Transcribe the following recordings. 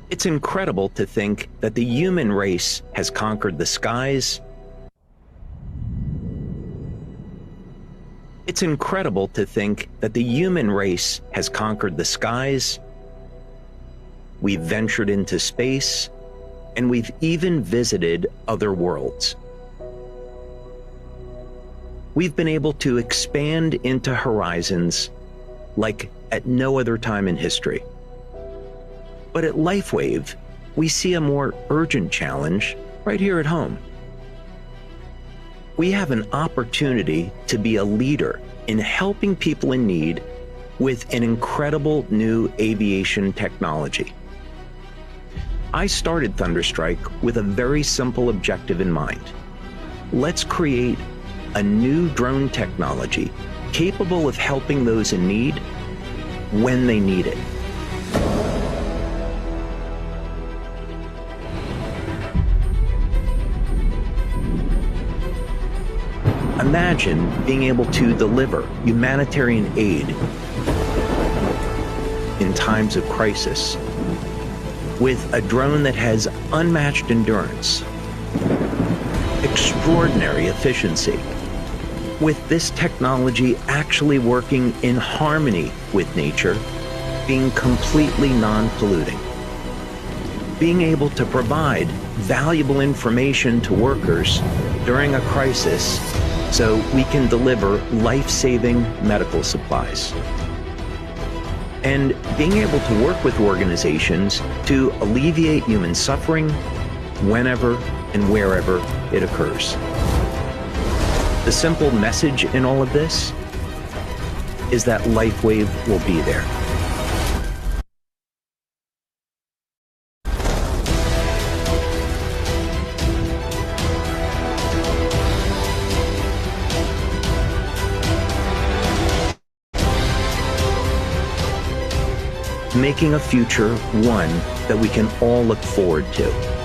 It's incredible to think that the human race has conquered the skies. It's incredible to think that the human race has conquered the skies. We've ventured into space, and we've even visited other worlds. We've been able to expand into horizons like at no other time in history. But at LifeWave, we see a more urgent challenge right here at home. We have an opportunity to be a leader in helping people in need with an incredible new aviation technology. I started Thunderstrike with a very simple objective in mind. Let's create a new drone technology capable of helping those in need when they need it. Imagine being able to deliver humanitarian aid in times of crisis with a drone that has unmatched endurance, extraordinary efficiency, with this technology actually working in harmony with nature, being completely non-polluting, being able to provide valuable information to workers during a crisis so we can deliver life-saving medical supplies. And being able to work with organizations to alleviate human suffering whenever and wherever it occurs. The simple message in all of this is that LifeWave will be there. Making a future one that we can all look forward to.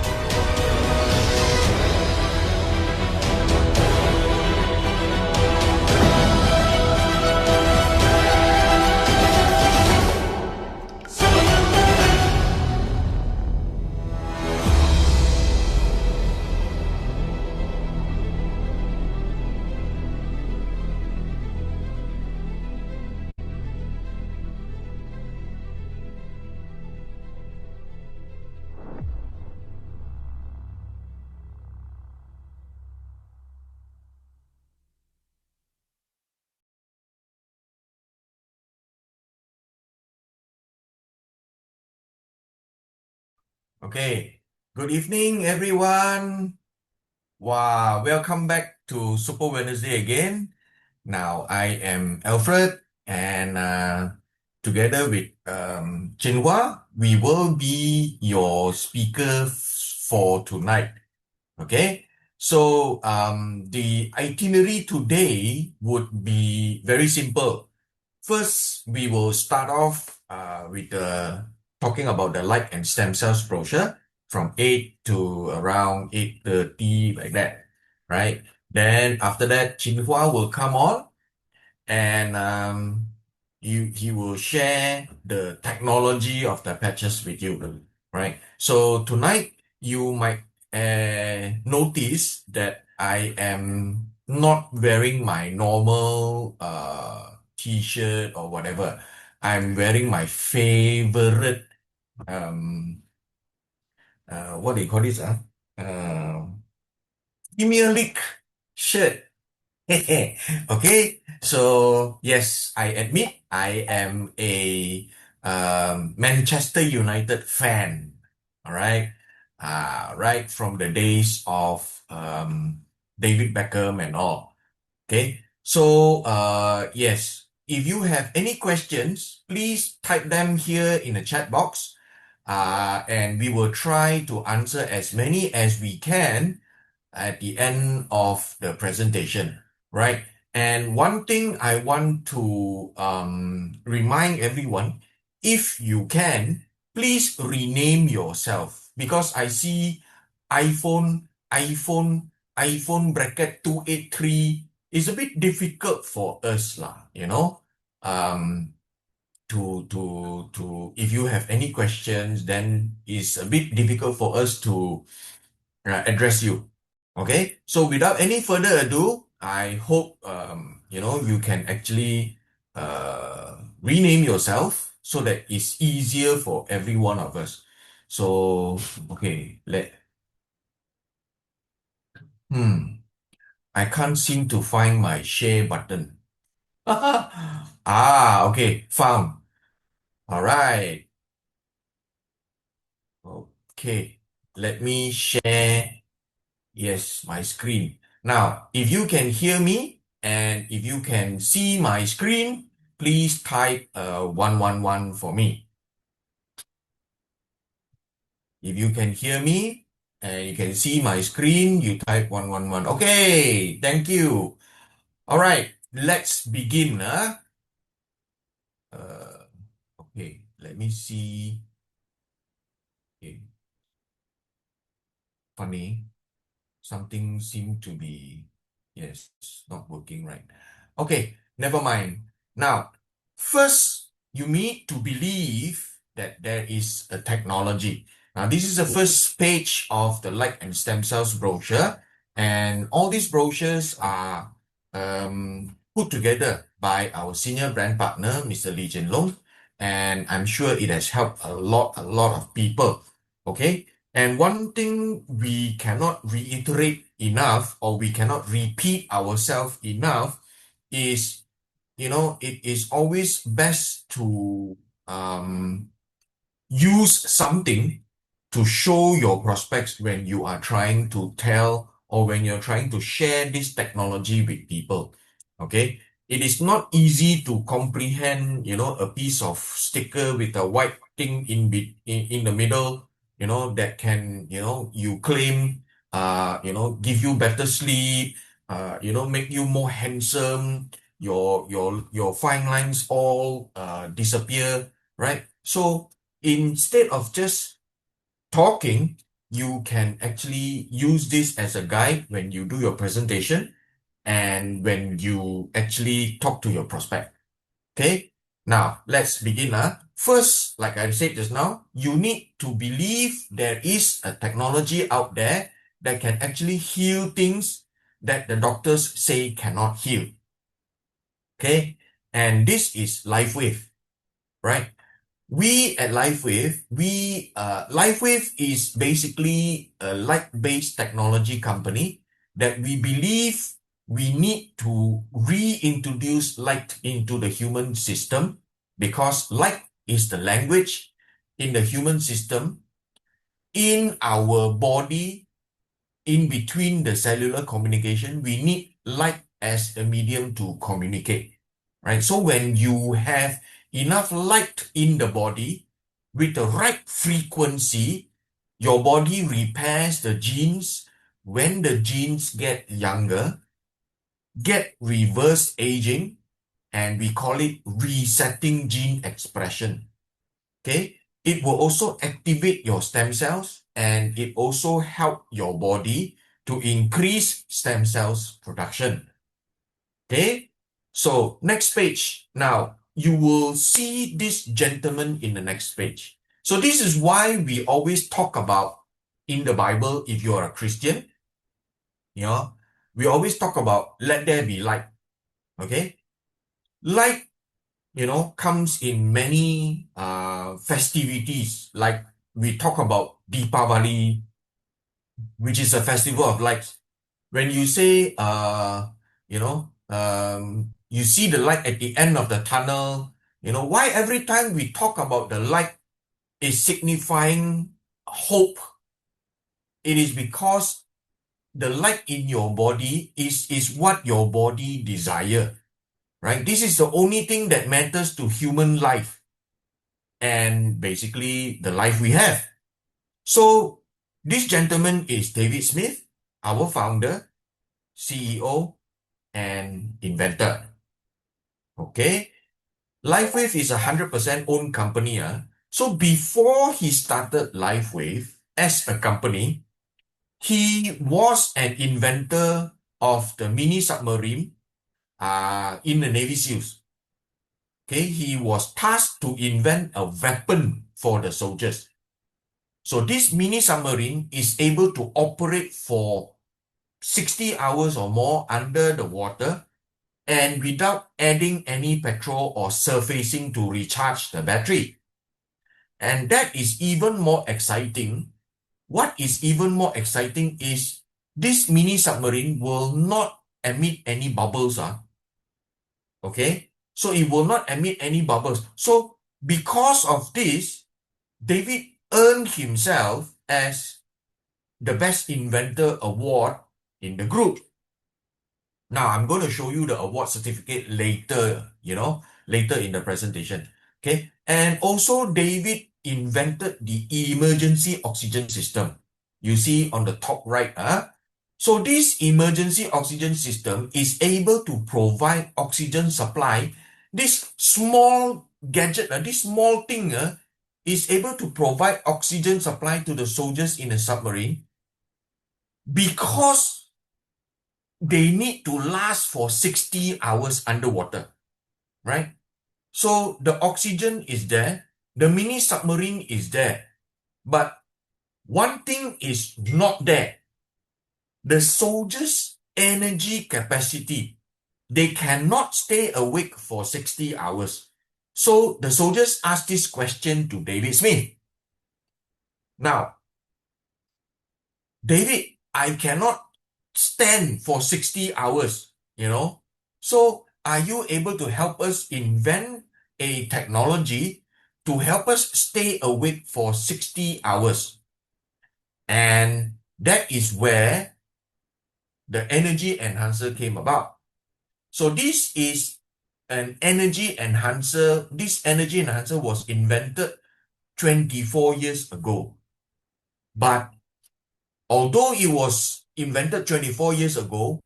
Okay, good evening, everyone. Wow, welcome back to Super Wednesday again. Now, I am Alfred, and together with Chinhua, we will be your speaker for tonight. Okay, so the itinerary today would be very simple. First, we will start off with talking about the light and stem cells brochure from 8 to around 8:30, like that, right? Then after that, Chinhua will come on, and he will share the technology of the patches with you, right? So tonight, you might notice that I am not wearing my normal t-shirt or whatever. I'm wearing my favorite what do you call this? Premier League shirt. Okay, so yes, I admit I am a Manchester United fan. All right, right from the days of David Beckham and all. Okay, so yes, if you have any questions, please type them here in the chat box, and we will try to answer as many as we can at the end of the presentation, right? And one thing I want to remind everyone, if you can, please rename yourself, because I see iPhone bracket 283 is a bit difficult for us, to if you have any questions, then it's a bit difficult for us to address you. Okay, so without any further ado, I hope you can actually rename yourself so that it's easier for every one of us. So okay, I can't seem to find my share button. Okay, found. All right. Okay, let me share, yes, my screen. Now, if you can hear me and if you can see my screen, please type 111 for me. If you can hear me and you can see my screen, you type 111. Okay, thank you. All right, let's begin. Okay, let me see. Okay. Funny. Something seemed to be, yes, not working right. Okay, never mind. Now, first, you need to believe that there is a technology. Now, this is the first page of the Light and Stem Cells brochure, and all these brochures are put together by our senior brand partner, Mr. Lee Jin Long, and I'm sure it has helped a lot of people. Okay, and one thing we cannot reiterate enough, or we cannot repeat ourselves enough, is, it is always best to use something to show your prospects when you are trying to tell or when you're trying to share this technology with people. Okay, it is not easy to comprehend, a piece of sticker with a white thing in the middle, that can, you claim, give you better sleep, make you more handsome, your fine lines all disappear, right? So instead of just talking, you can actually use this as a guide when you do your presentation and when you actually talk to your prospect. Okay, now let's begin. First, like I said just now, you need to believe there is a technology out there that can actually heal things that the doctors say cannot heal. Okay, and this is LIFEWAVE, right? We at LIFEWAVE, LIFEWAVE is basically a light-based technology company that we believe we need to reintroduce light into the human system, because light is the language in the human system, in our body, in between the cellular communication. We need light as a medium to communicate, right? So when you have enough light in the body with the right frequency, your body repairs the genes. When the genes get younger, get reverse aging, and we call it resetting gene expression. Okay, it will also activate your stem cells, and it also help your body to increase stem cells production. Okay, so next page. Now, you will see this gentleman in the next page. So this is why we always talk about in the Bible, if you are a Christian, we always talk about let there be light. Okay, light, comes in many festivities. Like we talk about Deepavali, which is a festival of lights. When you say, you see the light at the end of the tunnel, why every time we talk about the light is signifying hope? It is because the light in your body is what your body desire, right? This is the only thing that matters to human life, and basically the life we have. So this gentleman is David Smith, our founder, CEO, and inventor. Okay, LIFEWAVE is a 100% owned company. So before he started LIFEWAVE as a company, he was an inventor of the mini submarine in the Navy SEALs. okay, he was tasked to invent a weapon for the soldiers. So this mini submarine is able to operate for 60 hours or more under the water and without adding any petrol or surfacing to recharge the battery. And that is even more exciting. What is even more exciting is this mini submarine will not emit any bubbles. Okay, so it will not emit any bubbles. So because of this, David earned himself as the best inventor award in the group. Now I'm going to show you the award certificate later, later in the presentation. Okay, and also David invented the emergency oxygen system. You see on the top right, So this emergency oxygen system is able to provide oxygen supply. This small gadget, this small thing is able to provide oxygen supply to the soldiers in a submarine because they need to last for 60 hours underwater, right? So the oxygen is there, the mini submarine is there, but one thing is not there. The soldiers' energy capacity. They cannot stay awake for 60 hours. So the soldiers asked this question to David Smith. Now, David, I cannot stand for 60 hours, So are you able to help us invent a technology to help us stay awake for 60 hours? And that is where the energy enhancer came about. So this is an energy enhancer. This energy enhancer was invented 24 years ago. But although it was invented 24 years ago,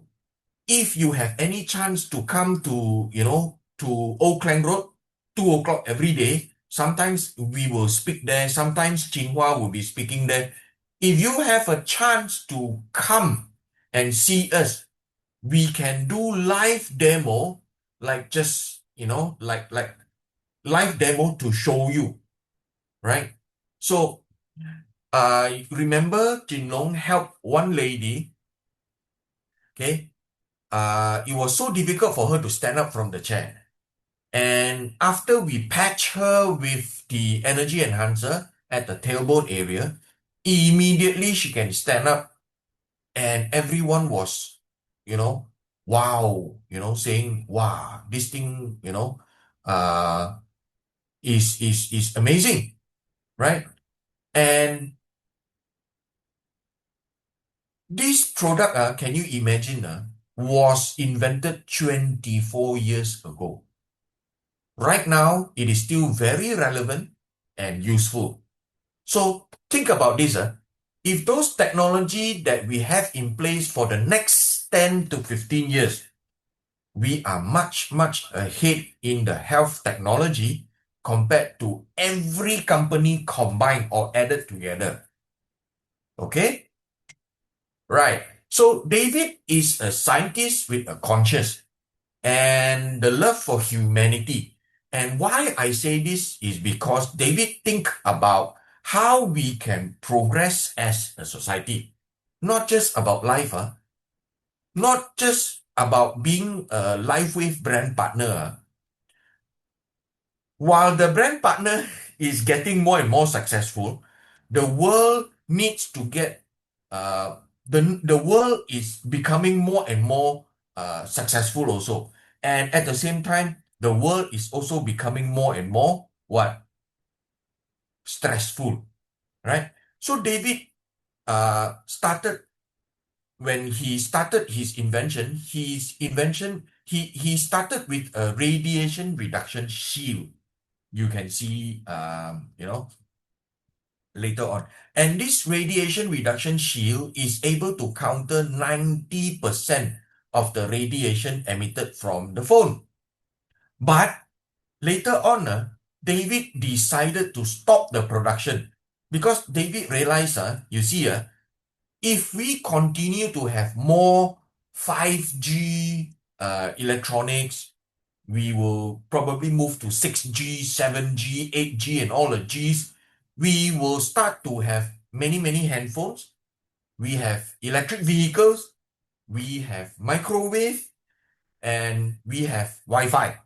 if you have any chance to come to, to Old Klang Road, 2 o'clock every day, sometimes we will speak there, sometimes Chinhua will be speaking there. If you have a chance to come and see us, we can do live demo, like just, like live demo to show you, right? So, remember Jinlong helped one lady, okay? It was so difficult for her to stand up from the chair. And after we patch her with the energy enhancer at the tailbone area, immediately she can stand up and everyone was, wow, saying, wow, this thing, is amazing, right? And this product, can you imagine, was invented 24 years ago. Right now, it is still very relevant and useful. So think about this. If those technology that we have in place for the next 10 to 15 years, we are much, much ahead in the health technology compared to every company combined or added together. Okay? Right. So David is a scientist with a conscience and the love for humanity. And why I say this is because David think about how we can progress as a society. Not just about life, not just about being a LIFEWAVE brand partner. While the brand partner is getting more and more successful, the world needs to get, the world is becoming more and more successful also. And at the same time, the world is also becoming more and more what? Stressful, right? So David started, when he started his invention, he started with a radiation reduction shield. You can see, later on. And this radiation reduction shield is able to counter 90% of the radiation emitted from the phone. But later on, David decided to stop the production because David realized, you see, if we continue to have more 5G electronics, we will probably move to 6G, 7G, 8G, and all the Gs. We will start to have many, many handphones. We have electric vehicles. We have microwave. And we have Wi-Fi,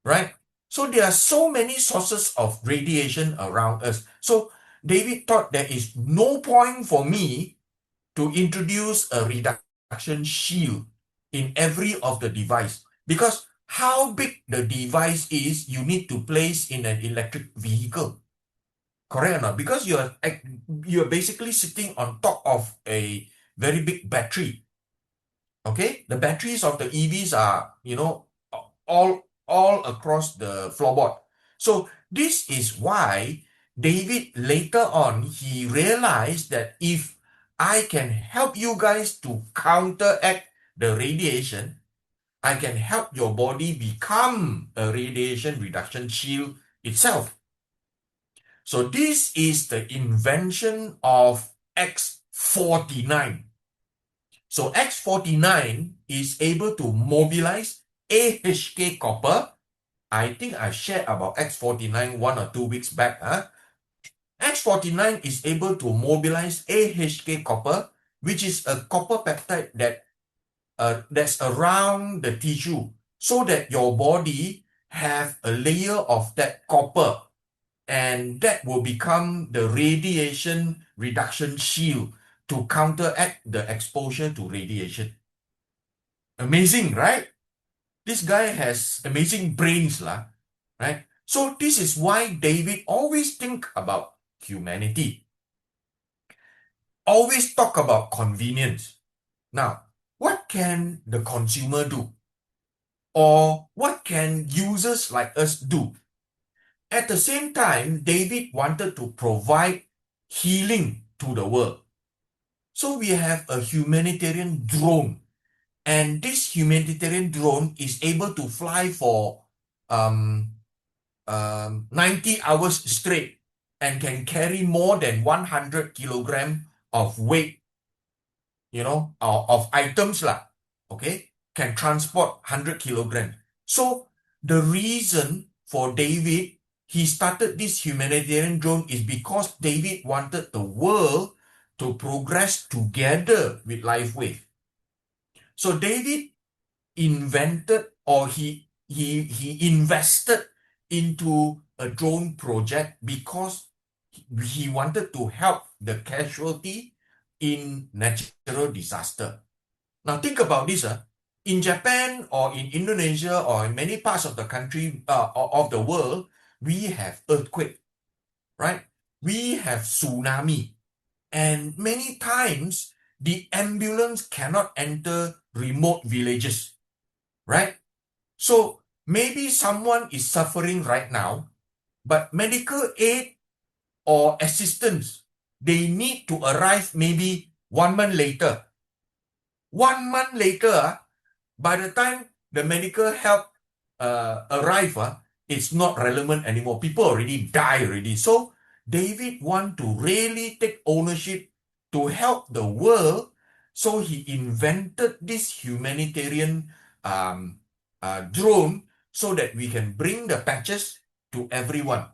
right? So there are so many sources of radiation around us. So David thought there is no point for me to introduce a reduction shield in every of the device, because how big the device is, you need to place in an electric vehicle. Correct or not? Because you're basically sitting on top of a very big battery. Okay, the batteries of the EVs are, all across the floorboard. So this is why David later on, he realized that if I can help you guys to counteract the radiation, I can help your body become a radiation reduction shield itself. So this is the invention of X39. So X39 is able to mobilize AHK copper. I think I shared about X49 1 or 2 weeks back. X49 is able to mobilize AHK copper, which is a copper peptide that's around the tissue, so that your body have a layer of that copper, and that will become the radiation reduction shield to counteract the exposure to radiation. Amazing, right? This guy has amazing brains, right? So this is why David always think about humanity. Always talk about convenience. Now, what can the consumer do? Or what can users like us do? At the same time, David wanted to provide healing to the world. So we have a humanitarian drone, and this humanitarian drone is able to fly for 90 hours straight and can carry more than 100 kilogram of weight, of items, okay, can transport 100 kilogram. So the reason for David, he started this humanitarian drone, is because David wanted the world to progress together with LIFEWAVE. So David invented, or he invested into a drone project because he wanted to help the casualty in natural disaster. Now think about this. In Japan or in Indonesia or in many parts of the country, of the world, we have earthquake, right? We have tsunami. And many times, the ambulance cannot enter remote villages, right? So maybe someone is suffering right now, but medical aid or assistance, they need to arrive maybe 1 month later. 1 month later, by the time the medical help arrive, it's not relevant anymore. People already die already. So David want to really take ownership to help the world. So he invented this humanitarian drone so that we can bring the patches to everyone.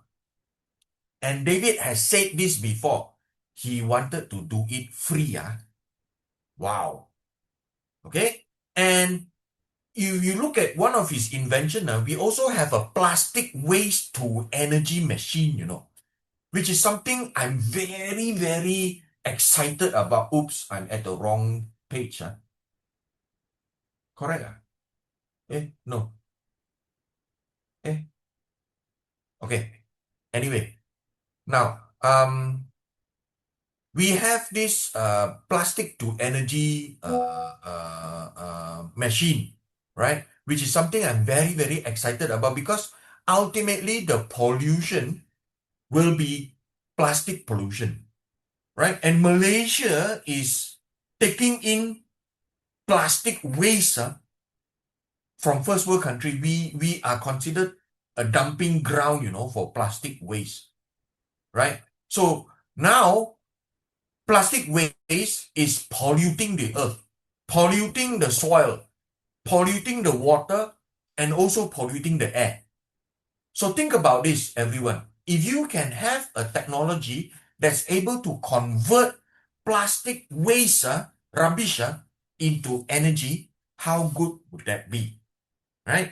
And David has said this before. He wanted to do it free. Wow. Okay. And if you look at one of his invention, we also have a plastic waste to energy machine, which is something I'm very, very excited about. Oops, I'm at the wrong page. Correct? No. Okay. Anyway, now, we have this plastic to energy machine, right? Which is something I'm very, very excited about, because ultimately the pollution will be plastic pollution, right? And Malaysia is taking in plastic waste from first world country. We are considered a dumping ground, for plastic waste, right? So now plastic waste is polluting the earth, polluting the soil, polluting the water, and also polluting the air. So think about this, everyone. If you can have a technology that's able to convert plastic waste, rubbish, into energy, how good would that be? Right?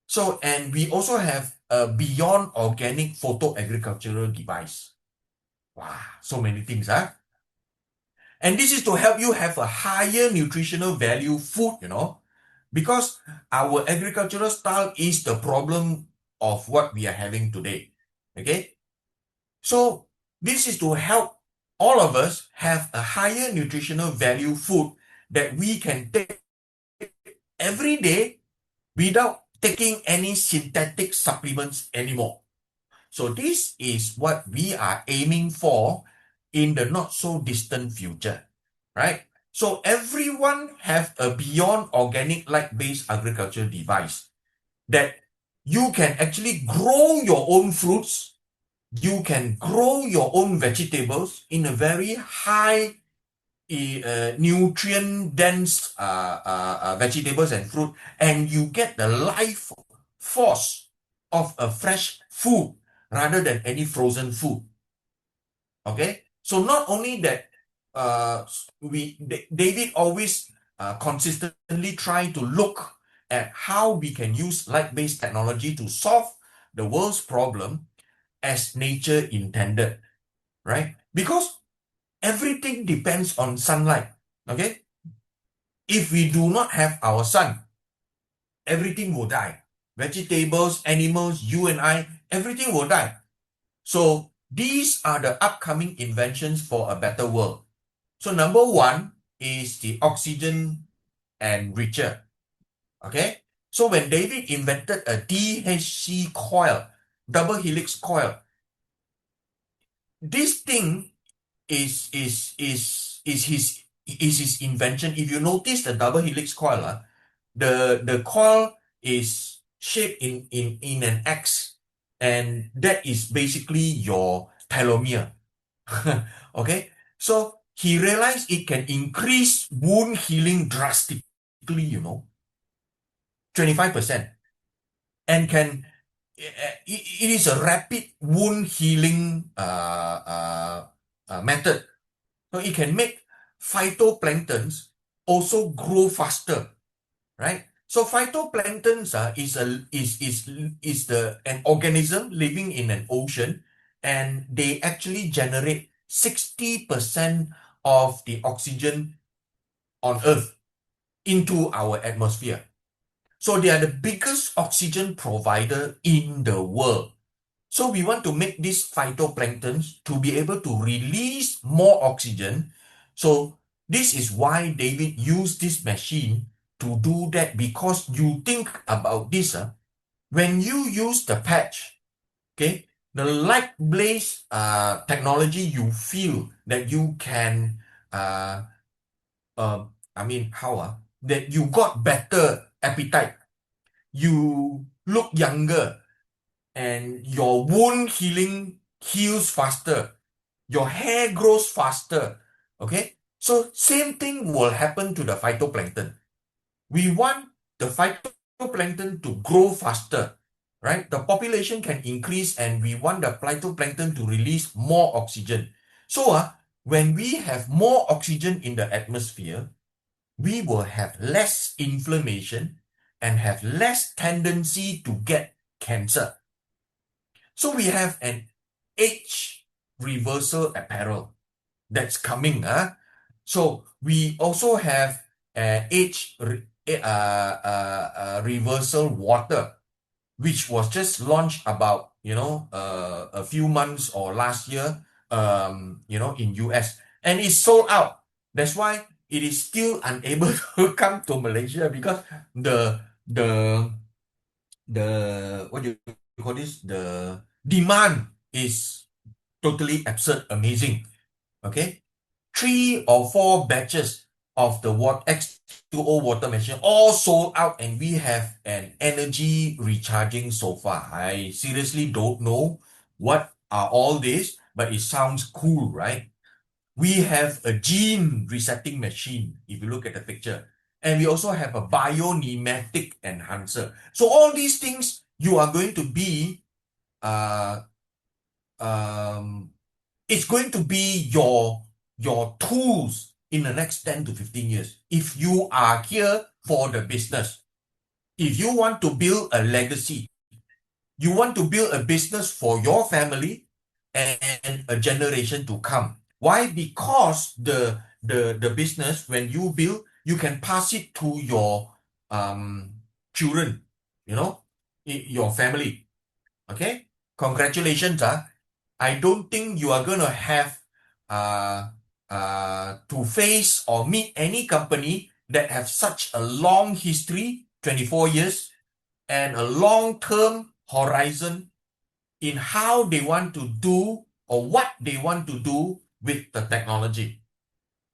So, and we also have a beyond organic photo agricultural device. Wow, so many things, huh? And this is to help you have a higher nutritional value food, because our agricultural style is the problem of what we are having today. Okay? So this is to help all of us have a higher nutritional value food that we can take every day without taking any synthetic supplements anymore. So this is what we are aiming for in the not so distant future, right? So everyone have a beyond organic light-based agriculture device that you can actually grow your own fruits, you can grow your own vegetables in a very high nutrient-dense vegetables and fruit, and you get the life force of a fresh food rather than any frozen food. Okay, so not only that, David always consistently try to look at how we can use light-based technology to solve the world's problem as nature intended, right? Because everything depends on sunlight, okay? If we do not have our sun, everything will die. Vegetables, animals, you and I, everything will die. So these are the upcoming inventions for a better world. So number one is the oxygen enricher. Okay? So when David invented a DHC coil, double helix coil, this thing is his invention. If you notice the double helix coil, the coil is shaped in an X, and that is basically your telomere. Okay, so he realized it can increase wound healing drastically, 25%, and can it is a rapid wound healing method. So it can make phytoplanktons also grow faster, right? So phytoplanktons is an organism living in an ocean, and they actually generate 60% of the oxygen on Earth into our atmosphere. So they are the biggest oxygen provider in the world. So we want to make these phytoplanktons to be able to release more oxygen. So this is why David used this machine to do that, because you think about this, when you use the patch, okay, the light blaze technology, you feel that you can, that you got better appetite, you look younger, and your wound healing heals faster, your hair grows faster, okay? So same thing will happen to the phytoplankton. We want the phytoplankton to grow faster, right? The population can increase, and we want the phytoplankton to release more oxygen. So when we have more oxygen in the atmosphere, we will have less inflammation and have less tendency to get cancer. So we have an age reversal apparel that's coming. So we also have age reversal water, which was just launched about a few months or last year in US, and it's sold out. That's why it is still unable to come to Malaysia, because the what do you call this, the demand is totally absurd, amazing. Okay, 3 or 4 batches of the X2O water machine all sold out, and we have an energy recharging sofa. I seriously don't know what are all this, but it sounds cool, right? We have a gene resetting machine. If you look at the picture, and we also have a biomimetic enhancer. So all these things you are going to be, it's going to be your tools in the next 10 to 15 years. If you are here for the business, if you want to build a legacy, you want to build a business for your family and a generation to come. Why? Because the business, when you build, you can pass it to your children, your family. Okay? Congratulations. I don't think you are going to have to face or meet any company that have such a long history, 24 years, and a long-term horizon in how they want to do or what they want to do with the technology.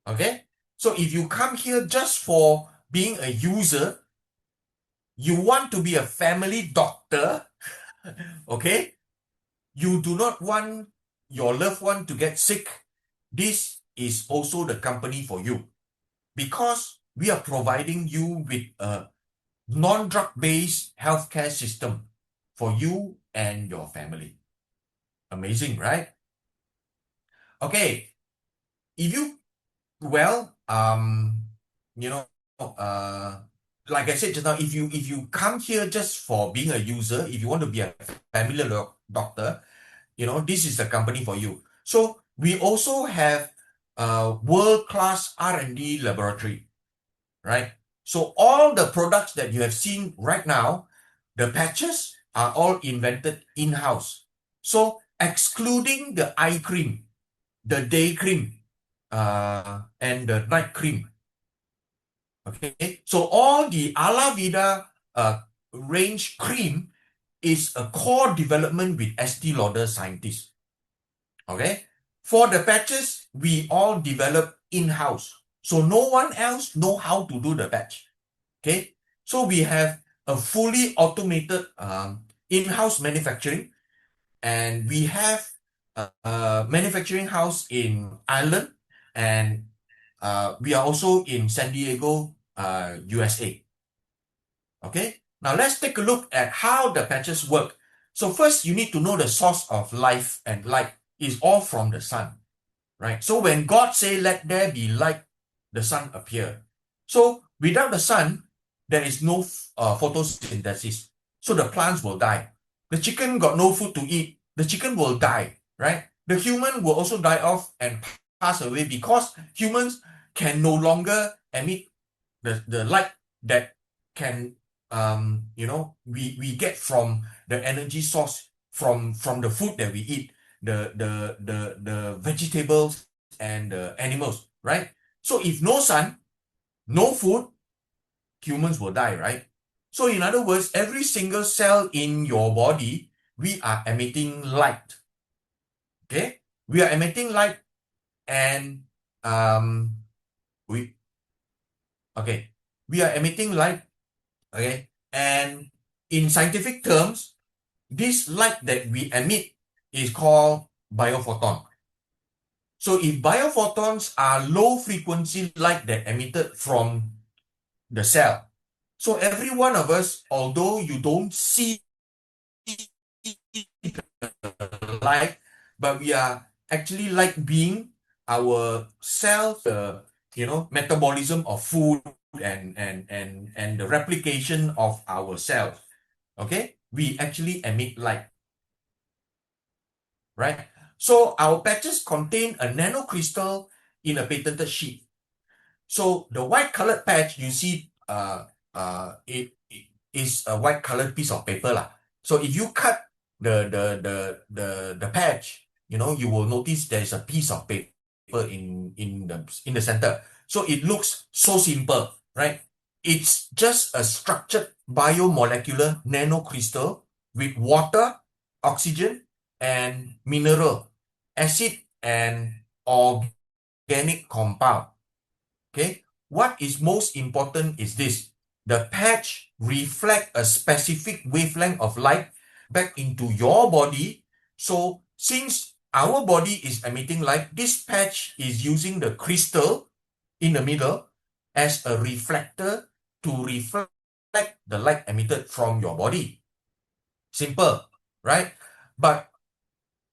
Okay? So if you come here just for being a user, you want to be a family doctor, okay? You do not want your loved one to get sick. This is also the company for you, because we are providing you with a non-drug-based healthcare system for you and your family. Amazing, right? Okay. If you, well, like I said just now, if you come here just for being a user, if you want to be a family doctor, this is the company for you. So we also have a world-class R&D laboratory, right? So all the products that you have seen right now, the patches are all invented in-house. So excluding the eye cream, the day cream, and the night cream. Okay, so all the Ala Vida range cream is a core development with Estee Lauder scientists. Okay, for the patches, we all develop in-house. So no one else know how to do the patch. Okay, so we have a fully automated in-house manufacturing, and we have a manufacturing house in Ireland, and we are also in San Diego, USA. Okay, now let's take a look at how the patches work. So first, you need to know the source of life and light is all from the sun, right? So when God say, let there be light, the sun appear. So without the sun, there is no photosynthesis. So the plants will die. The chicken got no food to eat. The chicken will die, right? The human will also die off and pass away because humans can no longer emit the light that can, we get from the energy source from the food that we eat, the vegetables and the animals, right? So if no sun, no food, humans will die, right? So in other words, every single cell in your body, we are emitting light. Okay? We are emitting light, and we are emitting light, okay? And in scientific terms, this light that we emit is called biophoton. So if biophotons are low frequency light that emitted from the cell, so every one of us, although you don't see the light, but we are actually like being our cells, metabolism of food and the replication of our cells. Okay, we actually emit light, right? So our patches contain a nanocrystal in a patented sheet. So the white colored patch you see, it is a white colored piece of paper lah. So if you cut the patch, you will notice there's a piece of paper in the center. So it looks so simple, right? It's just a structured biomolecular nanocrystal with water, oxygen, and mineral, acid, and organic compound. Okay, what is most important is this: the patch reflects a specific wavelength of light back into your body. So since our body is emitting light, this patch is using the crystal in the middle as a reflector to reflect the light emitted from your body. Simple, right? But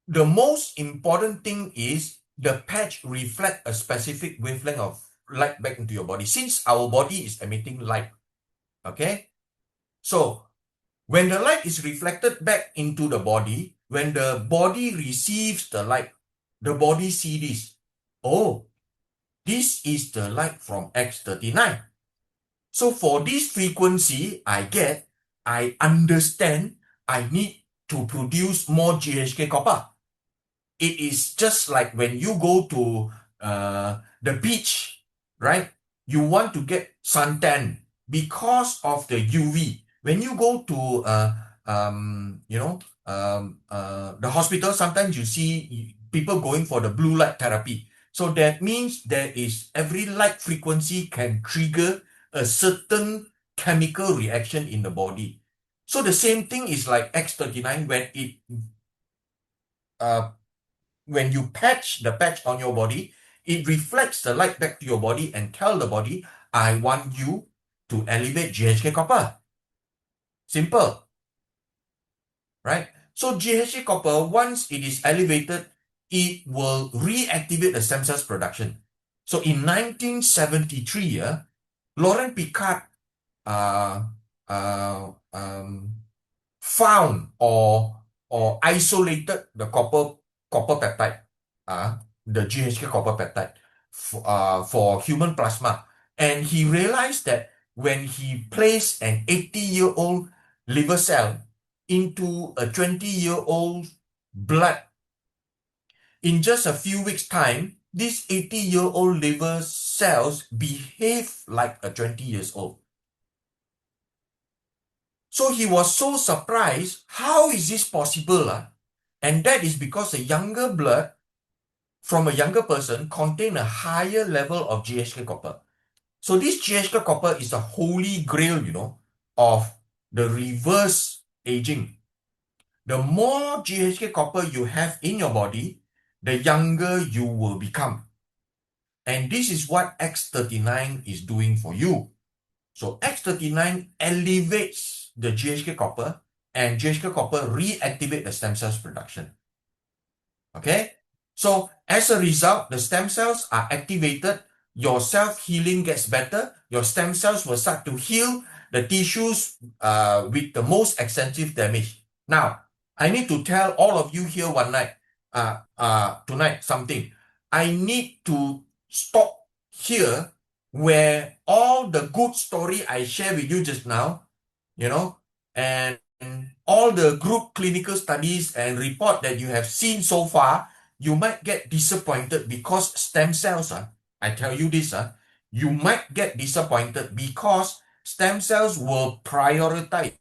the most important thing is the patch reflect a specific wavelength of light back into your body, since our body is emitting light. Okay? So when the light is reflected back into the body, when the body receives the light, the body sees this. Oh, this is the light from X39. So for this frequency I understand I need to produce more GHK copper. It is just like when you go to the beach, right? You want to get suntan because of the UV. When you go to the hospital, sometimes you see people going for the blue light therapy. So that means every light frequency can trigger a certain chemical reaction in the body. So the same thing is like X39 when you patch the patch on your body, it reflects the light back to your body and tell the body, I want you to elevate GHK copper. Simple. Right? So GHK copper, once it is elevated, it will reactivate the stem cells production. So in 1973, Laurent Picard found or isolated the copper peptide, the GHK copper peptide for human plasma. And he realized that when he placed an 80-year-old liver cell into a 20-year-old blood, in just a few weeks' time, these 80-year-old liver cells behave like a 20 years old. So he was so surprised, how is this possible? And that is because the younger blood from a younger person contain a higher level of GHK copper. So this GHK copper is the holy grail, of the reverse aging. The more GHK copper you have in your body, the younger you will become. And this is what X39 is doing for you. So X39 elevates the GHK copper, and GHK copper reactivate the stem cells production. Okay? So as a result, the stem cells are activated, your self-healing gets better, your stem cells will start to heal the tissues with the most extensive damage. Now, I need to tell all of you here tonight something. I need to stop here where all the good story I share with you just now, and all the group clinical studies and report that you have seen so far, you might get disappointed because stem cells, I tell you this, you might get disappointed because stem cells will prioritize.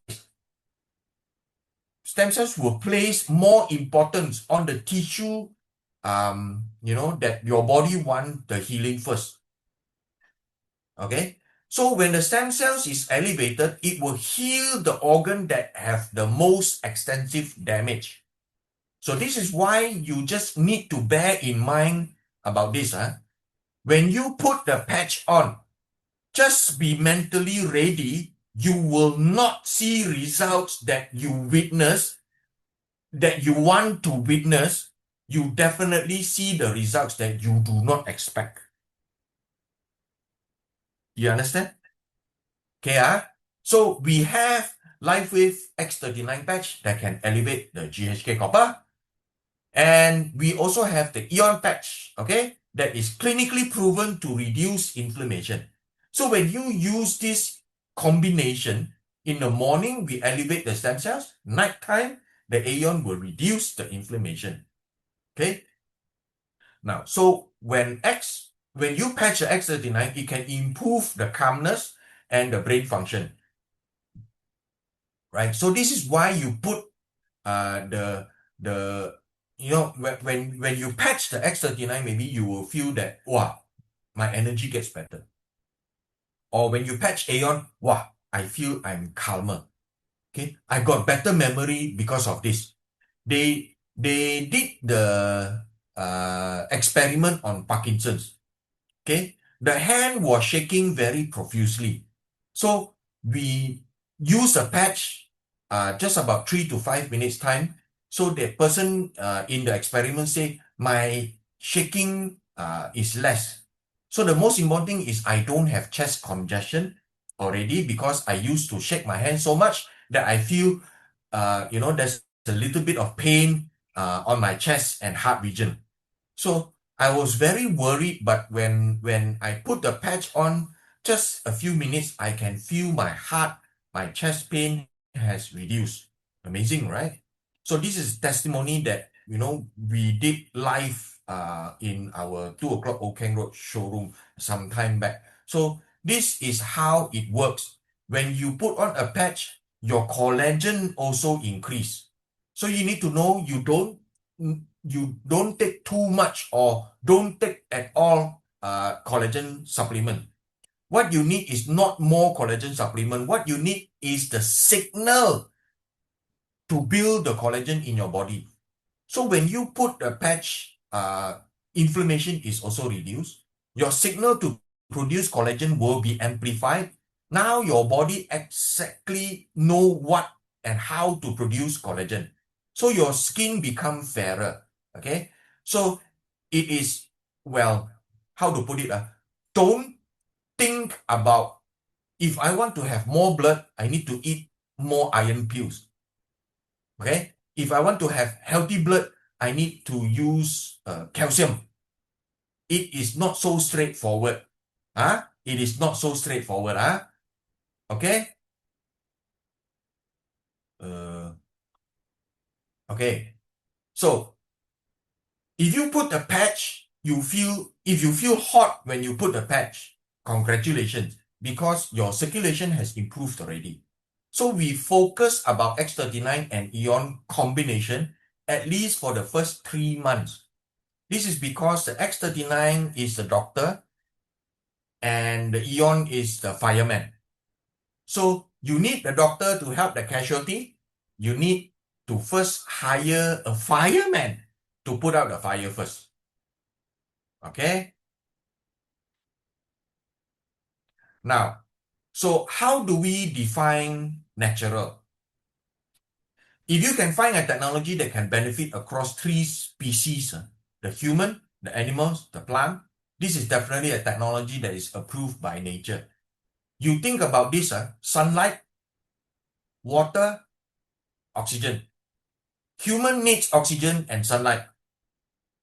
Stem cells will place more importance on the tissue, that your body wants the healing first. Okay? So when the stem cells is elevated, it will heal the organ that have the most extensive damage. So this is why you just need to bear in mind about this. When you put the patch on, just be mentally ready. You will not see results that you witness, that you want to witness. You definitely see the results that you do not expect. You understand? Okay, so we have LIFEWAVE X39 patch that can elevate the GHK copper. And we also have the Aeon patch, okay, that is clinically proven to reduce inflammation. So when you use this combination, in the morning, we elevate the stem cells. Nighttime, the Aeon will reduce the inflammation. Okay? Now, so when you patch the X39, it can improve the calmness and the brain function. Right? So this is why you put when you patch the X39, maybe you will feel that, wow, my energy gets better. Or when you patch Aeon, wow, I feel I'm calmer. Okay, I got better memory because of this. They did the experiment on Parkinson's. Okay, the hand was shaking very profusely. So we use a patch just about 3 to 5 minutes time. So the person in the experiment say, my shaking is less. So the most important thing is I don't have chest congestion already because I used to shake my hand so much that I feel, there's a little bit of pain on my chest and heart region. So I was very worried, but when I put the patch on, just a few minutes, I can feel my heart, my chest pain has reduced. Amazing, right? So this is testimony that, we did live in our 2 o'clock Old Kent Road showroom some time back. So this is how it works. When you put on a patch, your collagen also increase. So you need to know you don't take too much or don't take at all collagen supplement. What you need is not more collagen supplement. What you need is the signal to build the collagen in your body. So when you put a patch, inflammation is also reduced. Your signal to produce collagen will be amplified. Now your body exactly know what and how to produce collagen. So your skin becomes fairer. Okay. So it is, well, how to put it? Don't think about, if I want to have more blood, I need to eat more iron pills. Okay. If I want to have healthy blood, I need to use calcium. It is not so straightforward. It is not so straightforward. Okay. Okay. So if you put a patch, if you feel hot when you put a patch, congratulations, because your circulation has improved already. So we focus about X39 and Aeon combination at least for the first 3 months. This is because the X39 is the doctor and the Aeon is the fireman. So you need the doctor to help the casualty. You need to first hire a fireman to put out the fire first. Okay? Now, so how do we define natural? If you can find a technology that can benefit across 3 species, the human, the animals, the plant, this is definitely a technology that is approved by nature. You think about this, sunlight, water, oxygen. Human needs oxygen and sunlight.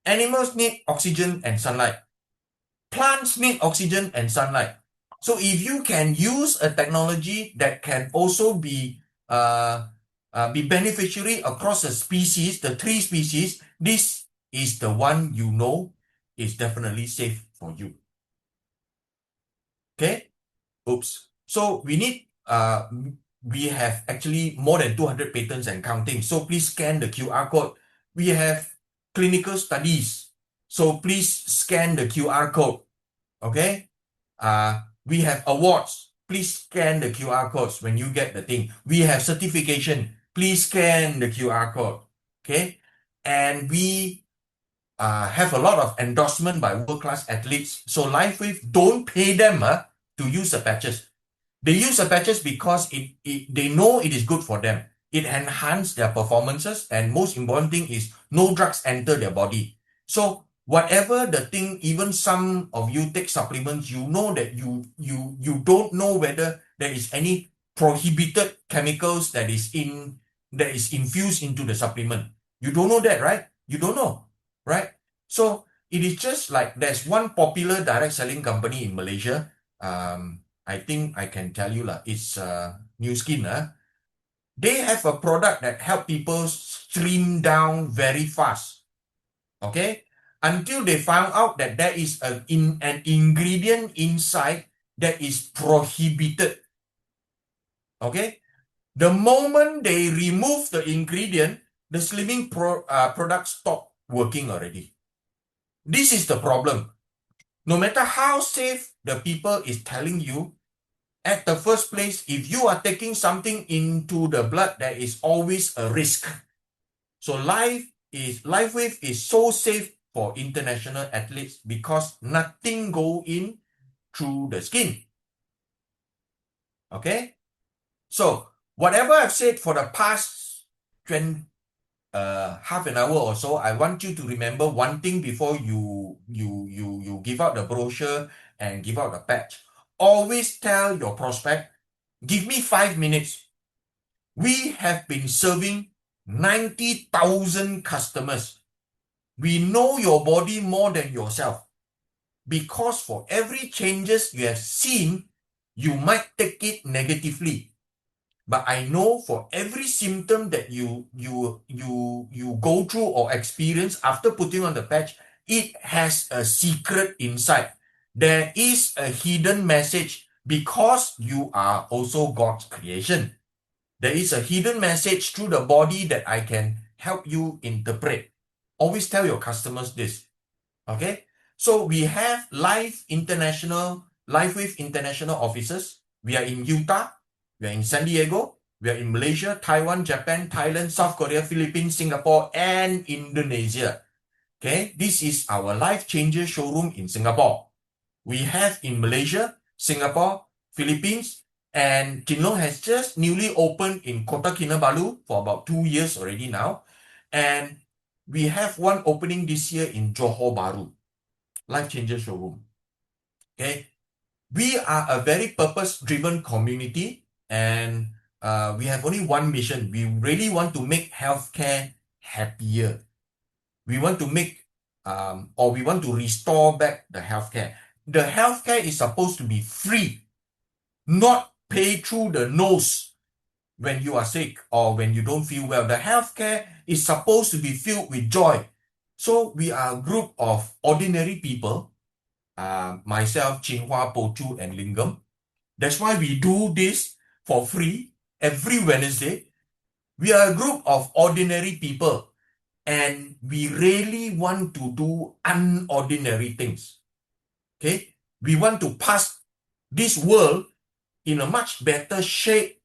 Animals need oxygen and sunlight. Plants need oxygen and sunlight. So if you can use a technology that can also be beneficiary across the species, the 3 species, this is the one is definitely safe for you. Okay? Oops. So we have actually more than 200 patents and counting. So please scan the QR code. We have clinical studies. So please scan the QR code. Okay? We have awards. Please scan the QR codes when you get the thing. We have certification. Please scan the QR code. Okay? And we have a lot of endorsement by world-class athletes. So LIFEWAVE don't pay them to use the patches. They use the patches because they know it is good for them. It enhances their performances, and most important thing is no drugs enter their body. So whatever the thing, even some of you take supplements, you know that you don't know whether there is any prohibited chemicals that is infused into the supplement. You don't know that, right? You don't know, right? So it is just like there's one popular direct selling company in Malaysia. I think I can tell you it's New Skin. They have a product that help people slim down very fast. Okay? Until they found out that there is an ingredient inside that is prohibited. Okay? The moment they remove the ingredient, the slimming product stop working already. This is the problem. No matter how safe the people is telling you, at the first place, if you are taking something into the blood, there is always a risk. So LIFEWAVE is so safe for international athletes because nothing go in, through the skin. Okay? So, whatever I've said for the past half an hour or so, I want you to remember one thing before you give out the brochure and give out the patch. Always tell your prospect, give me 5 minutes. We have been serving 90,000 customers. We know your body more than yourself. Because for every changes you have seen, you might take it negatively. But I know for every symptom that you go through or experience after putting on the patch, it has a secret inside. There is a hidden message because you are also God's creation. There is a hidden message through the body that I can help you interpret. Always tell your customers this. Okay? So we have LIFEWAVE International offices. We are in Utah. We are in San Diego. We are in Malaysia, Taiwan, Japan, Thailand, South Korea, Philippines, Singapore, and Indonesia. Okay? This is our Life Changer showroom in Singapore. We have in Malaysia, Singapore, Philippines, and Jinlong has just newly opened in Kota Kinabalu for about 2 years already now. And we have one opening this year in Johor Bahru, Life Changer showroom. Okay? We are a very purpose-driven community, and we have only one mission. We really want to make healthcare happier. We want to make, we want to restore back the healthcare. The healthcare is supposed to be free, not pay through the nose when you are sick or when you don't feel well. The healthcare is supposed to be filled with joy. So we are a group of ordinary people, myself, Chinhua, Pochu, and Lingam. That's why we do this for free every Wednesday. We are a group of ordinary people, and we really want to do unordinary things. Okay? We want to pass this world in a much better shape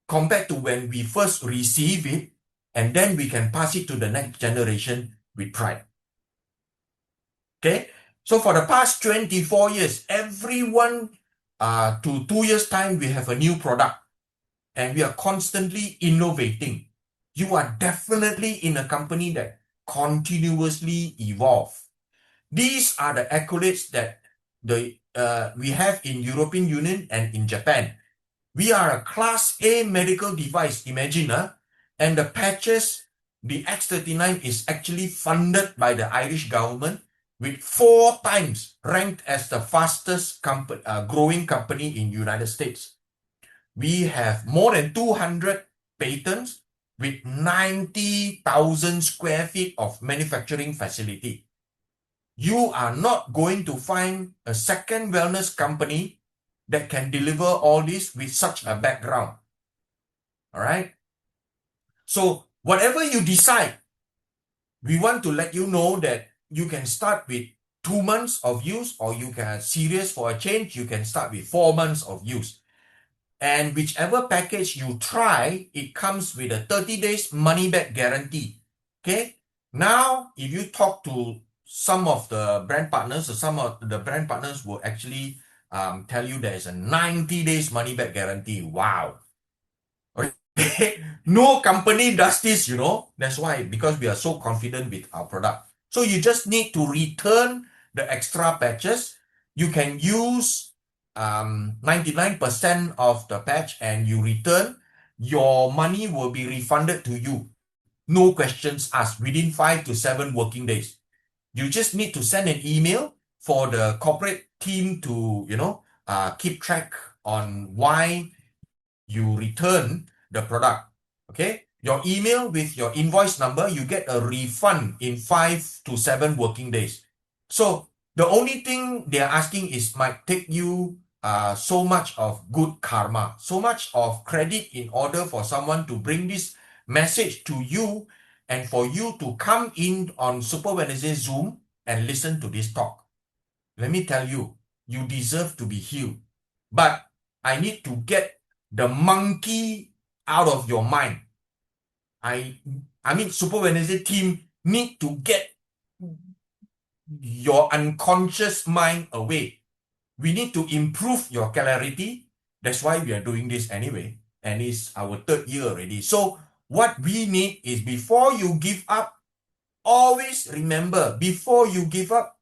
compared to when we first receive it, and then we can pass it to the next generation with pride. Okay? So for the past 24 years, everyone to 2 years' time, we have a new product, and we are constantly innovating. You are definitely in a company that continuously evolve. These are the accolades that we have in European Union and in Japan. We are a Class A medical device, imagine, and the patches, the X39 is actually funded by the Irish government, with 4 times ranked as the fastest growing company in United States. We have more than 200 patents with 90,000 square feet of manufacturing facility. You are not going to find a second wellness company that can deliver all this with such a background. All right? So whatever you decide, we want to let you know that you can start with 2 months of use, or you can serious for a change, you can start with 4 months of use. And whichever package you try, it comes with a 30 days money back guarantee. Okay? Now, if you talk to some of the brand partners, some of the brand partners will actually tell you there is a 90 days money back guarantee. Wow. Okay. No company does this, you know. That's why, because we are so confident with our product. So you just need to return the extra patches. You can use 99% of the patch and you return. Your money will be refunded to you. No questions asked within 5 to 7 working days. You just need to send an email for the corporate team to, keep track on why you return the product. Okay? Your email with your invoice number, you get a refund in 5 to 7 working days. So the only thing they're asking is might take you so much of good karma, so much of credit in order for someone to bring this message to you and for you to come in on Super Wednesday Zoom and listen to this talk. Let me tell you, you deserve to be healed. But I need to get the monkey out of your mind. I mean, Super Wednesday team need to get your unconscious mind away. we need to improve your clarity. That's why we are doing this anyway. And it's our 3rd year already. So what we need is, before you give up, always remember, before you give up,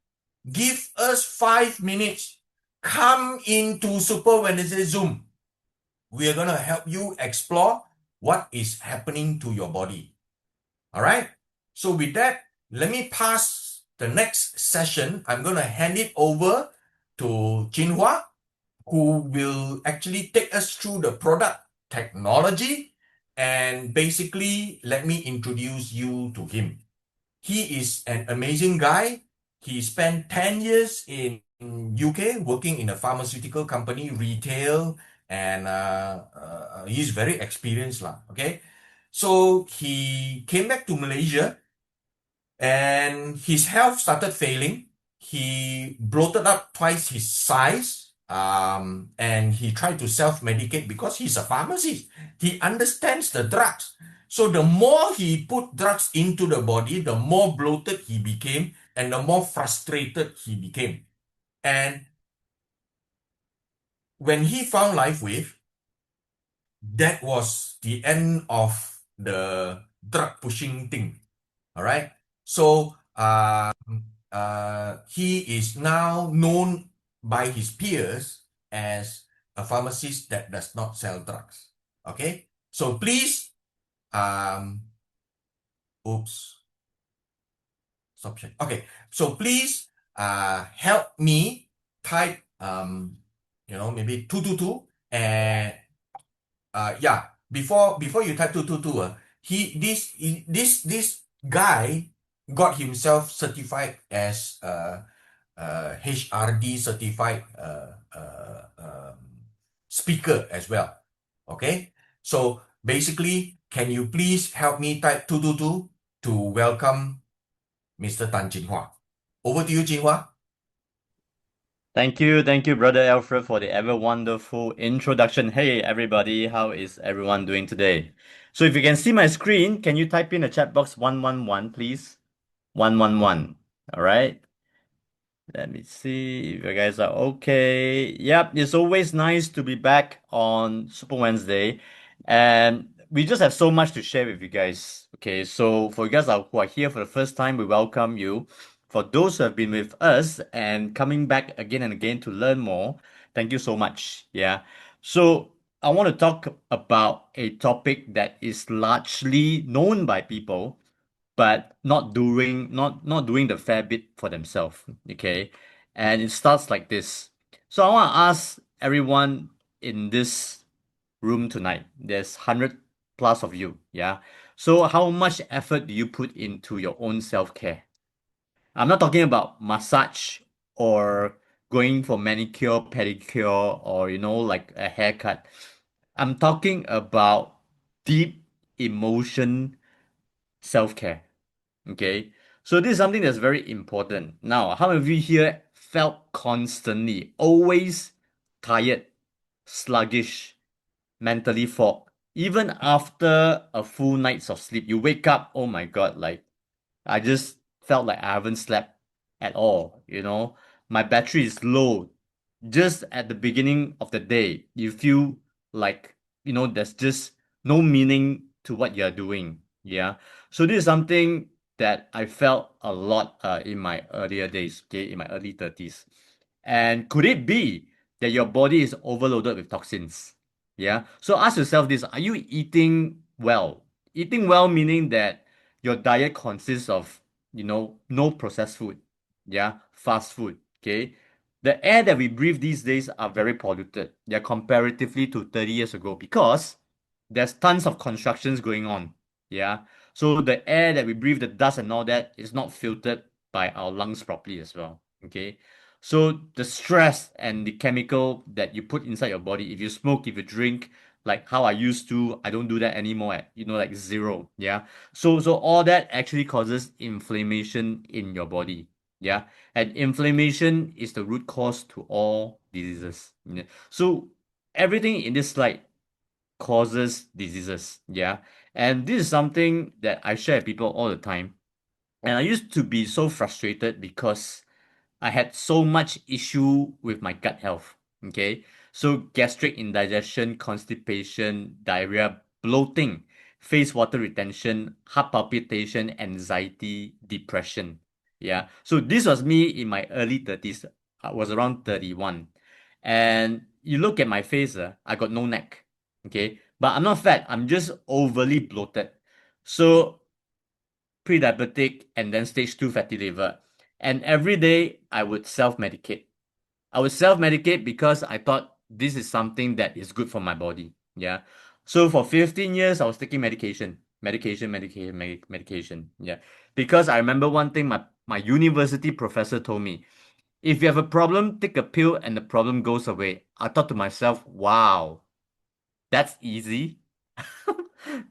give us 5 minutes. Come into Super Wednesday Zoom. We are going to help you explore what is happening to your body. All right? So with that, let me pass the next session. I'm going to hand it over to Jinhua, who will actually take us through the product technology. And basically, let me introduce you to him. He is an amazing guy. He spent 10 years in UK working in a pharmaceutical company, retail, and he's very experienced lah. Okay, so he came back to Malaysia, and his health started failing. He bloated up twice his size, and he tried to self-medicate because he's a pharmacist. He understands the drugs. So the more he put drugs into the body, the more bloated he became, and the more frustrated he became. And when he found LIFEWAVE, that was the end of the drug pushing thing. All right. So he is now known by his peers as a pharmacist that does not sell drugs. Okay. So please, stop sharing. Okay. So please help me type maybe 222, and yeah, before you type 222, this guy got himself certified as HRD certified speaker as well. Okay, so basically, can you please help me type 222 to welcome Mr. Tan Jinhua? Over to you, Jinhua. Thank you, Brother Alfred, for the ever wonderful introduction. Hey, everybody, how is everyone doing today? So, if you can see my screen, can you type in the chat box 111, please? 111. All right. Let me see if you guys are okay. Yep, it's always nice to be back on Super Wednesday. And we just have so much to share with you guys. Okay, so for you guys who are here for the first time, we welcome you. For those who have been with us and coming back again and again to learn more, thank you so much. Yeah. So I want to talk about a topic that is largely known by people, but not doing the fair bit for themselves. Okay. And it starts like this. So I want to ask everyone in this room tonight. There's 100 plus of you. Yeah. So how much effort do you put into your own self-care? I'm not talking about massage or going for manicure, pedicure, or like a haircut. I'm talking about deep emotion self-care. Okay. So this is something that's very important. Now, how many of you here felt constantly, always tired, sluggish, mentally fogged? Even after a full night's of sleep, you wake up, oh my God, like I just felt like I haven't slept at all. My battery is low. Just at the beginning of the day, you feel like, there's just no meaning to what you're doing. Yeah. So this is something that I felt a lot in my earlier days, okay, in my early 30s. And could it be that your body is overloaded with toxins? Yeah. So ask yourself this: are you eating well? Eating well meaning that your diet consists of, no processed food. Yeah. Fast food. Okay. The air that we breathe these days are very polluted. They're comparatively to 30 years ago because there's tons of constructions going on. Yeah. So the air that we breathe, the dust and all that, is not filtered by our lungs properly as well. Okay. So the stress and the chemical that you put inside your body, if you smoke, if you drink, like how I used to, I don't do that anymore at, like zero. Yeah. So all that actually causes inflammation in your body. Yeah. And inflammation is the root cause to all diseases. Yeah. So everything in this slide causes diseases. Yeah. And this is something that I share with people all the time. And I used to be so frustrated because I had so much issue with my gut health. Okay, so gastric indigestion, constipation, diarrhea, bloating, face water retention, heart palpitation, anxiety, depression. Yeah, so this was me in my early 30s. I was around 31. And you look at my face, I got no neck. Okay, but I'm not fat, I'm just overly bloated. So pre-diabetic and then stage 2 fatty liver. And every day I would self-medicate. I would self-medicate because I thought this is something that is good for my body. Yeah. So for 15 years, I was taking medication. Medication. Yeah. Because I remember one thing my university professor told me, if you have a problem, take a pill and the problem goes away. I thought to myself, wow, that's easy.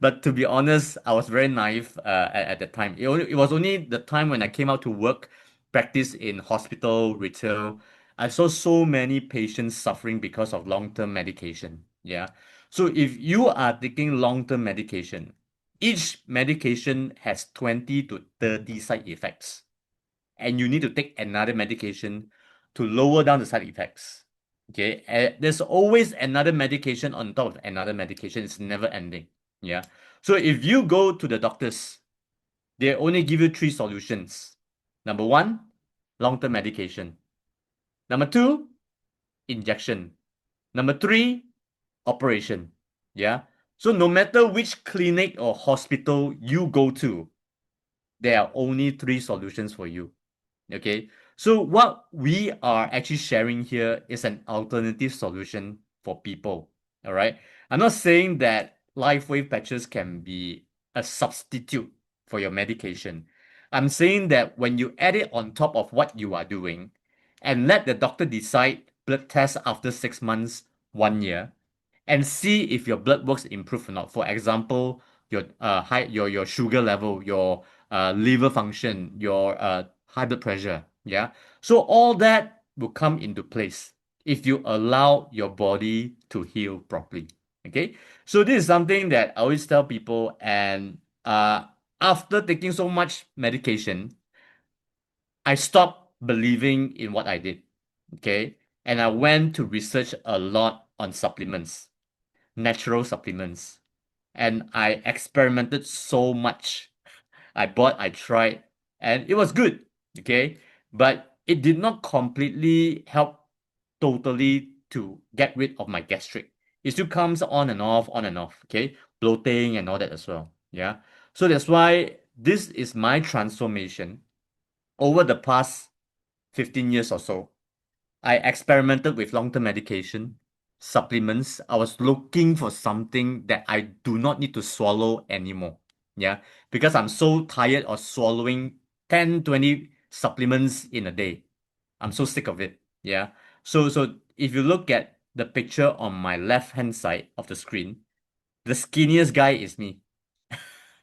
But to be honest, I was very naive at that time. It was only the time when I came out to work, practice in hospital, retail. I saw so many patients suffering because of long-term medication. Yeah. So if you are taking long-term medication, each medication has 20 to 30 side effects. And you need to take another medication to lower down the side effects. Okay. There's always another medication on top of another medication. It's never ending. Yeah. So if you go to the doctors, they only give you 3 solutions. Number 1, long-term medication. Number 2, injection. Number 3, operation. Yeah. So no matter which clinic or hospital you go to, there are only 3 solutions for you. Okay. So what we are actually sharing here is an alternative solution for people. All right. I'm not saying that LifeWave patches can be a substitute for your medication. I'm saying that when you add it on top of what you are doing and let the doctor decide blood test after 6 months, 1 year, and see if your blood works improve or not. For example, your your sugar level, your liver function, your high blood pressure. Yeah. So all that will come into place if you allow your body to heal properly. Okay. So this is something that I always tell people, and after taking so much medication, I stopped believing in what I did. Okay. And I went to research a lot on supplements, natural supplements. And I experimented so much. I bought, I tried, and it was good. Okay. But it did not completely help totally to get rid of my gastric. It still comes on and off, on and off. Okay. Bloating and all that as well. Yeah. So that's why this is my transformation over the past 15 years or so. I experimented with long-term medication, supplements. I was looking for something that I do not need to swallow anymore. Yeah, because I'm so tired of swallowing 10, 20 supplements in a day. I'm so sick of it. Yeah. So if you look at the picture on my left-hand side of the screen, the skinniest guy is me.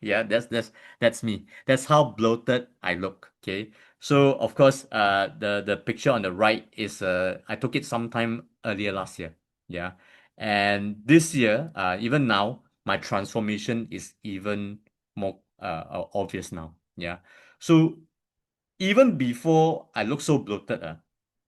Yeah, that's me. That's how bloated I look. Okay. So of course, the picture on the right is I took it sometime earlier last year. Yeah. And this year, even now, my transformation is even more obvious now. Yeah. So even before I look so bloated,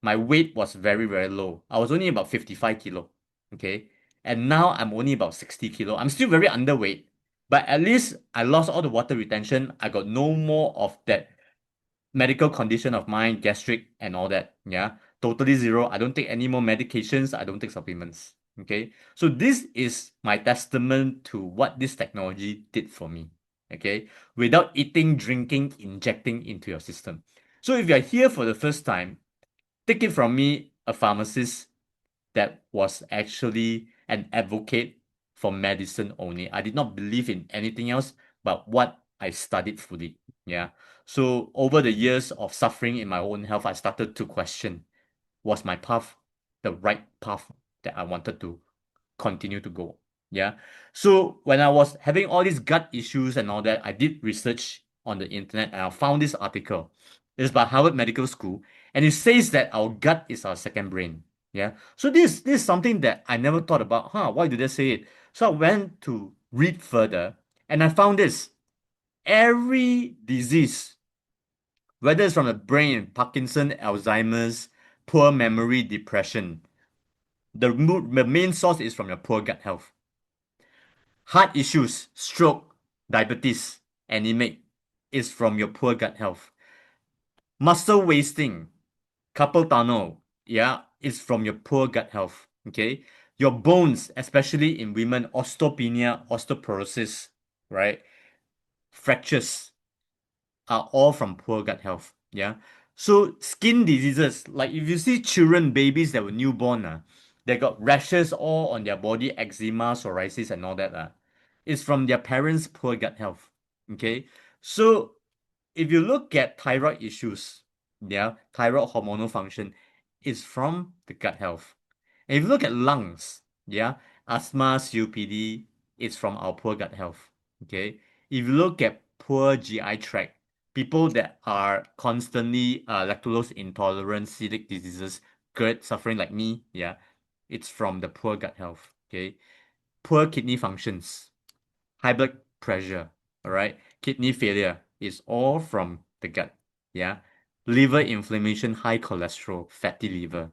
my weight was very, very low. I was only about 55 kilo. Okay. And now I'm only about 60 kilo. I'm still very underweight, but at least I lost all the water retention. I got no more of that medical condition of mine, gastric and all that. Yeah. Totally zero. I don't take any more medications. I don't take supplements. Okay. So this is my testament to what this technology did for me. Okay. Without eating, drinking, injecting into your system. So if you're here for the first time, take it from me, a pharmacist that was actually an advocate for medicine only. I did not believe in anything else but what I studied fully. Yeah. So over the years of suffering in my own health, I started to question, was my path the right path that I wanted to continue to go? Yeah. So when I was having all these gut issues and all that, I did research on the internet and I found this article. It's by Harvard Medical School, and it says that our gut is our second brain. Yeah. So this is something that I never thought about. Why do they say it? So I went to read further and I found this. Every disease whether it's from the brain, Parkinson, Alzheimer's, poor memory, depression. The main source is from your poor gut health. Heart issues, stroke, diabetes, anemic is from your poor gut health. Muscle wasting, carpal tunnel, yeah, is from your poor gut health. Okay, your bones, especially in women, osteopenia, osteoporosis, right, fractures are all from poor gut health. Yeah. So skin diseases, like if you see children, babies that were newborn, they got rashes all on their body, eczema, psoriasis, and all that. It's from their parents' poor gut health. Okay. So if you look at thyroid issues, yeah, thyroid hormonal function is from the gut health. And if you look at lungs, yeah, asthma, COPD, it's from our poor gut health. Okay. If you look at poor GI tract, people that are constantly lactose intolerant, celiac diseases, GERD, suffering like me, yeah, it's from the poor gut health. Okay. Poor kidney functions, high blood pressure, all right, kidney failure is all from the gut. Yeah. Liver inflammation, high cholesterol, fatty liver.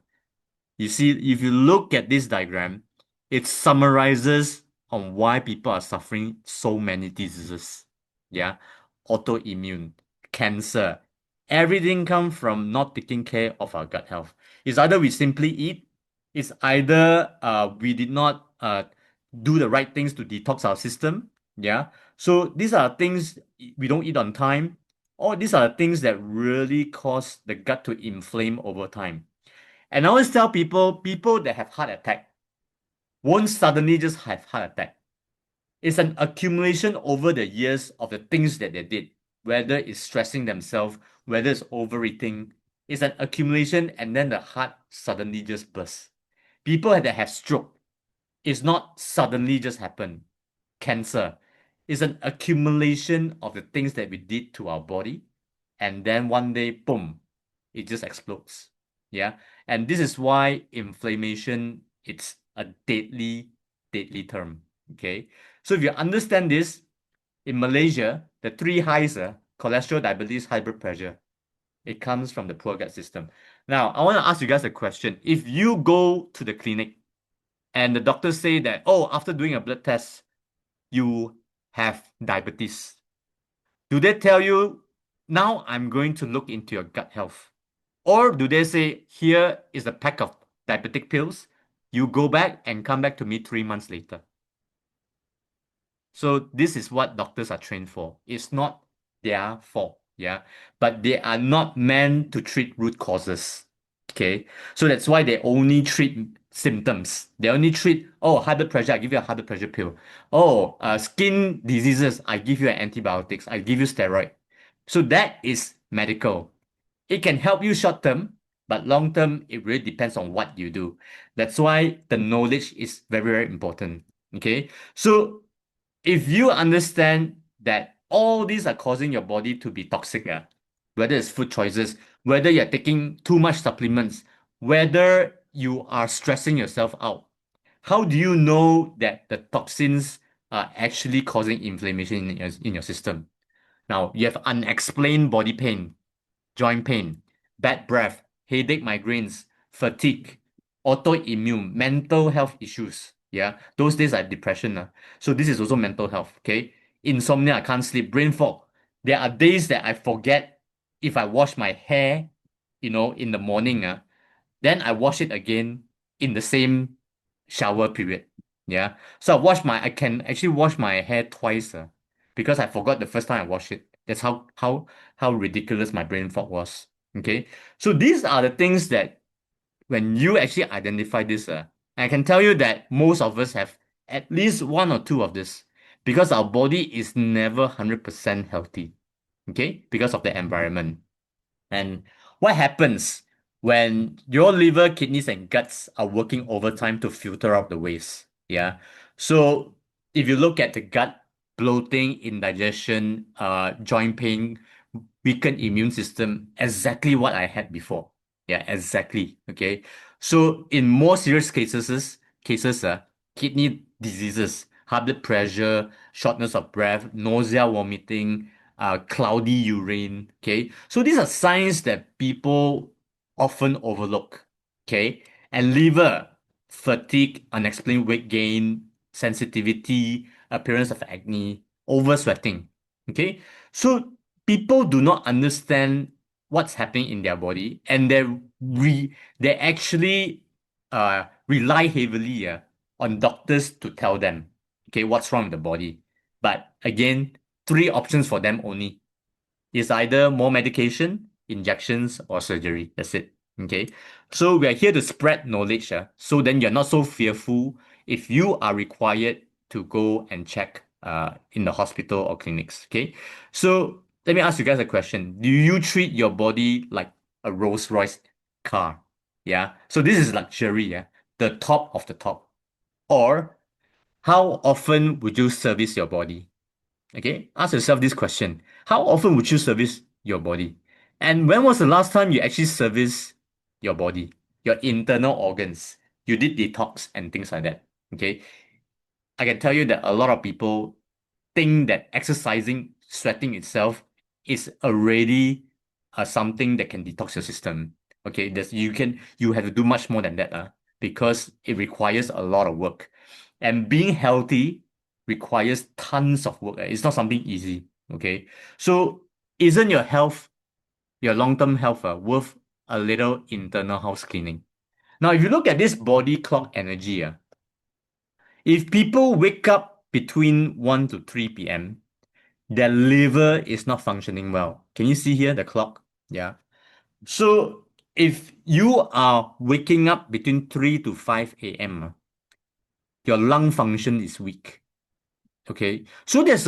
You see, if you look at this diagram, it summarizes on why people are suffering so many diseases. Yeah. Autoimmune, cancer, everything comes from not taking care of our gut health. It's either we simply eat, it's either we did not do the right things to detox our system. Yeah. So these are things we don't eat on time, or these are things that really cause the gut to inflame over time. And I always tell people that have heart attack won't suddenly just have heart attack. It's an accumulation over the years of the things that they did, whether it's stressing themselves, whether it's overeating. It's an accumulation, and then the heart suddenly just bursts. People that have stroke, it's not suddenly just happen. Cancer is an accumulation of the things that we did to our body, and then one day, boom, it just explodes. Yeah. And this is why inflammation, it's a deadly term. Okay. So if you understand this, in Malaysia, the three highs are cholesterol, diabetes, high blood pressure. It comes from the poor gut system. Now, I want to ask you guys a question. If you go to the clinic and the doctors say that, oh, after doing a blood test, you have diabetes, do they tell you, now I'm going to look into your gut health? Or do they say, here is a pack of diabetic pills, you go back and come back to me 3 months later? So this is what doctors are trained for. It's not their fault, yeah? But they are not meant to treat root causes, okay? So that's why they only treat symptoms. They only treat, oh, high blood pressure, I give you a high blood pressure pill. Oh, skin diseases, I give you antibiotics, I give you steroid. So that is medical. It can help you short term, but long term, it really depends on what you do. That's why the knowledge is very, very important. Okay. So if you understand that all these are causing your body to be toxic, whether it's food choices, whether you're taking too much supplements, whether you are stressing yourself out, how do you know that the toxins are actually causing inflammation in your system? Now, you have unexplained body pain, joint pain, bad breath, headache, migraines, fatigue, autoimmune, mental health issues. Yeah, those days are depression. So this is also mental health. Okay, insomnia, I can't sleep, brain fog. There are days that I forget if I wash my hair, in the morning. Then I wash it again in the same shower period. Yeah, so I can actually wash my hair twice because I forgot the first time I washed it. That's how ridiculous my brain fog was. Okay, so these are the things that when you actually identify this, I can tell you that most of us have at least one or two of this because our body is never 100% healthy. Okay, because of the environment. And what happens when your liver, kidneys, and guts are working overtime to filter out the waste? Yeah. So if you look at the gut, bloating, indigestion, joint pain, weakened immune system, exactly what I had before. Yeah, exactly. Okay. So in more serious cases, kidney diseases, high blood pressure, shortness of breath, nausea, vomiting, cloudy urine. Okay, so these are signs that people often overlook. Okay, and liver, fatigue, unexplained weight gain, sensitivity, appearance of acne, oversweating. Okay, so people do not understand what's happening in their body, and they actually rely heavily on doctors to tell them, okay, what's wrong with the body. But again, three options for them only. It's either more medication, injections, or surgery. That's it. Okay. So we are here to spread knowledge. So then you're not so fearful if you are required to go and check in the hospital or clinics. Okay. So let me ask you guys a question. Do you treat your body like a Rolls Royce car? Yeah. So this is luxury. Yeah. The top of the top. Or how often would you service your body? Okay, ask yourself this question. How often would you service your body? And when was the last time you actually serviced your body, your internal organs? You did detox and things like that. Okay, I can tell you that a lot of people think that exercising, sweating itself is already something that can detox your system. Okay, you have to do much more than that because it requires a lot of work. And being healthy requires tons of work. It's not something easy. Okay, so isn't your health, your long-term health, worth a little internal house cleaning? Now, if you look at this body clock energy, if people wake up between 1 to 3 p.m., their liver is not functioning well. Can you see here the clock? Yeah. So if you are waking up between 3 to 5 a.m., your lung function is weak. Okay. So there's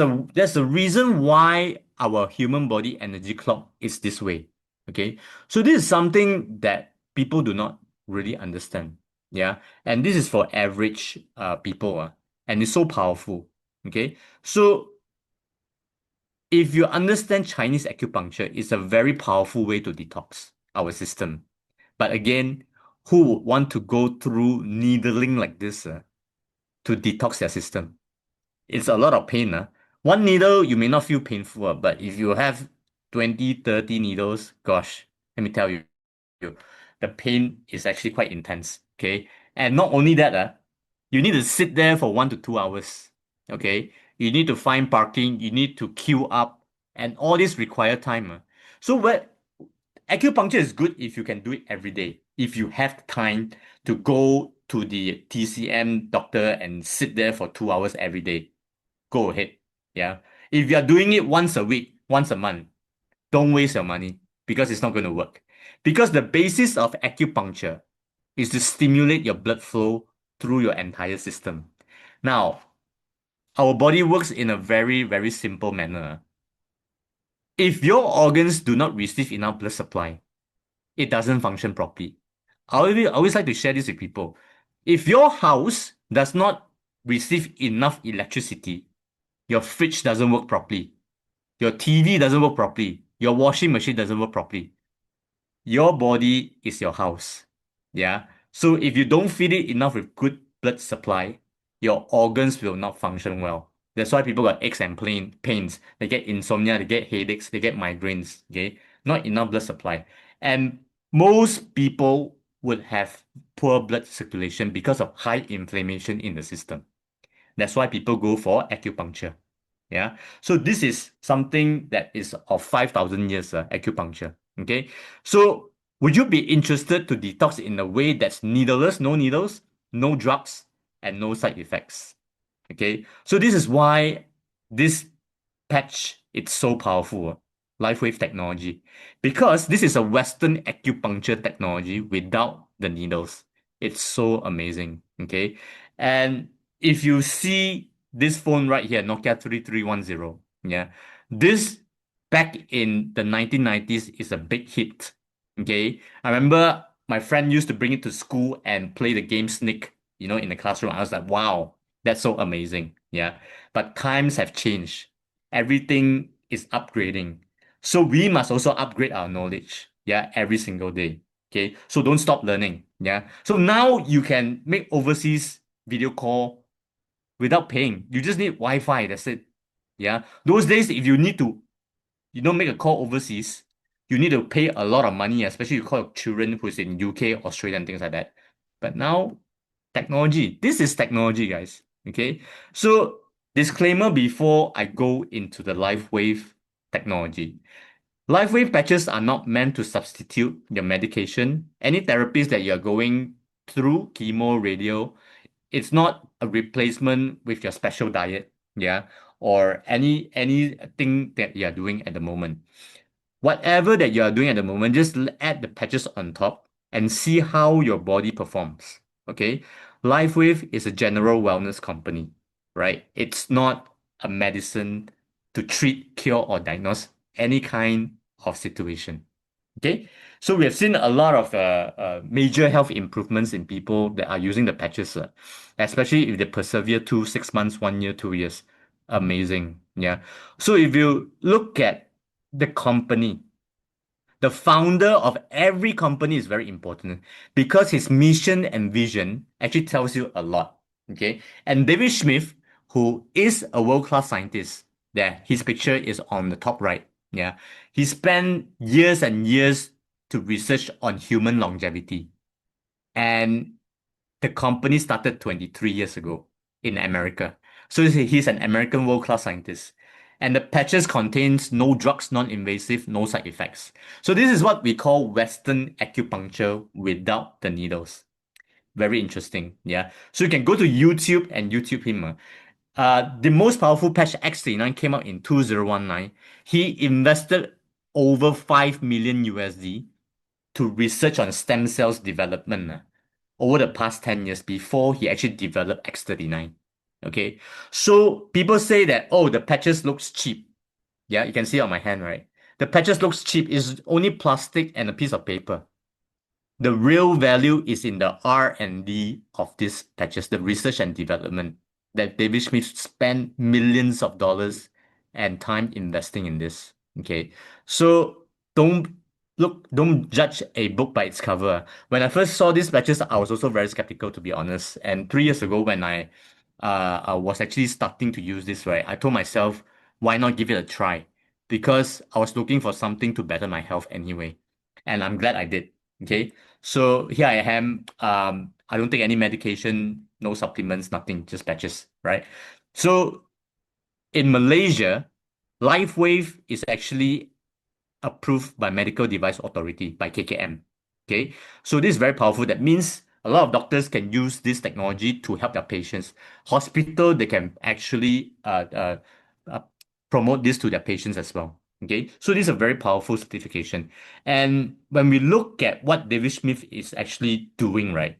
a reason why our human body energy clock is this way. Okay. So this is something that people do not really understand. Yeah. And this is for average people. And it's so powerful. Okay. So if you understand Chinese acupuncture, it's a very powerful way to detox our system. But again, who would want to go through needling like this to detox their system? It's a lot of pain. One needle, you may not feel painful, but if you have 20, 30 needles, gosh, let me tell you, the pain is actually quite intense. Okay. And not only that, you need to sit there for 1 to 2 hours. Okay. You need to find parking, you need to queue up, and all this require time. So acupuncture is good if you can do it every day. If you have time to go to the TCM doctor and sit there for 2 hours every day, go ahead. Yeah. If you're doing it once a week, once a month, don't waste your money because it's not going to work. Because the basis of acupuncture is to stimulate your blood flow through your entire system. Now, our body works in a very, very simple manner. If your organs do not receive enough blood supply, it doesn't function properly. I always like to share this with people. If your house does not receive enough electricity, your fridge doesn't work properly, your TV doesn't work properly, your washing machine doesn't work properly. Your body is your house. Yeah. So if you don't feed it enough with good blood supply, your organs will not function well. That's why people got aches and pains. They get insomnia, they get headaches, they get migraines. Okay. Not enough blood supply. And most people would have poor blood circulation because of high inflammation in the system. That's why people go for acupuncture. Yeah. So this is something that is of 5,000 years acupuncture. Okay. So would you be interested to detox in a way that's needleless, no needles, no drugs, and no side effects? Okay. So this is why this patch, it's so powerful. LIFEWAVE technology, because this is a Western acupuncture technology without the needles. It's so amazing. Okay. And if you see this phone right here, Nokia 3310, yeah, this back in the 1990s is a big hit. Okay. I remember my friend used to bring it to school and play the game Snake, in the classroom. I was like, wow, that's so amazing. Yeah. But times have changed. Everything is upgrading. So we must also upgrade our knowledge, every single day. Okay, so don't stop learning. So now you can make overseas video call without paying. You just need Wi-Fi. That's it. Those days, if you need to you don't make a call overseas, you need to pay a lot of money, especially you call your children who's in UK, Australia, and things like that. But now, technology. This is technology, guys. Okay. So, disclaimer before I go into the LifeWave technology. LifeWave patches are not meant to substitute your medication. Any therapies that you're going through, chemo, radio, it's not a replacement with your special diet, yeah, or anything that you're doing at the moment. Whatever that you are doing at the moment, just add the patches on top and see how your body performs. Okay. LifeWave is a general wellness company, right? It's not a medicine to treat, cure, or diagnose any kind of situation. Okay. So we have seen a lot of major health improvements in people that are using the patches, especially if they persevere 6 months, 1 year, 2 years. Amazing. Yeah. So if you look at the company, the founder of every company is very important because his mission and vision actually tells you a lot. Okay. And David Smith, who is a world-class scientist, there, his picture is on the top right. Yeah. He spent years and years to research on human longevity. And the company started 23 years ago in America. So he's an American world-class scientist. And the patches contains no drugs, non-invasive, no side effects. So this is what we call Western acupuncture without the needles. Very interesting. Yeah. So you can go to YouTube and YouTube him. The most powerful patch X39 came out in 2019. He invested over 5 million USD to research on stem cells development over the past 10 years before he actually developed X39. Okay. So people say that, oh, the patches looks cheap. Yeah, you can see it on my hand, right? The patches looks cheap. It's only plastic and a piece of paper. The real value is in the R&D of these patches, the research and development that David Smith spent millions of dollars and time investing in this. Okay. So don't judge a book by its cover. When I first saw these patches, I was also very skeptical, to be honest. And 3 years ago, when I was actually starting to use this, right, I told myself, why not give it a try? Because I was looking for something to better my health anyway. And I'm glad I did. Okay. So here I am. I don't take any medication, no supplements, nothing, just patches, right? So in Malaysia, LifeWave is actually approved by Medical Device Authority, by KKM. Okay. So this is very powerful. That means a lot of doctors can use this technology to help their patients. Hospital, they can actually promote this to their patients as well. Okay, so this is a very powerful certification. And when we look at what David Smith is actually doing, right,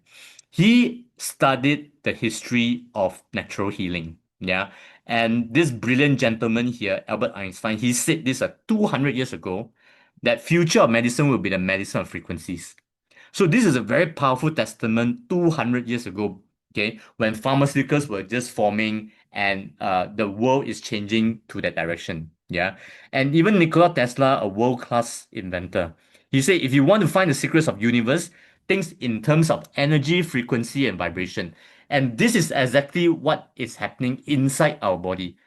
he studied the history of natural healing. Yeah. And this brilliant gentleman here, Albert Einstein, he said this 200 years ago, that future of medicine will be the medicine of frequencies. So this is a very powerful testament 200 years ago, okay, when pharmaceuticals were just forming and the world is changing to that direction. Yeah. And even Nikola Tesla, a world-class inventor, he said, if you want to find the secrets of universe, things in terms of energy, frequency, and vibration. And this is exactly what is happening inside our body.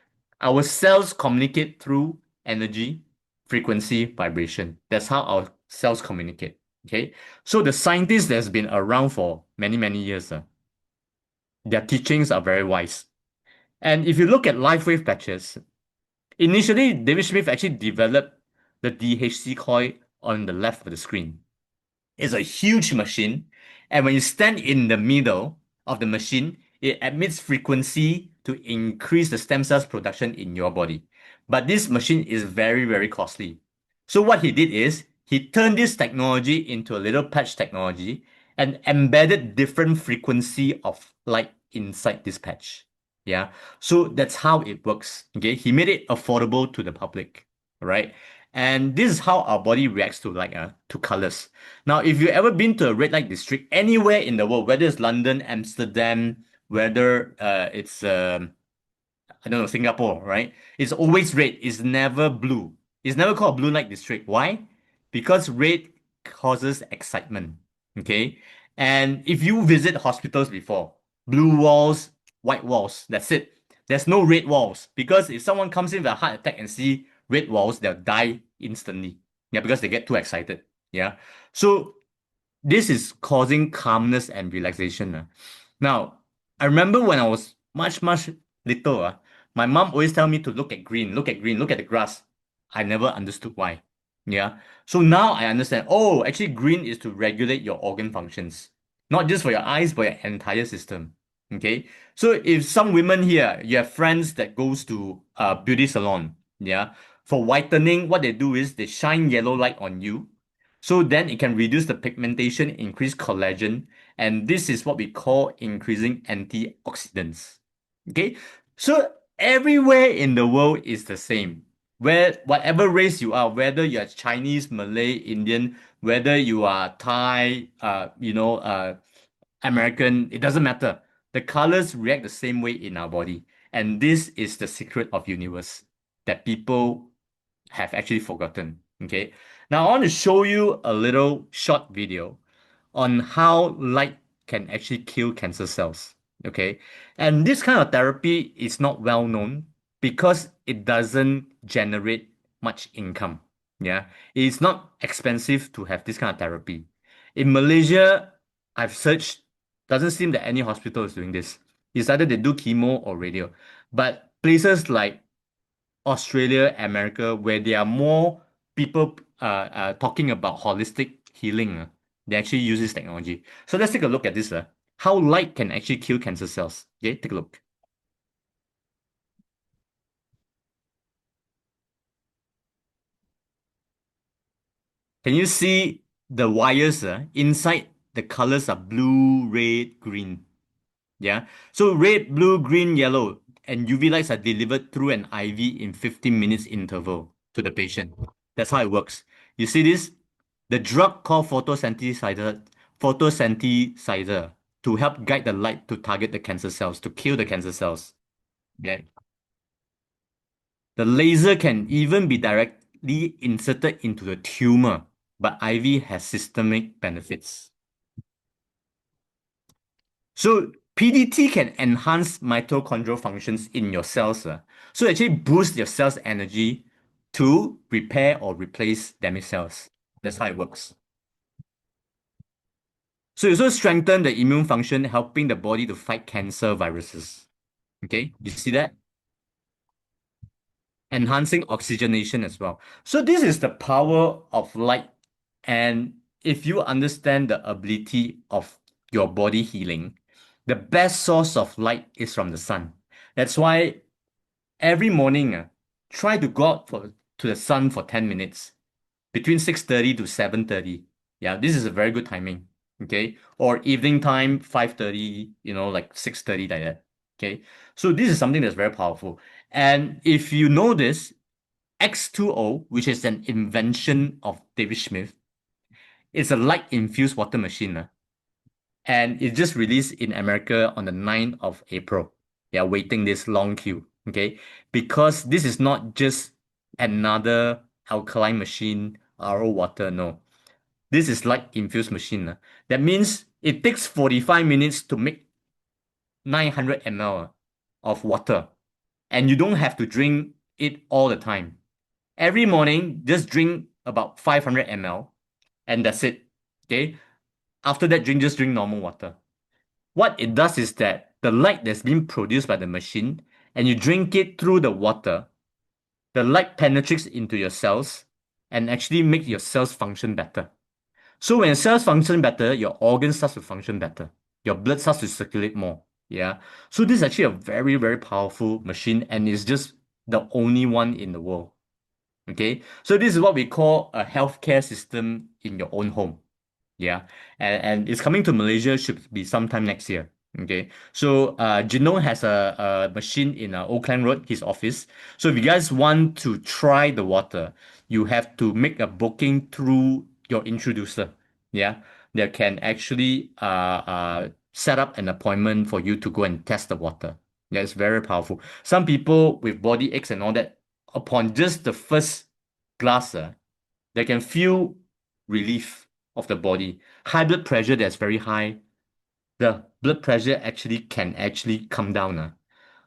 Our cells communicate through energy, frequency, vibration. That's how our cells communicate. Okay. So the scientist that's been around for many, many years, their teachings are very wise. And if you look at LifeWave patches, initially, David Smith actually developed the DHC coil on the left of the screen. It's a huge machine. And when you stand in the middle of the machine, it emits frequency to increase the stem cells production in your body. But this machine is very, very costly. So what he did is he turned this technology into a little patch technology and embedded different frequency of light inside this patch. Yeah. So that's how it works. Okay. He made it affordable to the public. Right. And this is how our body reacts to light, to colors. Now, if you've ever been to a red light district anywhere in the world, whether it's London, Amsterdam, whether it's I don't know, Singapore, right? It's always red. It's never blue. It's never called a blue light district. Why? Because red causes excitement. Okay. And if you visit hospitals before, blue walls, white walls, that's it. There's no red walls, because if someone comes in with a heart attack and see red walls, they'll die instantly. Yeah, because they get too excited. Yeah. So this is causing calmness and relaxation. Now, I remember when I was much, much little, my mom always tell me to look at green, look at green, look at the grass. I never understood why. Yeah. So now I understand. Oh, actually, green is to regulate your organ functions, not just for your eyes, but your entire system. Okay. So if some women here, you have friends that goes to a beauty salon, yeah, for whitening, what they do is they shine yellow light on you. So then it can reduce the pigmentation, increase collagen, and this is what we call increasing antioxidants. Okay. So everywhere in the world is the same. Where whatever race you are, whether you are Chinese, Malay, Indian, whether you are Thai, American, it doesn't matter. The colors react the same way in our body. And this is the secret of universe that people have actually forgotten. Okay. Now I want to show you a little short video on how light can actually kill cancer cells. Okay. And this kind of therapy is not well known because it doesn't generate much income. Yeah. It's not expensive to have this kind of therapy. In Malaysia, I've searched, doesn't seem that any hospital is doing this. It's either they do chemo or radio. But places like Australia, America, where there are more people talking about holistic healing, they actually use this technology. So let's take a look at this. How light can actually kill cancer cells. Okay, take a look. Can you see the wires inside? The colors are blue, red, green. Yeah. So red, blue, green, yellow, and UV lights are delivered through an IV in 15 minutes interval to the patient. That's how it works. You see this? The drug called photosynthesizer to help guide the light to target the cancer cells, to kill the cancer cells. Yeah. The laser can even be directly inserted into the tumor, but IV has systemic benefits. So PDT can enhance mitochondrial functions in your cells. So actually boost your cells' energy to repair or replace damaged cells. That's how it works. So it also strengthen the immune function, helping the body to fight cancer viruses. Okay, you see that? Enhancing oxygenation as well. So this is the power of light. And if you understand the ability of your body healing, the best source of light is from the sun. That's why every morning, try to go out to the sun for 10 minutes, between 6:30 to 7:30. Yeah, this is a very good timing. Okay. Or evening time, 5:30, like 6:30 like that. Okay. So this is something that's very powerful. And if you know this, X20, which is an invention of David Smith, it's a light-infused water machine. And it just released in America on the 9th of April. They are waiting this long queue. Okay. Because this is not just another alkaline machine, RO water. No. This is light-infused machine. That means it takes 45 minutes to make 900 ml of water. And you don't have to drink it all the time. Every morning, just drink about 500 ml and that's it. Okay. After that, just drink normal water. What it does is that the light that's being produced by the machine, and you drink it through the water, the light penetrates into your cells and actually makes your cells function better. So when cells function better, your organs start to function better. Your blood starts to circulate more. Yeah. So this is actually a very, very powerful machine, and it's just the only one in the world. Okay. So this is what we call a healthcare system in your own home. Yeah. And it's coming to Malaysia, should be sometime next year. Okay. So Gino has a machine in Oakland Road, his office. So if you guys want to try the water, you have to make a booking through your introducer. Yeah. They can actually set up an appointment for you to go and test the water. Yeah, it's very powerful. Some people with body aches and all that, upon just the first glass, they can feel relief of the body. High blood pressure that's very high, the blood pressure can come down.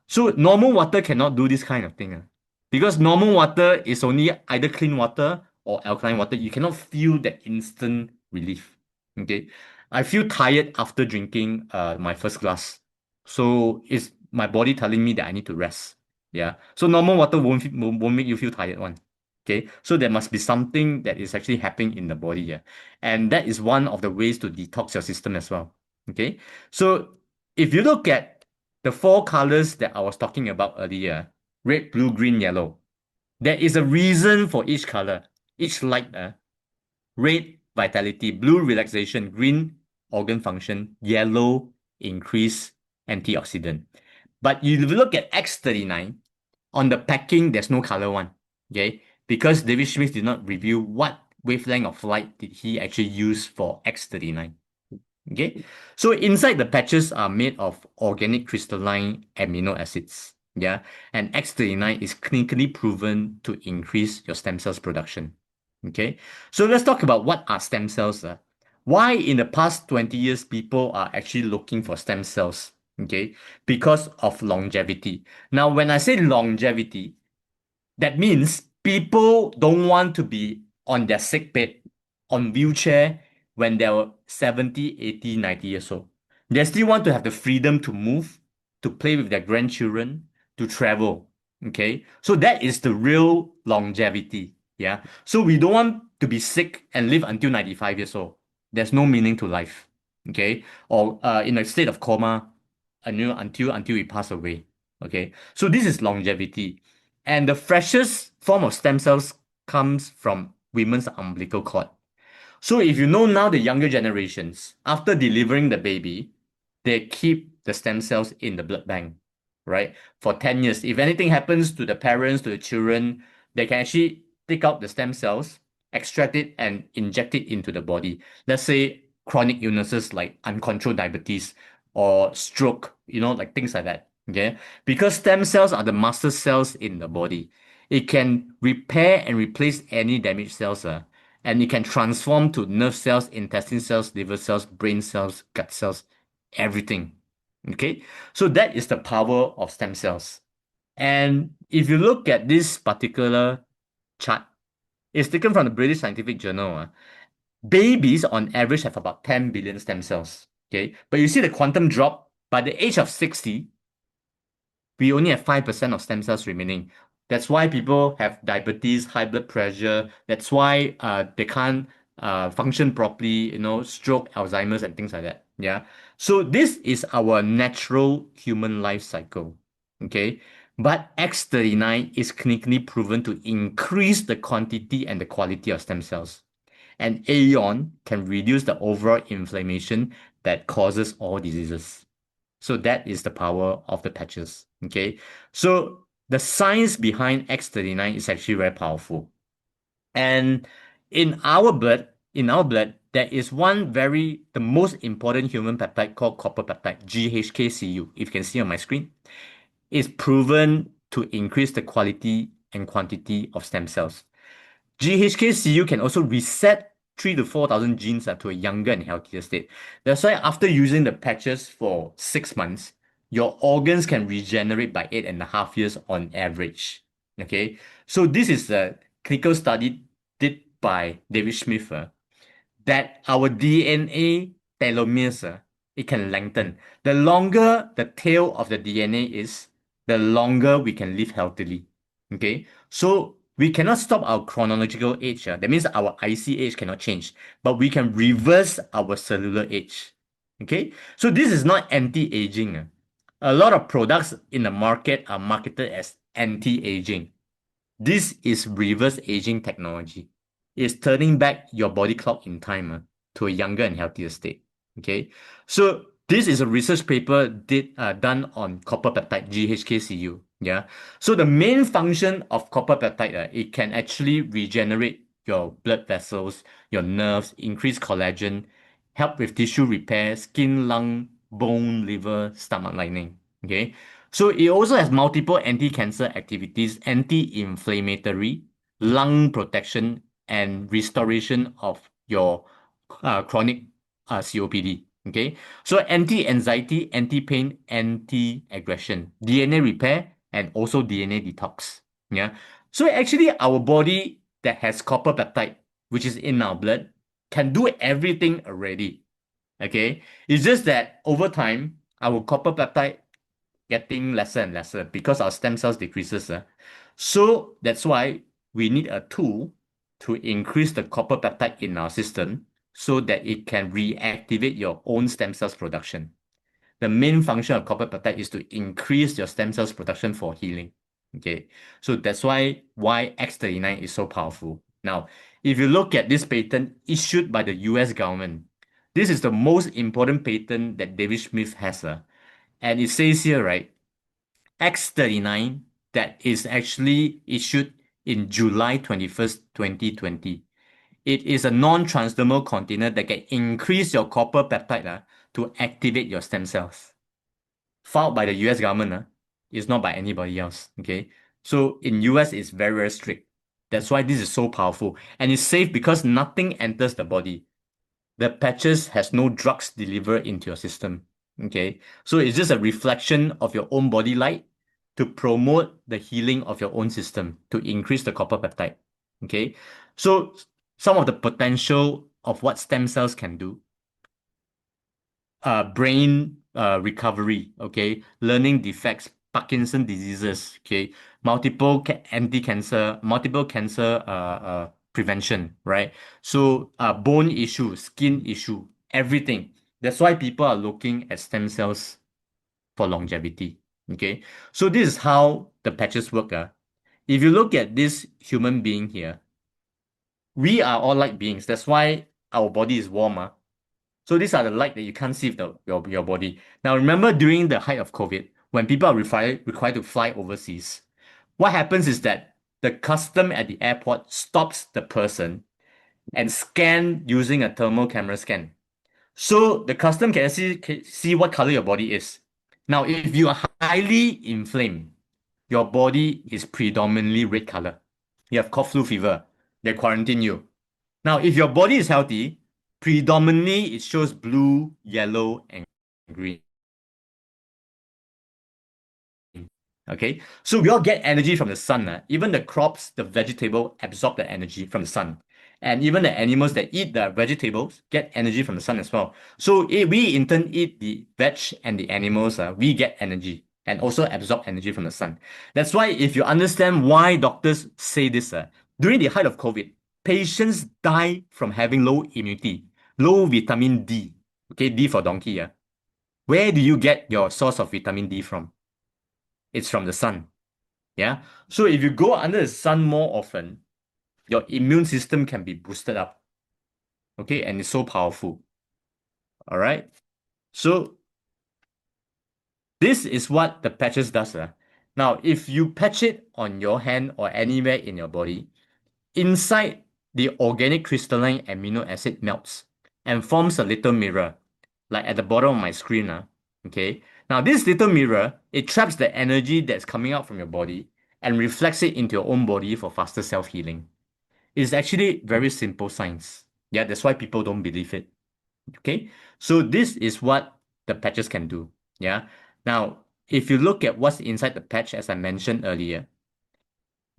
So normal water cannot do this kind of thing. Because normal water is only either clean water or alkaline water. You cannot feel that instant relief. Okay. I feel tired after drinking my first glass. So it's my body telling me that I need to rest. Yeah. So normal water won't make you feel tired one. Okay. So there must be something that is actually happening in the body. Yeah. And that is one of the ways to detox your system as well. Okay. So if you look at the four colors that I was talking about earlier, red, blue, green, yellow. There is a reason for each color, each light. Red, vitality, blue, relaxation, green, organ function, yellow, increase antioxidant. But you look at X39, on the packing, there's no color one, okay? Because David Smith did not review what wavelength of light did he actually use for X39. Okay, so inside the patches are made of organic crystalline amino acids. Yeah, and X39 is clinically proven to increase your stem cells production. Okay, so let's talk about what are stem cells. Why in the past 20 years people are actually looking for stem cells? Okay, because of longevity. Now, when I say longevity, that means people don't want to be on their sick bed, on wheelchair, when they're 70, 80, 90 years old. They still want to have the freedom to move, to play with their grandchildren, to travel. Okay. So that is the real longevity. Yeah. So we don't want to be sick and live until 95 years old. There's no meaning to life. Okay. Or in a state of coma, until we pass away. Okay. So this is longevity. And the freshest form of stem cells comes from women's umbilical cord. So if you know now the younger generations, after delivering the baby, they keep the stem cells in the blood bank, right? For 10 years. If anything happens to the parents, to the children, they can actually take out the stem cells, extract it, and inject it into the body. Let's say chronic illnesses like uncontrolled diabetes or stroke, like things like that. Okay. Because stem cells are the master cells in the body. It can repair and replace any damaged cells. And it can transform to nerve cells, intestine cells, liver cells, brain cells, gut cells, everything. Okay, so that is the power of stem cells. And if you look at this particular chart, it's taken from the British Scientific Journal. Babies on average have about 10 billion stem cells. Okay, but you see the quantum drop. By the age of 60, we only have 5% of stem cells remaining. That's why people have diabetes, high blood pressure. That's why they can't function properly, stroke, Alzheimer's, and things like that. Yeah. So this is our natural human life cycle. Okay. But X39 is clinically proven to increase the quantity and the quality of stem cells. And Aeon can reduce the overall inflammation that causes all diseases. So that is the power of the patches. Okay. So the science behind X39 is actually very powerful. And in our blood, there is the most important human peptide called copper peptide, GHKCU. If you can see on my screen, it's proven to increase the quality and quantity of stem cells. GHKCU can also reset 3,000 to 4,000 genes to a younger and healthier state. That's why after using the patches for 6 months, your organs can regenerate by 8.5 years on average. Okay, so this is a clinical study did by David Smith that our DNA telomeres, it can lengthen. The longer the tail of the DNA is, the longer we can live healthily. Okay, so we cannot stop our chronological age. That means our IC age cannot change, but we can reverse our cellular age. Okay, so this is not anti-aging. A lot of products in the market are marketed as anti-aging. This is reverse aging technology. It's turning back your body clock in time to a younger and healthier state. Okay, so this is a research paper done on copper peptide, GHKCU. Yeah, so the main function of copper peptide, it can actually regenerate your blood vessels, your nerves, increase collagen, help with tissue repair, skin, lung, bone, liver, stomach lining. Okay, so it also has multiple anti-cancer activities, anti-inflammatory, lung protection, and restoration of your chronic COPD. Okay, so anti-anxiety, anti-pain, anti-aggression, DNA repair, and also DNA detox. Yeah. So actually our body that has copper peptide, which is in our blood, can do everything already. Okay. It's just that over time, our copper peptide getting lesser and lesser because our stem cells decreases. So that's why we need a tool to increase the copper peptide in our system so that it can reactivate your own stem cells production. The main function of copper peptide is to increase your stem cells production for healing. Okay, so that's why X39 is so powerful. Now, if you look at this patent issued by the US government, this is the most important patent that David Smith has. And it says here, right, X39 that is actually issued in July 21st, 2020. It is a non-transdermal container that can increase your copper peptide to activate your stem cells. Filed by the US government, it's not by anybody else. Okay. So in US, it's very, very strict. That's why this is so powerful. And it's safe because nothing enters the body. The patches has no drugs delivered into your system. Okay. So it's just a reflection of your own body light to promote the healing of your own system, to increase the copper peptide. Okay. So some of the potential of what stem cells can do. Brain recovery, okay, learning defects, Parkinson diseases, okay, multiple cancer prevention, right? So bone issue, skin issue, everything. That's why people are looking at stem cells for longevity. Okay, so this is how the patches work. If you look at this human being here, we are all light beings. That's why our body is warmer. So these are the light that you can't see with your body. Now remember during the height of COVID, when people are required to fly overseas, what happens is that the custom at the airport stops the person and scan using a thermal camera scan. So the custom can see what color your body is. Now, if you are highly inflamed, your body is predominantly red color. You have cough, flu, fever. They quarantine you. Now, if your body is healthy, predominantly it shows blue, yellow, and green. Okay, so we all get energy from the sun. Even the crops, the vegetable absorb the energy from the sun. And even the animals that eat the vegetables get energy from the sun as well. So if we in turn eat the veg and the animals, we get energy and also absorb energy from the sun. That's why if you understand why doctors say this, during the height of COVID, patients die from having low immunity, low vitamin D. Okay, D for donkey. Where do you get your source of vitamin D from? It's from the sun. Yeah. So if you go under the sun more often, your immune system can be boosted up. Okay, and it's so powerful. All right. So this is what the patches does. Now, if you patch it on your hand or anywhere in your body, inside the organic crystalline amino acid melts and forms a little mirror, like at the bottom of my screen. Okay. Now, this little mirror, it traps the energy that's coming out from your body and reflects it into your own body for faster self-healing. It's actually very simple science. Yeah, that's why people don't believe it. Okay. So this is what the patches can do. Yeah. Now, if you look at what's inside the patch, as I mentioned earlier,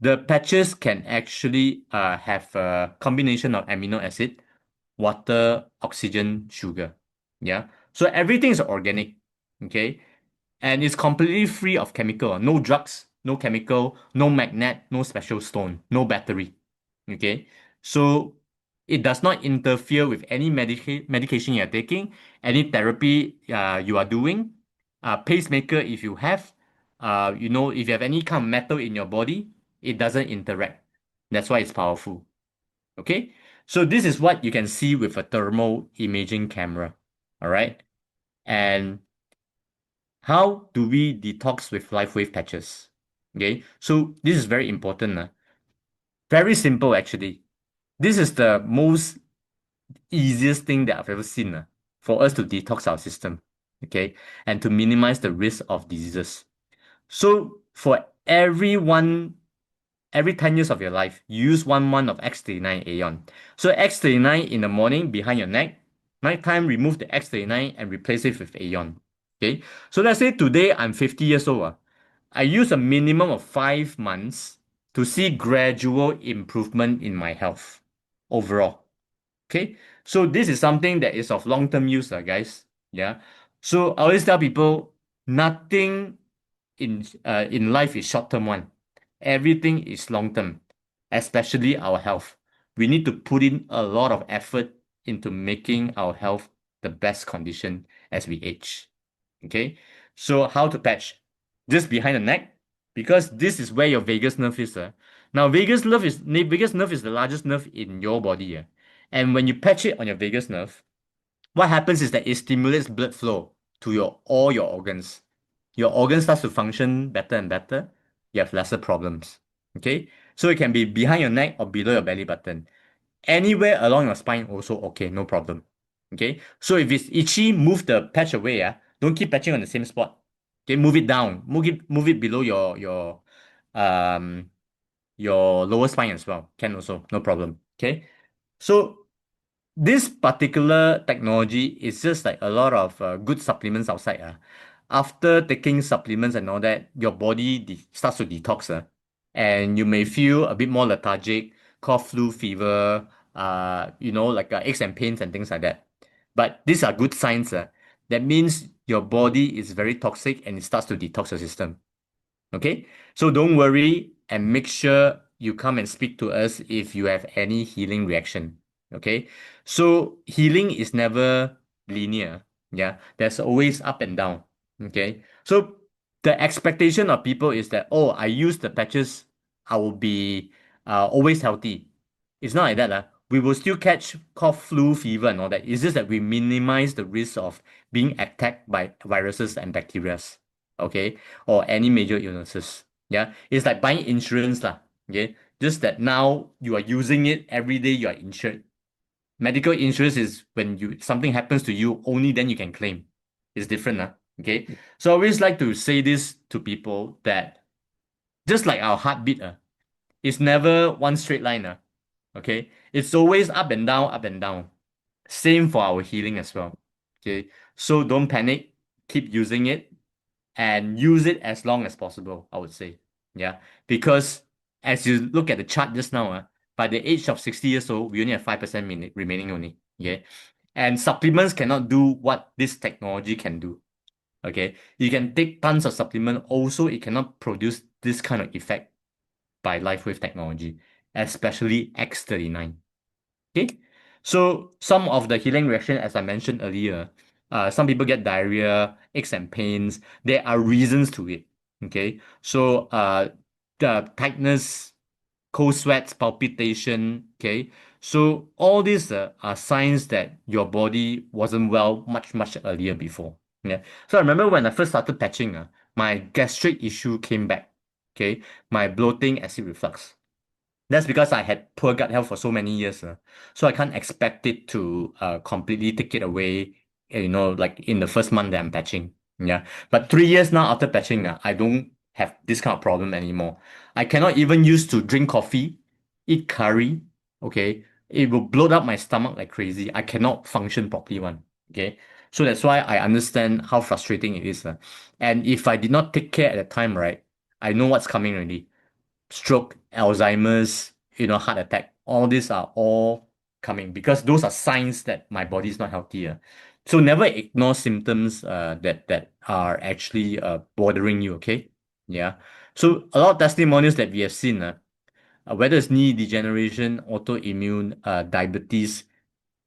the patches can actually have a combination of amino acid, water, oxygen, sugar. Yeah. So everything is organic. Okay. And it's completely free of chemical. No drugs, no chemical, no magnet, no special stone, no battery. Okay. So it does not interfere with any medication you're taking, any therapy you are doing, pacemaker if you have, if you have any kind of metal in your body, it doesn't interact. That's why it's powerful. Okay, so this is what you can see with a thermal imaging camera. All right, and how do we detox with LIFEWAVE patches? Okay, so this is very important. Very simple actually. This is the most easiest thing that I've ever seen for us to detox our system, okay, and to minimize the risk of diseases. So for every 10 years of your life, you use 1 month of X39 Aeon. So X39 in the morning behind your neck, nighttime remove the X39 and replace it with Aeon. Okay, so let's say today I'm 50 years old. I use a minimum of 5 months to see gradual improvement in my health overall. Okay, so this is something that is of long-term use, guys. Yeah. So I always tell people, nothing in life is short-term one. Everything is long-term, especially our health. We need to put in a lot of effort into making our health the best condition as we age. Okay, so how to patch? Just behind the neck, because this is where your vagus nerve is. Now, vagus nerve is the largest nerve in your body. And when you patch it on your vagus nerve, what happens is that it stimulates blood flow to all your organs. Your organs starts to function better and better. You have lesser problems. Okay, so it can be behind your neck or below your belly button. Anywhere along your spine also okay, no problem. Okay, so if it's itchy, move the patch away. Don't keep patching on the same spot. Okay, move it down. Move it below your lower spine as well. Can also, no problem. Okay, so this particular technology is just like a lot of good supplements outside. After taking supplements and all that, your body starts to detox. And you may feel a bit more lethargic, cough, flu, fever, like aches and pains and things like that. But these are good signs. That means your body is very toxic and it starts to detox your system. Okay, so don't worry and make sure you come and speak to us if you have any healing reaction. Okay, so healing is never linear. Yeah, there's always up and down. Okay, so the expectation of people is that, oh, I use the patches, I will be always healthy. It's not like that. We will still catch cough, flu, fever, and all that. It's just that we minimize the risk of being attacked by viruses and bacteria, okay, or any major illnesses. Yeah, it's like buying insurance, lah. Okay, just that now you are using it every day. You are insured. Medical insurance is when something happens to you, only then you can claim. It's different, okay. So I always like to say this to people that just like our heartbeat, it's never one straight line, okay. It's always up and down, up and down. Same for our healing as well. Okay, so don't panic. Keep using it, and use it as long as possible, I would say. Yeah, because as you look at the chart just now, by the age of 60 years old, we only have 5% remaining only. Okay, and supplements cannot do what this technology can do. Okay, you can take tons of supplement, also it cannot produce this kind of effect by LIFEWAVE technology, especially X39. Okay, so some of the healing reaction, as I mentioned earlier, some people get diarrhea, aches and pains. There are reasons to it. Okay, so the tightness, cold sweats, palpitation. Okay, so all these are signs that your body wasn't well much earlier before. Yeah, so I remember when I first started patching, my gastric issue came back. Okay, my bloating, acid reflux. That's because I had poor gut health for so many years. So I can't expect it to completely take it away, like in the first month that I'm patching. Yeah. But 3 years now after patching, I don't have this kind of problem anymore. I cannot even used to drink coffee, eat curry. Okay. It will bloat up my stomach like crazy. I cannot function properly one. Okay. So that's why I understand how frustrating it is. And if I did not take care at the time, right, I know what's coming already. Stroke, Alzheimer's, heart attack, all these are all coming because those are signs that my body is not healthy. So never ignore symptoms that are actually bothering you, okay? Yeah. So a lot of testimonials that we have seen, whether it's knee degeneration, autoimmune, diabetes,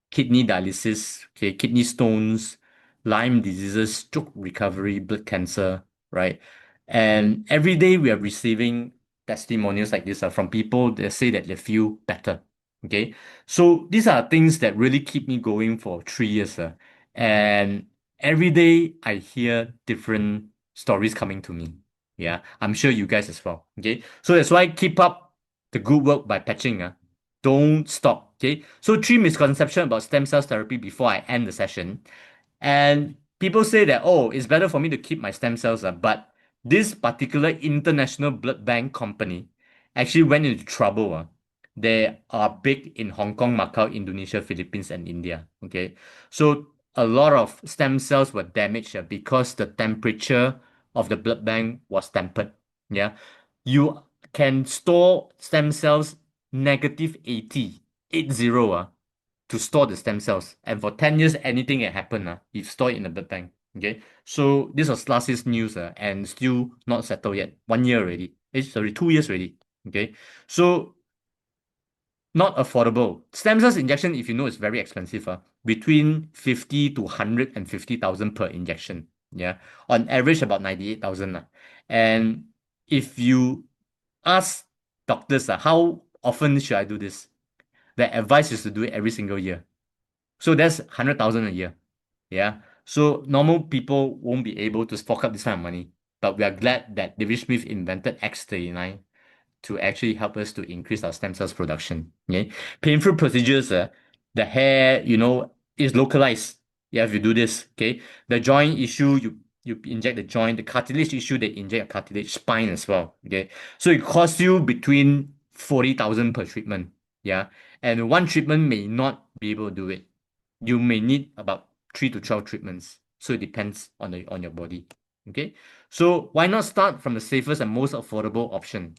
kidney dialysis, okay, kidney stones, Lyme diseases, stroke recovery, blood cancer, right? And every day we are receiving testimonials like this from people that say that they feel better. Okay, so these are things that really keep me going for 3 years. And every day I hear different stories coming to me. Yeah, I'm sure you guys as well. Okay, so that's why keep up the good work by patching. Don't stop. Okay, so 3 misconceptions about stem cells therapy before I end the session. And people say that, oh, it's better for me to keep my stem cells, but this particular international blood bank company actually went into trouble. They are big in Hong Kong, Macau, Indonesia, Philippines, and India. Okay, so a lot of stem cells were damaged because the temperature of the blood bank was tempered. Yeah, you can store stem cells negative 80, 80, to store the stem cells. And for 10 years, anything can happen. If store it in the blood bank. Okay. So this was last year's news and still not settled yet. 1 year already. 2 years already. Okay. So not affordable. Stem cells injection, if you know, is very expensive. Between 50 to 150,000 per injection. Yeah. On average, about 98,000. And if you ask doctors, how often should I do this? The advice is to do it every single year. So that's 100,000 a year. Yeah. So normal people won't be able to fork up this kind of money. But we are glad that David Smith invented X39 to actually help us to increase our stem cells production. Okay. Painful procedures, the hair, is localized. Yeah, if you do this, okay. The joint issue, you inject the joint. The cartilage issue, they inject a cartilage, spine as well. Okay. So it costs you between 40,000 per treatment. Yeah. And one treatment may not be able to do it. You may need about 3 to 12 treatments. So it depends on your body. Okay. So why not start from the safest and most affordable option?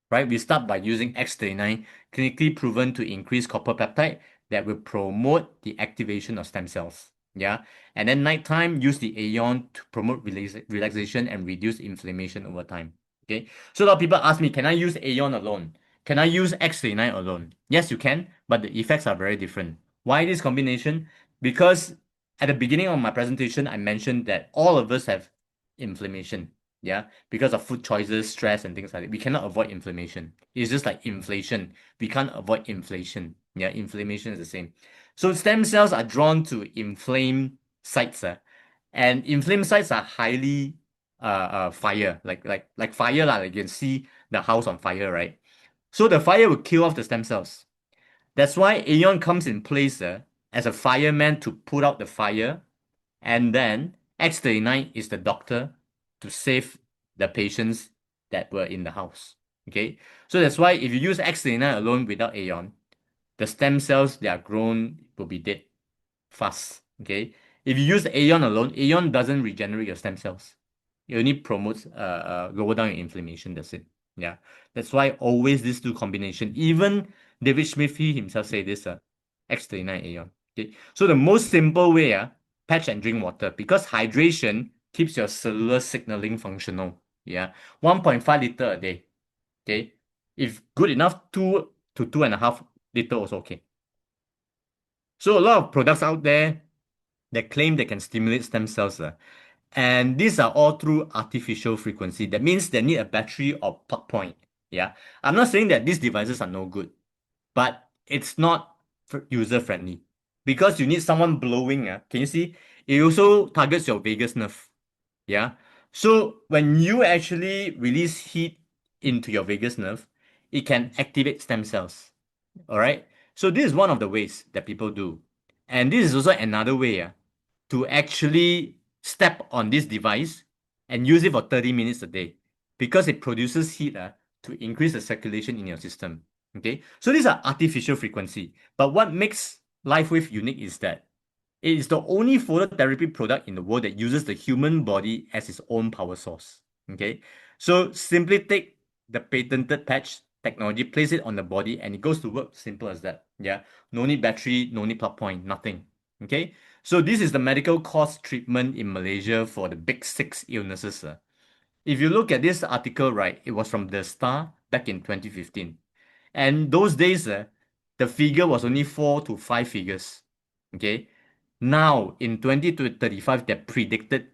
Right? We start by using X39, clinically proven to increase copper peptide that will promote the activation of stem cells. Yeah. And then nighttime, use the Aeon to promote relaxation and reduce inflammation over time. Okay. So a lot of people ask me, can I use Aeon alone? Can I use X39 alone? Yes, you can, but the effects are very different. Why this combination? Because at the beginning of my presentation, I mentioned that all of us have inflammation. Yeah, because of food choices, stress, and things like that. We cannot avoid inflammation. It's just like inflation. We can't avoid inflation. Yeah, inflammation is the same. So stem cells are drawn to inflamed sites, and inflamed sites are highly fire, like fire, like you can see the house on fire, right? So the fire will kill off the stem cells. That's why Aeon comes in place as a fireman to put out the fire, and then X39 is the doctor to save the patients that were in the house. Okay, so that's why if you use X39 alone without Aeon, the stem cells that are grown will be dead fast. Okay, if you use Aeon alone, Aeon doesn't regenerate your stem cells. It only promotes lower down your inflammation. That's it. Yeah, that's why always these two combination. Even David Smith he himself say this X39 Aeon. Okay, so the most simple way patch and drink water, because hydration keeps your cellular signaling functional. Yeah, 1.5 liter a day. Okay, if good enough, 2 to 2.5 liter also okay. So a lot of products out there that claim they can stimulate stem cells, and these are all through artificial frequency. That means they need a battery or plug point. Yeah, I'm not saying that these devices are no good, but it's not user friendly because you need someone blowing. Can you see? It also targets your vagus nerve. Yeah. So when you actually release heat into your vagus nerve, it can activate stem cells. All right. So this is one of the ways that people do. And this is also another way to actually step on this device and use it for 30 minutes a day because it produces heat to increase the circulation in your system. Okay. So these are artificial frequency. But what makes LIFEWAVE unique is that it is the only phototherapy product in the world that uses the human body as its own power source. Okay, so simply take the patented patch technology, place it on the body, and it goes to work. Simple as that. Yeah, no need battery, no need plug point, nothing. Okay, so this is the medical cost treatment in Malaysia for the big 6 illnesses. If you look at this article, right, it was from The Star back in 2015, and those days, the figure was only 4 to 5 figures. Okay. Now, in 2035, they predicted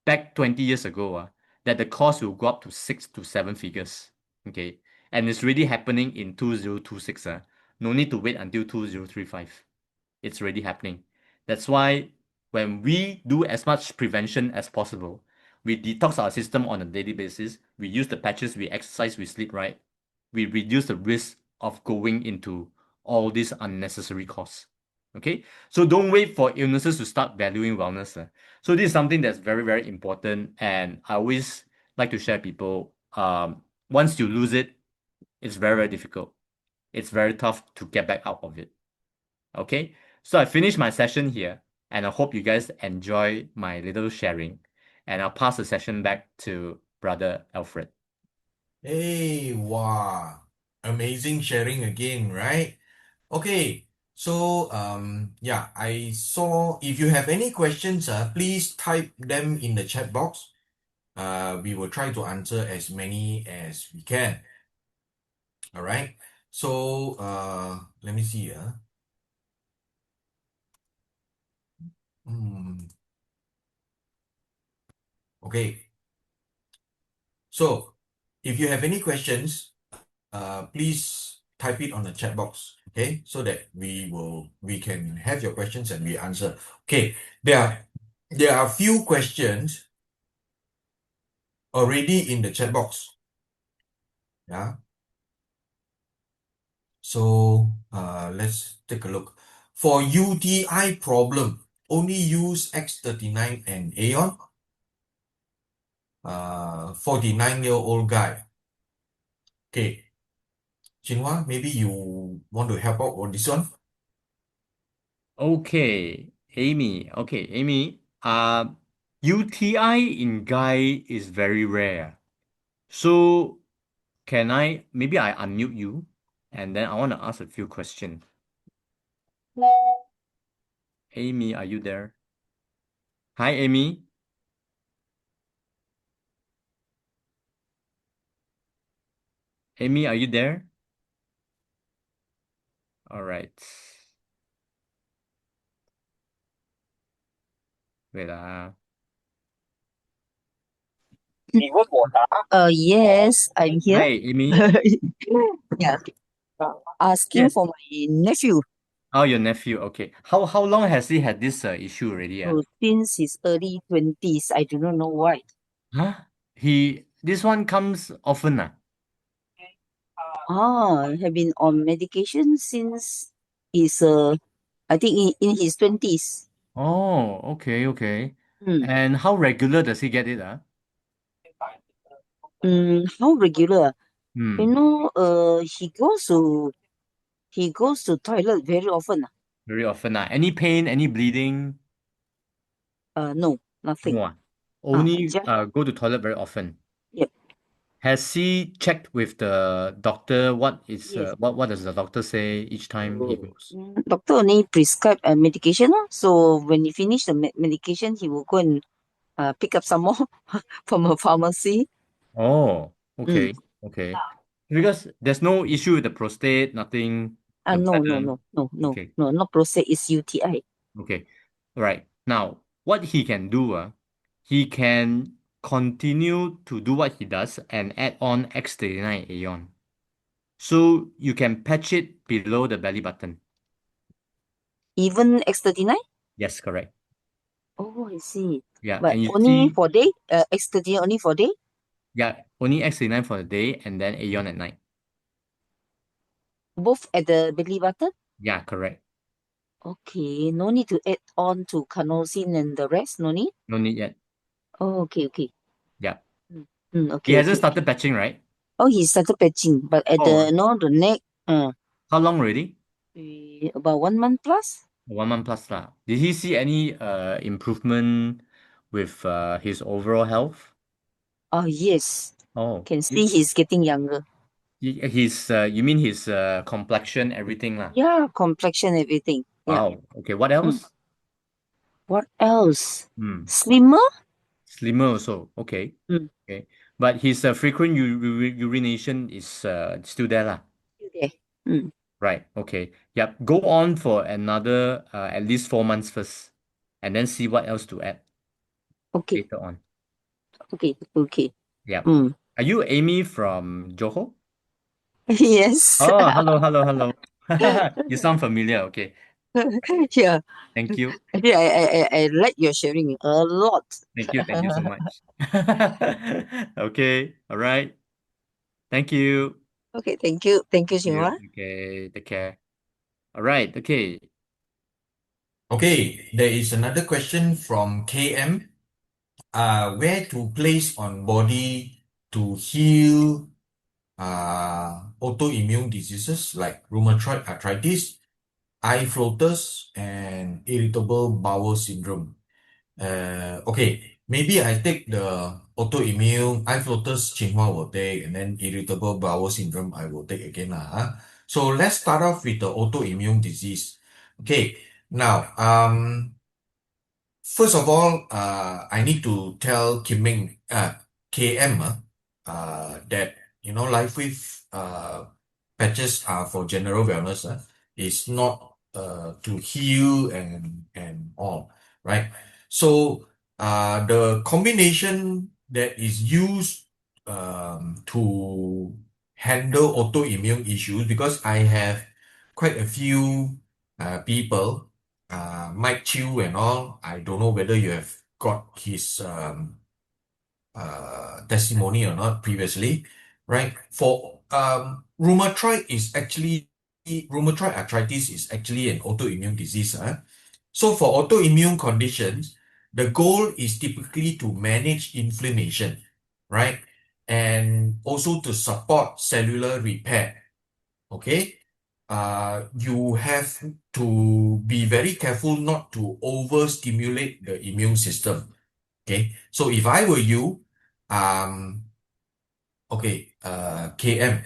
back 20 years ago that the cost will go up to 6 to 7 figures. Okay. And it's really happening in 2026. No need to wait until 2035. It's already happening. That's why when we do as much prevention as possible, we detox our system on a daily basis, we use the patches, we exercise, we sleep right, we reduce the risk of going into all these unnecessary costs. Okay, so don't wait for illnesses to start valuing wellness. So this is something that's very, very important. And I always like to share people, once you lose it, it's very, very difficult. It's very tough to get back out of it. Okay, so I finished my session here, and I hope you guys enjoy my little sharing. And I'll pass the session back to Brother Alfred. Hey, wow. Amazing sharing again, right? Okay. So, yeah, I saw if you have any questions, please type them in the chat box. We will try to answer as many as we can. All right. So, let me see. Hmm. Okay. So, if you have any questions, please type it on the chat box, okay? So that we can have your questions and we answer. Okay, there are a few questions already in the chat box. Yeah. So let's take a look. For UTI problem, only use X39 and Aeon. 49-year-old guy. Okay. Xinhua, maybe you want to help out on this one? Okay, Amy. Okay, Amy. UTI in guy is very rare. So can I maybe I unmute you and then I want to ask a few questions. Amy, are you there? Hi, Amy. Amy, are you there? All right. Wait. Yes, I'm here. Hi, Amy. Yeah, asking Yes. for my nephew. Oh, your nephew. Okay. How long has he had this issue already? So since his early 20s, I do not know why. Huh? This one comes often. Have been on medication since he's I think in his 20s. Oh, okay, okay. Mm. And how regular does he get it? How regular? You Hmm. know, he goes to toilet very often. Very often. Any pain, any bleeding? No, nothing. No. Only Just go to toilet very often. yep. Has he checked with the doctor? What is Yes. what does the doctor say each time he goes? Doctor only prescribed a medication. So when he finish the medication, he will go and pick up some more from a pharmacy. Oh, okay, Mm. okay. Because there's no issue with the prostate, nothing, the No, bladder. Okay, not prostate, it's UTI. okay. All right. Now, what he can do, he can continue to do what he does and add on X39 Aeon. So you can patch it below the belly button. Even X39? Yes, correct. Oh, I see. Yeah, But and you only see, for day? X39 only for day? yeah, only X39 for the day and then Aeon at night. Both at the belly button? Yeah, correct. Okay, no need to add on to carnosine and the rest, no need? No need yet. Oh, okay. Yeah. He Okay, hasn't started patching, right? Oh, he started patching, but at Oh, the neck, how long already? about 1 month plus? 1 month plus lah. Did he see any improvement with his overall health? Oh, yes. Oh, Can see he's getting younger. his you mean his complexion, everything lah? Yeah, complexion, everything. Yeah. Wow. Okay, what else? What else? Hmm. Slimmer? Slimmer also. Okay. Mm. Okay. But his frequent urination is still there lah. Still there. Mm. Right. Okay. Yep. Go on for another at least 4 months first, and then see what else to add Okay. later on. Okay. Yep. Mm. Are you Amy from Johor? Yes. Oh, hello. You sound familiar. Okay. Yeah. Thank you. Actually, I like your sharing a lot. Thank you so much. Okay. All right. Thank you. Okay, thank you. Thank you, Xinhua. Okay. Take care. All right. Okay. Okay, there is another question from KM. Where to place on body to heal autoimmune diseases like rheumatoid arthritis, eye floaters, and irritable bowel syndrome. Okay, maybe I take the autoimmune, eye floaters Qinghua will take, and then irritable bowel syndrome I will take again. So let's start off with the autoimmune disease. Okay, now, first of all, I need to tell KM, that, LifeWave patches are for general wellness. It's not to heal and all, right? So, the combination that is used to handle autoimmune issues, because I have quite a few people, Mike Chew and all. I don't know whether you have got his testimony or not previously, right? For rheumatoid arthritis is actually an autoimmune disease. So for autoimmune conditions, the goal is typically to manage inflammation, right? And also to support cellular repair. Okay? You have to be very careful not to overstimulate the immune system. Okay? So if I were you, KM,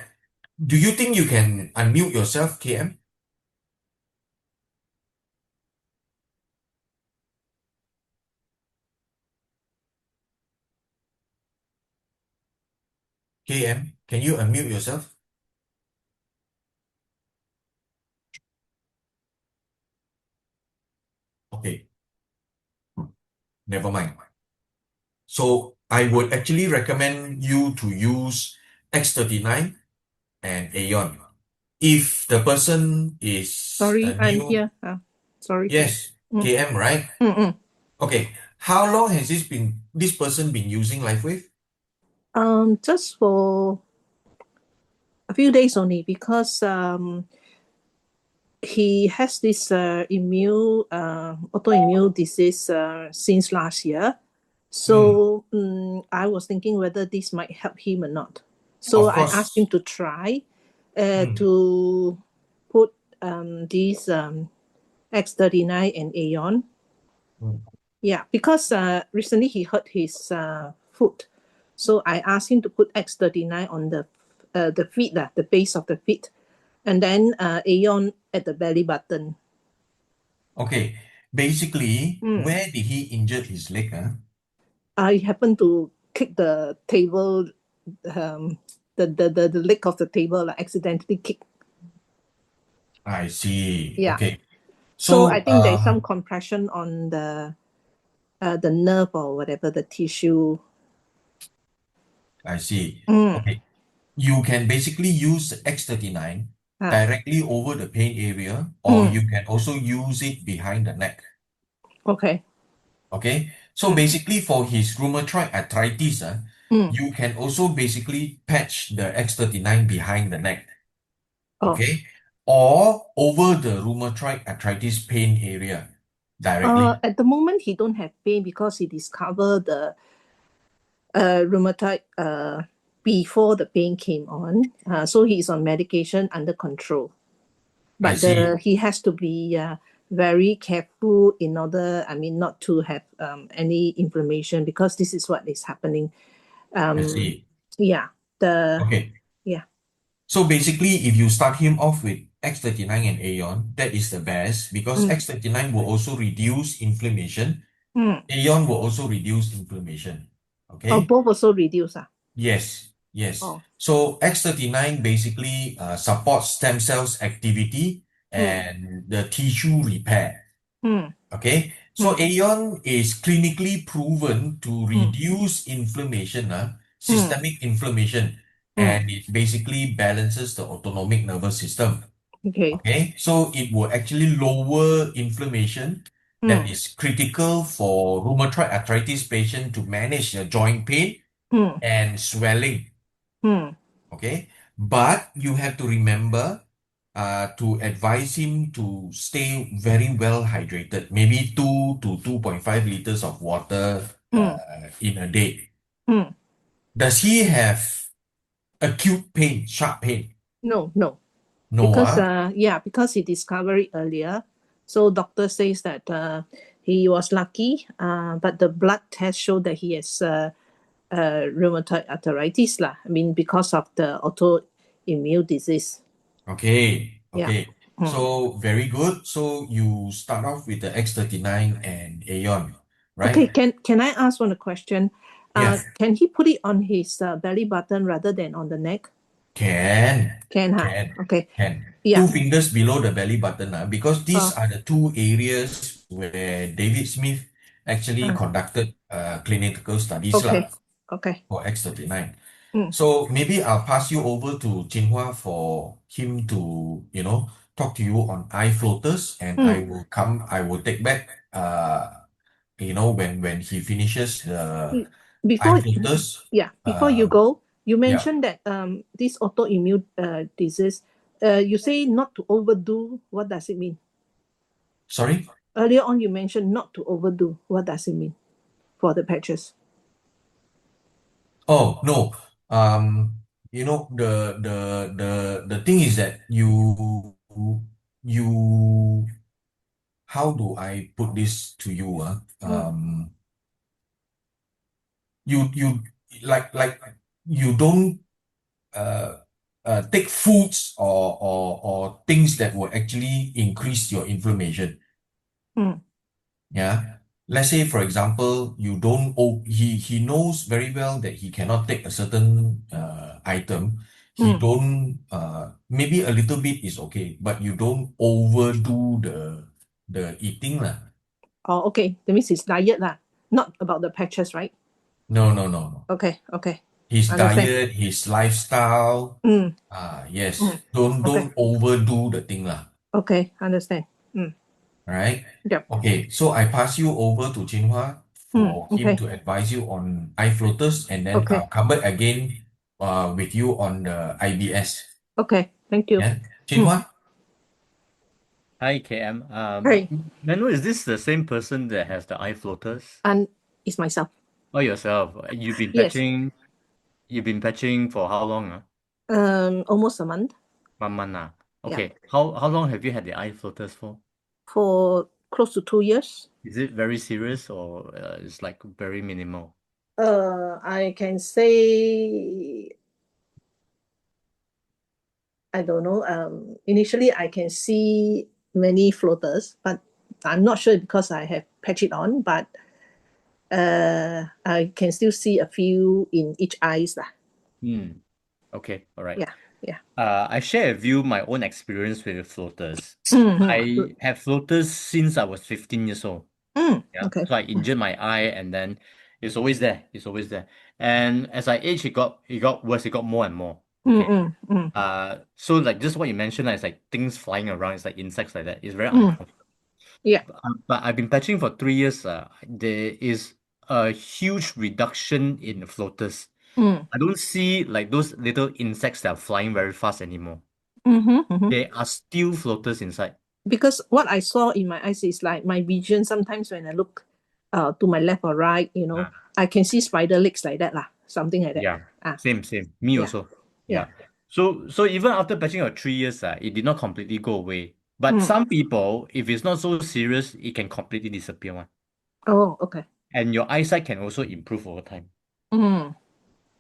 do you think you can unmute yourself, KM? KM, can you unmute yourself? Okay, never mind. So I would actually recommend you to use X39 and Aeon. If the person is Sorry, I'm new, here. Sorry. yes, KM, right? Okay, how long has this person been using LifeWave? Just for a few days only, because he has this autoimmune disease since last year. So I was thinking whether this might help him or not. So Of I asked course. him to try to put these X39 and Aeon. Yeah, because recently he hurt his foot. So I asked him to put X39 on the feet, the base of the feet, and then Aeon at the belly button. Okay, basically, where did he injure his leg? I happened to kick the table, the leg of the table, accidentally kick. I see. Yeah. Okay. So I think there's some compression on the nerve or whatever, the tissue. I see. Okay. You can basically use X39 directly over the pain area, or you can also use it behind the neck. Okay. Okay. So basically for his rheumatoid arthritis, you can also basically patch the X39 behind the neck. Okay. Or over the rheumatoid arthritis pain area directly. At the moment, he don't have pain because he discovered the rheumatoid before the pain came on. So he's on medication under control. But he has to be very careful in order, not to have any inflammation, because this is what is happening. I see. Yeah. Okay. Yeah. So basically, if you start him off with X39 and Aeon, that is the best, because X39 will also reduce inflammation. Aeon will also reduce inflammation. Okay. Oh, both also reduce. Yes. Yes. Oh. So X39 basically supports stem cells activity and the tissue repair. Okay. So Aeon is clinically proven to reduce inflammation, systemic inflammation, and it basically balances the autonomic nervous system. Okay. Okay. So it will actually lower inflammation that is critical for rheumatoid arthritis patient to manage the joint pain and swelling. Okay. But you have to remember to advise him to stay very well hydrated, maybe 2 to 2.5 liters of water in a day. Does he have acute pain, sharp pain? No. No. Because because he discovered it earlier. So doctor says that he was lucky, but the blood test showed that he has rheumatoid arthritis lah. I mean, because of the autoimmune disease. Okay. Yeah. Okay. So very good. So you start off with the X39 and Aeon, right? Okay, can I ask one question? Yes. Can he put it on his belly button rather than on the neck? Can. Can, huh? Can. Okay. Can. Yeah. 2 fingers below the belly button, because these are the 2 areas where David Smith actually conducted clinical studies Okay. Okay. for X39. Mm. So maybe I'll pass you over to Jinhua for him to, talk to you on eye floaters, and I will take back, when he finishes the Before, eye floaters. before you go, you yeah. mentioned that this autoimmune disease, you say not to overdo. What does it mean? Sorry? Earlier on, you mentioned not to overdo. What does it mean for the patches? Oh, no. The thing is that you how do I put this to you? You like you don't take foods or things that will actually increase your inflammation. Yeah. Let's say, for example, you don't he knows very well that he cannot take a certain item. He don't maybe a little bit is okay, but you don't overdo the eating lah. Oh, okay. That means his diet lah, not about the patches, right? No. Okay. Okay. His Understand. diet, his lifestyle. Yes. Don't overdo the thing lah. Okay. Understand. Right? Yep. Okay, so I pass you over to Jinhua for him okay. to advise you on eye floaters, and then Okay. I'll come back again with you on the IBS. Okay. Thank you. Yeah, Jinhua? Hi, KM. Hey. Manu, is this the same person that has the eye floaters? And it's myself. Oh, yourself. You've been Yes. patching. You've been patching for how long? Ah? Almost a month. 1 month. Yeah. Okay. How long have you had the eye floaters for? For close to 2 years. Is it very serious or it's like very minimal? I can say, I don't know. Initially, I can see many floaters, but I'm not sure because I have patched it on. But I can still see a few in each eyes lah. Okay. All right. Yeah. I share with you my own experience with floaters. Mhm. I have floaters since I was 15 years old. Yeah. Okay. So I injured my eye, and then it's always there. It's always there. And as I age, it got worse. It got more and more. Okay. So like just what you mentioned, it's like things flying around. It's like insects like that. It's very uncomfortable. Yeah. But I've been patching for 3 years. There is a huge reduction in floaters. I don't see like those little insects that are flying very fast anymore. There are still floaters inside. Because what I saw in my eyes is like my vision. Sometimes when I look to my left or right, I can see spider legs like that lah, something like that. Yeah. Same. Me also. Yeah. So even after patching for 3 years, it did not completely go away. But some people, if it's not so serious, it can completely disappear one. Oh, okay. And your eyesight can also improve over time.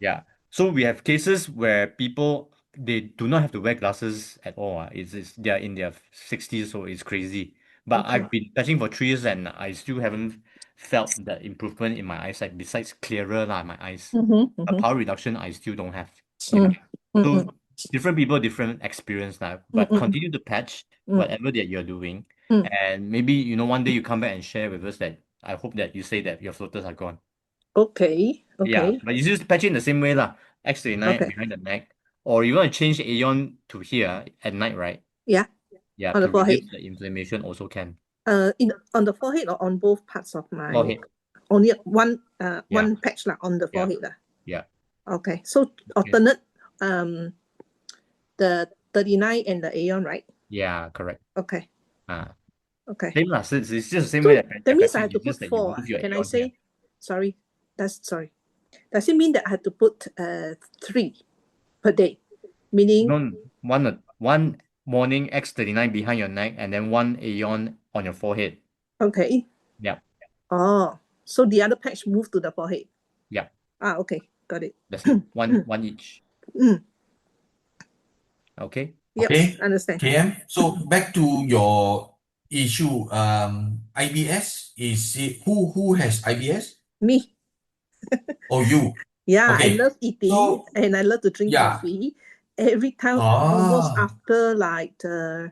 Yeah. So we have cases where people, they do not have to wear glasses at all. They are in their 60s, so it's crazy. But I've been patching for 3 years and I still haven't felt the improvement in my eyesight besides clearer my eyes. A power reduction I still don't have. Yeah. So different people, different experience now. But continue to patch whatever that you're doing. And maybe, one day you come back and share with us that I hope that you say that your floaters are gone. Okay. Yeah, but you just patch it in the same way lah. X39 behind the neck. Or you want to change Aeon to here at night, right? Yeah. Yeah, On to the forehead. reduce the inflammation also can. On the forehead or on both parts of my Forehead. Only one patch lah on the forehead lah. Yeah. Okay. So alternate the 39 and the Aeon, right? Yeah, correct. Okay. Okay. Same lah. So it's just the same So way that means I have to it's just put that you 4. move your Can I Aeon say? here. Sorry. Does it mean that I have to put 3 per day? Meaning No, one morning X39 behind your neck and then one Aeon on your forehead. okay. Yeah. Oh, so the other patch moved to the forehead. Yeah. Okay, got it. That's it. One each. Okay. Yep, Okay, understand. KM. So back to your issue, IBS is it, who has IBS? Me. Oh, you. Yeah, I Okay. love eating So and I love to drink yeah. coffee. Every time, almost Ah, after like 30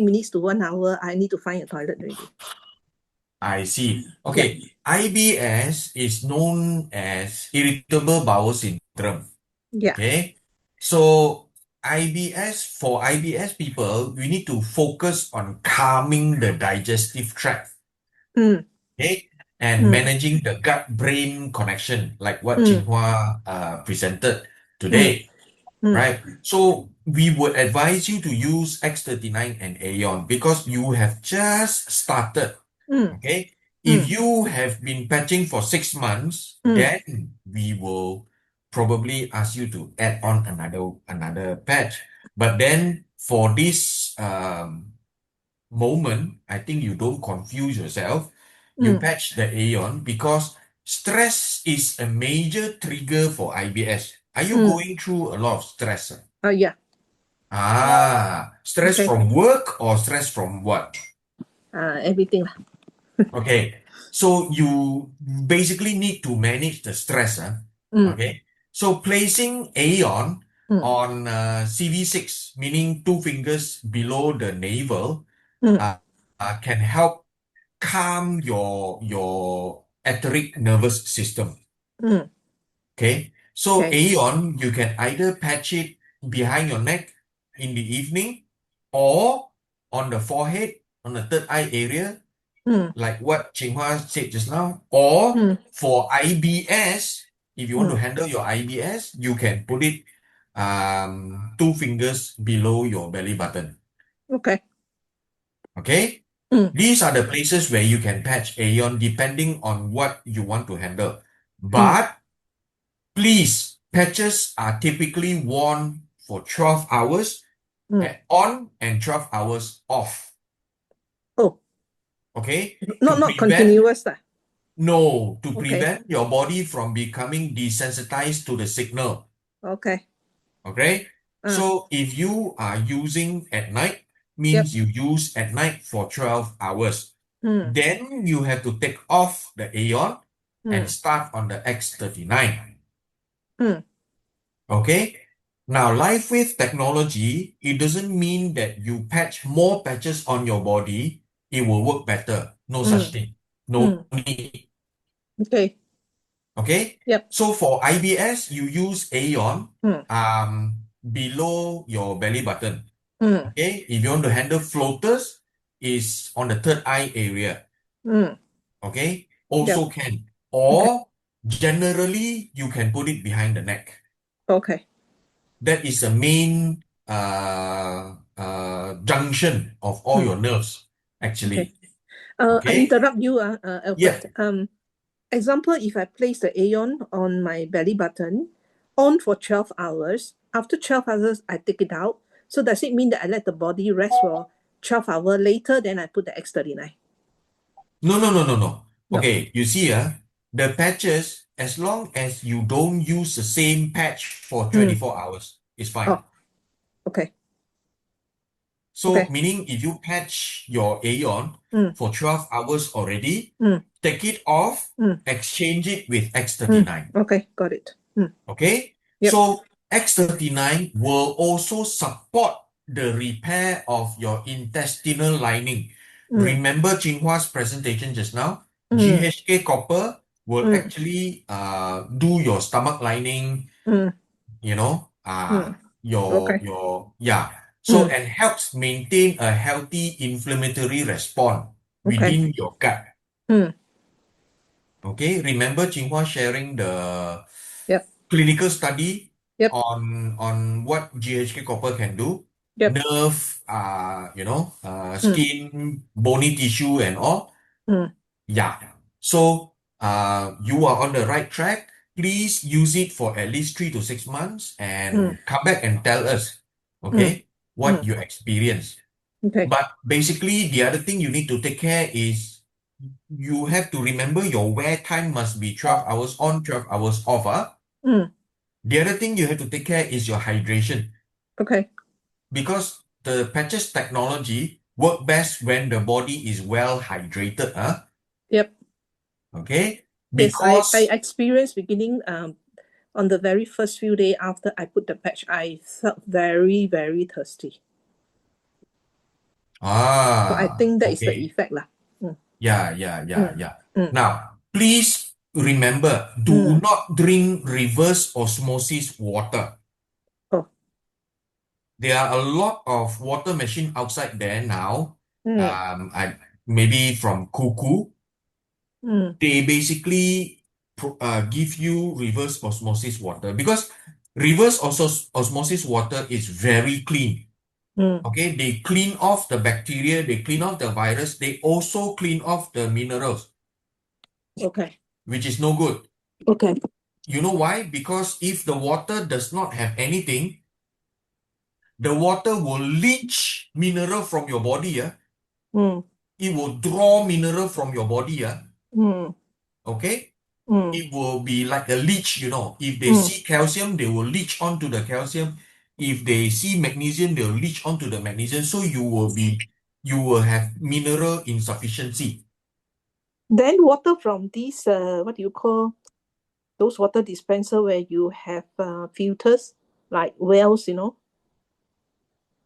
minutes to 1 hour, I need to find a toilet already. I see. Okay, IBS is known as irritable bowel syndrome. Yeah. Okay, so for IBS people, we need to focus on calming the digestive tract. Okay, and managing the gut-brain connection, like what Jinhua presented today, right? So we would advise you to use X39 and Aeon because you have just started. Okay, if you have been patching for 6 months, then we will probably ask you to add on another patch. But then for this moment, I think you don't confuse yourself. You patch the Aeon because stress is a major trigger for IBS. Are you going through a lot of stress? Yeah. Stress Okay. from work or stress from what? Everything lah. Okay, so you basically need to manage the stress. Okay, so placing Aeon on CV6, meaning 2 fingers below the navel, can help calm your etheric nervous system. Okay, so Okay. Aeon, you can either patch it behind your neck in the evening or on the forehead, on the third eye area, like what Chinghua said just now, or for IBS, if you want to handle your IBS, you can put it 2 fingers below your belly button. Okay. Okay? These are the places where you can patch Aeon depending on what you want to handle. But please, patches are typically worn for 12 hours on and 12 hours off. Oh. Okay? Not prevent- continuous lah. No, to Okay. prevent your body from becoming desensitized to the signal. Okay. Okay? So if you are using at night, means you use at night for 12 hours. Then you have to take off the Aeon and start on the X39. Okay? Now, LIFEWAVE technology, it doesn't mean that you patch more patches on your body, it will work better. No such thing. No need. Okay. Okay? Yep. So for IBS, you use Aeon below your belly button. Okay? If you want to handle floaters, is on the third eye area. Okay? Also can. Or generally, you can put it behind the neck. Okay. That is the main junction of all your nerves, actually. I Okay? interrupt you, Alfred. Example, if I place the Aeon on my belly button, on for 12 hours, after 12 hours, I take it out. So does it mean that I let the body rest for 12 hours later, then I put the X39? No. No. Okay, you see, the patches, as long as you don't use the same patch for 24 hours, it's fine. Oh. Okay. So, Okay. meaning if you patch your Aeon for 12 hours already, Mm. take it off, exchange it with X39. Okay, got it. Okay? Yep. So, X39 will also support the repair of your intestinal lining. Remember Jinhua's presentation just now? GHK copper will actually do your stomach lining, you know, So, and helps maintain a healthy inflammatory response within your gut. Okay, remember Jinhua sharing the clinical study on what GHK copper can do? Nerve, skin, bony tissue and all. Yeah. So, you are on the right track. Please use it for at least 3 to 6 months and come back and tell us, okay, what you experience. Okay. But basically, the other thing you need to take care is you have to remember your wear time must be 12 hours on, 12 hours off. The other thing you have to take care is your hydration. Okay. Because the patches technology work best when the body is well hydrated. Yep. Okay? Yes, Because I experienced beginning on the very first few days after I put the patch, I felt very, very thirsty. So I think that is the okay. effect lah. Yeah. Now, please remember, do not drink reverse osmosis water. Oh. There are a lot of water machine outside there now. Maybe from Kuku. They basically give you reverse osmosis water because reverse osmosis water is very clean. Okay, they clean off the bacteria, they clean off the virus, they also clean off the minerals, Okay. which is no good. Okay. You know why? Because if the water does not have anything, the water will leach mineral from your body. It will draw mineral from your body. Okay? It will be like a leech, you know. If they see calcium, they will leach onto the calcium. If they see magnesium, they'll leach onto the magnesium. So you will have mineral insufficiency. Then water from these what do you call those water dispenser where you have filters like wells, you know?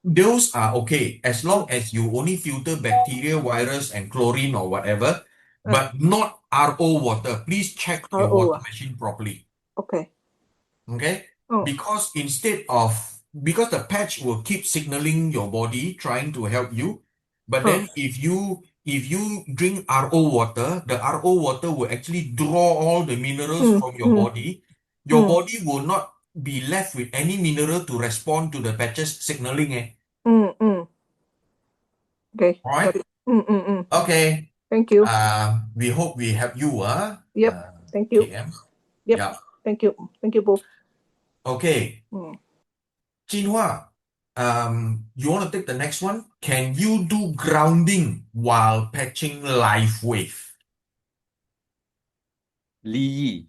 Those are okay as long as you only filter bacteria, virus, and chlorine or whatever, but not RO water. Please check your RO, water machine properly. Okay. Okay? Oh. Because the patch will keep signaling your body, trying to help you. But then if you drink RO water, the RO water will actually draw all the minerals from your body. Your body will not be left with any mineral to respond to the patches signaling. Okay. All right? Got it. Okay. Thank you. We hope we help you. Yep. Thank you. KM. Yep. Yeah. Thank you. Thank you both. Okay. Jinhua, you want to take the next one? Can you do grounding while patching LIFEWAVE? Li Yi.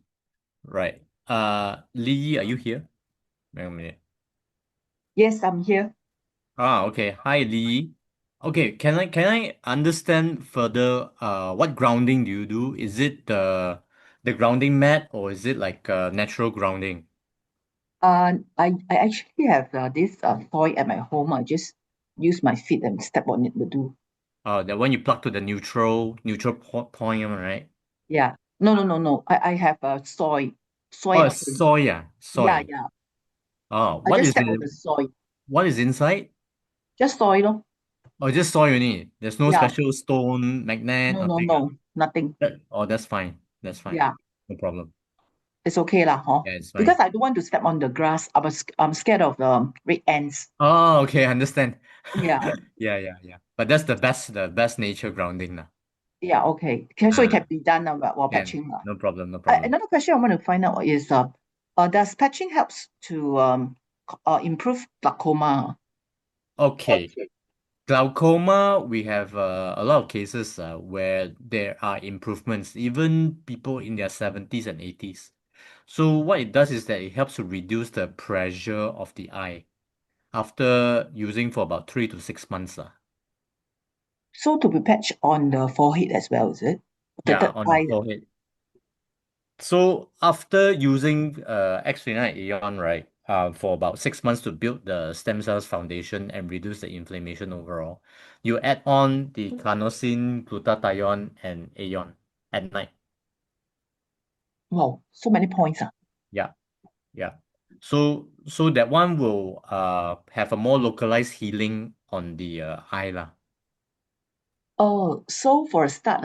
Right. Li Yi, are you here? Wait a minute. Yes, I'm here. Okay. Hi, Li Yi. Okay, can I understand further what grounding do you do? Is it the grounding mat or is it like natural grounding? I actually have this toy at my home. I just use my feet and step on it to do. That one you plug to the neutral point, am I right? Yeah. No. I have a soy. Oh, Soy. soy, Yeah. soy. I What just is step it? on the soy. What is inside? Just soy, no? Oh, just soy only. There's no Yeah. special stone, magnet, nothing. No, nothing. Oh, that's fine. That's fine. Yeah. No problem. It's okay lah, huh? Yeah, it's fine. Because I don't want to step on the grass. I'm scared of red ants. Oh, okay, I understand. Yeah. Yeah. But that's the best nature grounding now. Yeah, okay. So it can be done while Yeah, patching. no problem. Another question I want to find out is does patching helps to improve glaucoma? Okay. Glaucoma, we have a lot of cases where there are improvements, even people in their 70s and 80s. So what it does is that it helps to reduce the pressure of the eye after using for about 3 to 6 months. So to be patched on the forehead as well, is it? Yeah, on the forehead. So after using X39 Aeon, right, for about 6 months to build the stem cells foundation and reduce the inflammation overall, you add on the carnosine, glutathione, and Aeon at night. Wow, so many points. Yeah. So that one will have a more localized healing on the eye lah. Oh, so for a start,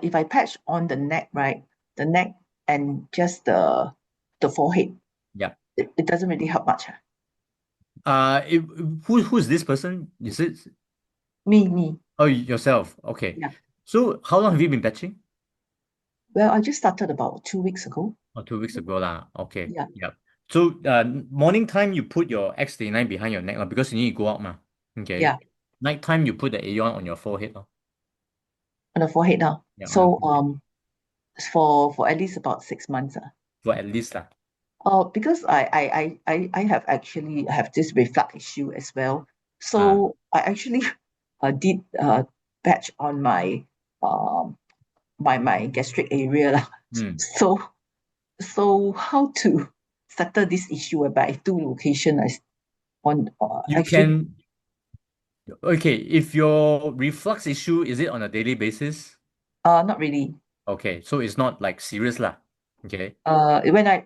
if I patch on the neck, right, the neck and just the forehead, Yeah. it doesn't really help much. Who's this person? Is it Me. Oh, yourself? Okay. Yeah. So how long have you been patching? Well, I just started about 2 weeks ago. Oh, 2 weeks ago lah. Okay. Yeah. Yep. So morning time you put your X39 behind your neck because you need to go out ma. Okay. Yeah. Night time you put the Aeon on your forehead. On the forehead now. Yeah, on the So forehead. for at least about 6 months. For at least lah. Because I have this reflux issue as well. So I actually did patch on my my gastric area lah. So how to settle this issue whereby two location is on You can. Okay, if your reflux issue, is it on a daily basis? Not really. Okay, so it's not like serious lah. Okay. When I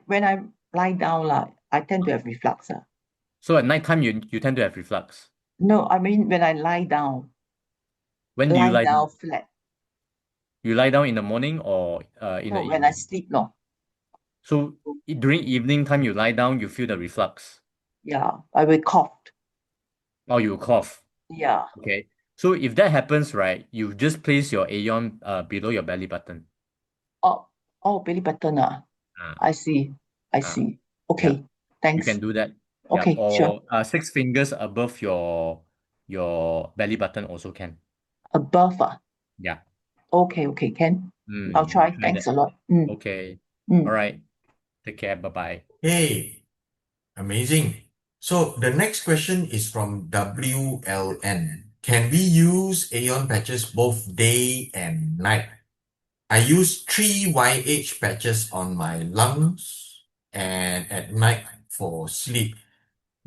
lie down lah, I tend to have reflux. So at night time you tend to have reflux. No, I mean when I lie down. When do you lie down? Flat. You lie down in the morning or in the No, when evening? I sleep, no. So during evening time you lie down, you feel the reflux. Yeah, I will cough. Oh, you cough. Yeah. Okay. So if that happens, right, you just place your Aeon below your belly button. Oh, belly button. I see. Okay. Yeah. Thanks. You can do that. Okay, Or sure. 6 fingers above your belly button also can. Above. Yeah. Okay, can. I'll try. Thanks that. a lot. Okay. All right. Take care. Bye-bye. Hey, amazing. So the next question is from WLN. Can we use Aeon patches both day and night? I use 3 YH patches on my lungs and at night for sleep.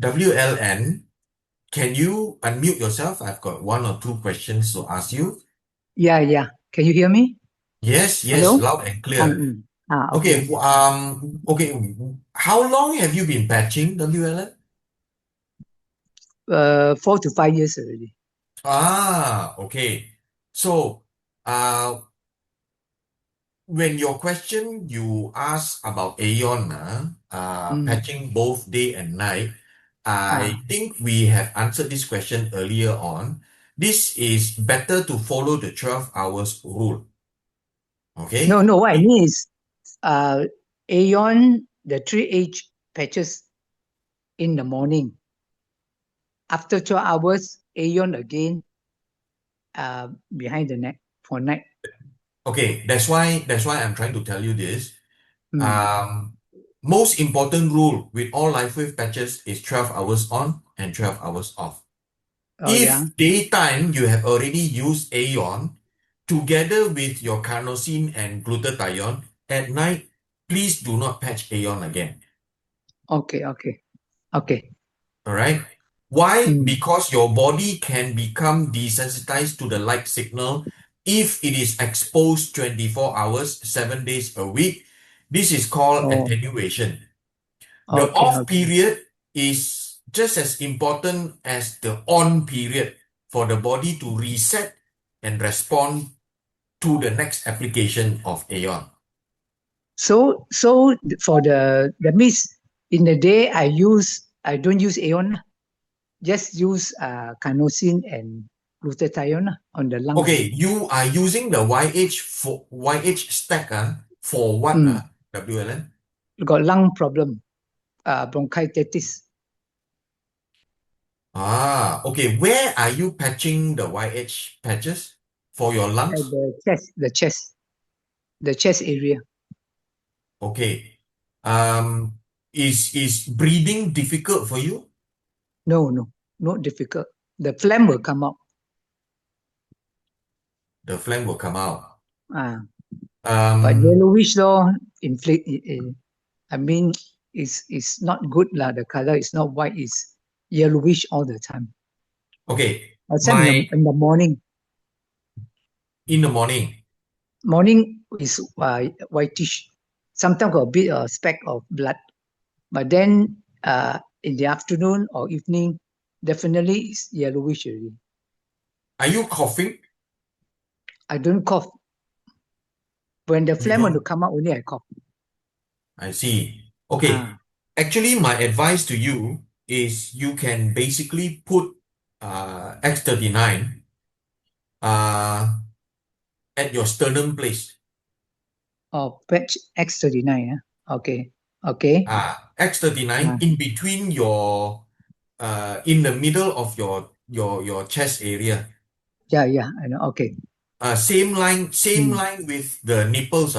WLN, can you unmute yourself? I've got 1 or 2 questions to ask you. Yeah. Can you hear me? Yes, Hello? loud and clear. Okay. Okay. How long have you been patching, WLN? 4 to 5 years already. Okay. So, when your question you ask about Aeon, patching both day and night, I think we have answered this question earlier on. This is better to follow the 12 hours rule. Okay? No, what I mean is Aeon, the 3H patches in the morning. After 12 hours, Aeon again behind the neck for night. Okay, that's why I'm trying to tell you this. Most important rule with all LIFEWAVE patches is 12 hours on and 12 hours off. If daytime you have already used Aeon together with your carnosine and glutathione, at night, please do not patch Aeon again. Okay. All right? Why? Because your body can become desensitized to the light signal if it is exposed 24 hours, 7 days a week. This is called attenuation. The off period is just as important as the on period for the body to reset and respond to the next application of Aeon. So for that means in the day I don't use Aeon, just use carnosine and glutathione on the lungs. Okay, you are using the YH stack for what, WLN? Got lung problem, bronchitis. Okay. Where are you patching the YH patches for your lungs? At the chest area. Okay. Is breathing difficult for you? No, not difficult. The phlegm will come out. The phlegm will come out. But yellowish though, I mean, it's not good lah. The color is not white, it's yellowish all the time. Okay. Except in the morning. In the morning? Morning is whitish. Sometimes got a bit of speck of blood. But then in the afternoon or evening, definitely it's yellowish already. Are you coughing? I don't cough. When the phlegm want to come out, only I cough. I see. Okay. Actually, my advice to you is you can basically put X39 at your sternum place. Oh, patch X39. Okay. X39 in between your in the middle of your chest area. Yeah, I know. Okay. same line with the nipples.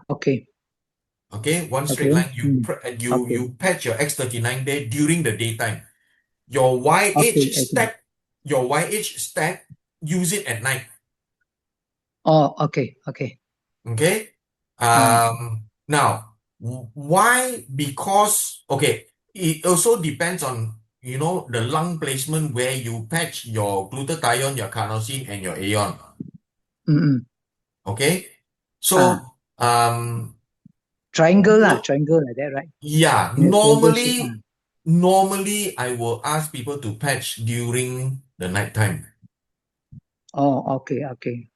Okay. Okay, one straight Okay. line. You patch your X39 there during the daytime. Your Okay. stack, use it at night. Oh, okay. Okay. Now, why? Because, okay, it also depends on, the lung placement where you patch your glutathione, your carnosine, and your Aeon. Okay? So, triangle like that, right? yeah, Triangle shape, normally I will ask people to patch during the nighttime. Oh, okay. Okay?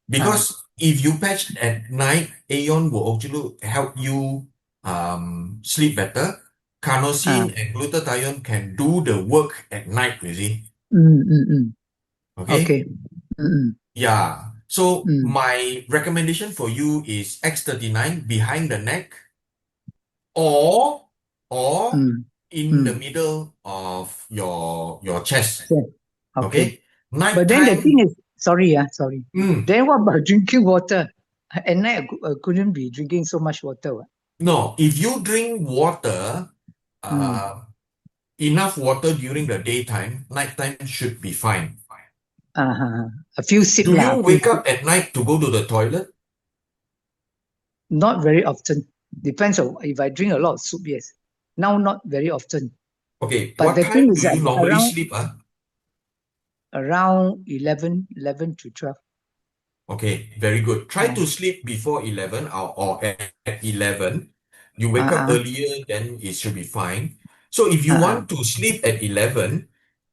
Because if you patch at night, Aeon will actually help you sleep better. Carnosine and glutathione can do the work at night, you see. Okay? Okay. Yeah. So my recommendation for you is X39 behind the neck or in the middle of your chest. Okay? But then the Nighttime. thing is, sorry. Then what about drinking water? At night, I couldn't be drinking so much water. No, if you drink water, enough water during the daytime, nighttime should be fine. A few sip Do lah. you wake up at night to go to the toilet? Not very often. Depends on if I drink a lot of soup, yes. Now, not very often. Okay, But what the time thing do is that you normally around- sleep? Around 11 to 12. Okay, very good. Try to sleep before 11 or at 11. You wake up earlier, then it should be fine. So if you want to sleep at 11,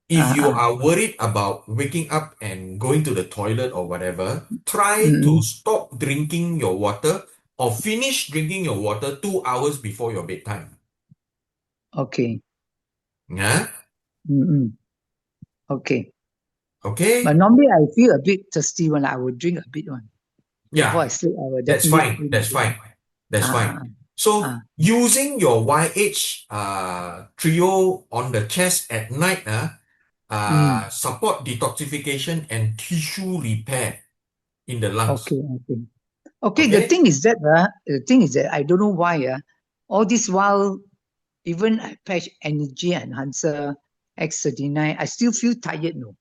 if you are worried about waking up and going to the toilet or whatever, try to stop drinking your water or finish drinking your water 2 hours before your bedtime. Okay. Yeah? Okay. Okay? But normally I feel a bit thirsty when I would drink a bit one. Yeah. Before I sleep, I will That's definitely fine. drink That's a bit. fine. That's fine. So using your YH trio on the chest at night support detoxification and tissue repair in the lungs. Okay. The thing is that I don't know why all this while, even I patch energy enhancer X39, I still feel tired. No.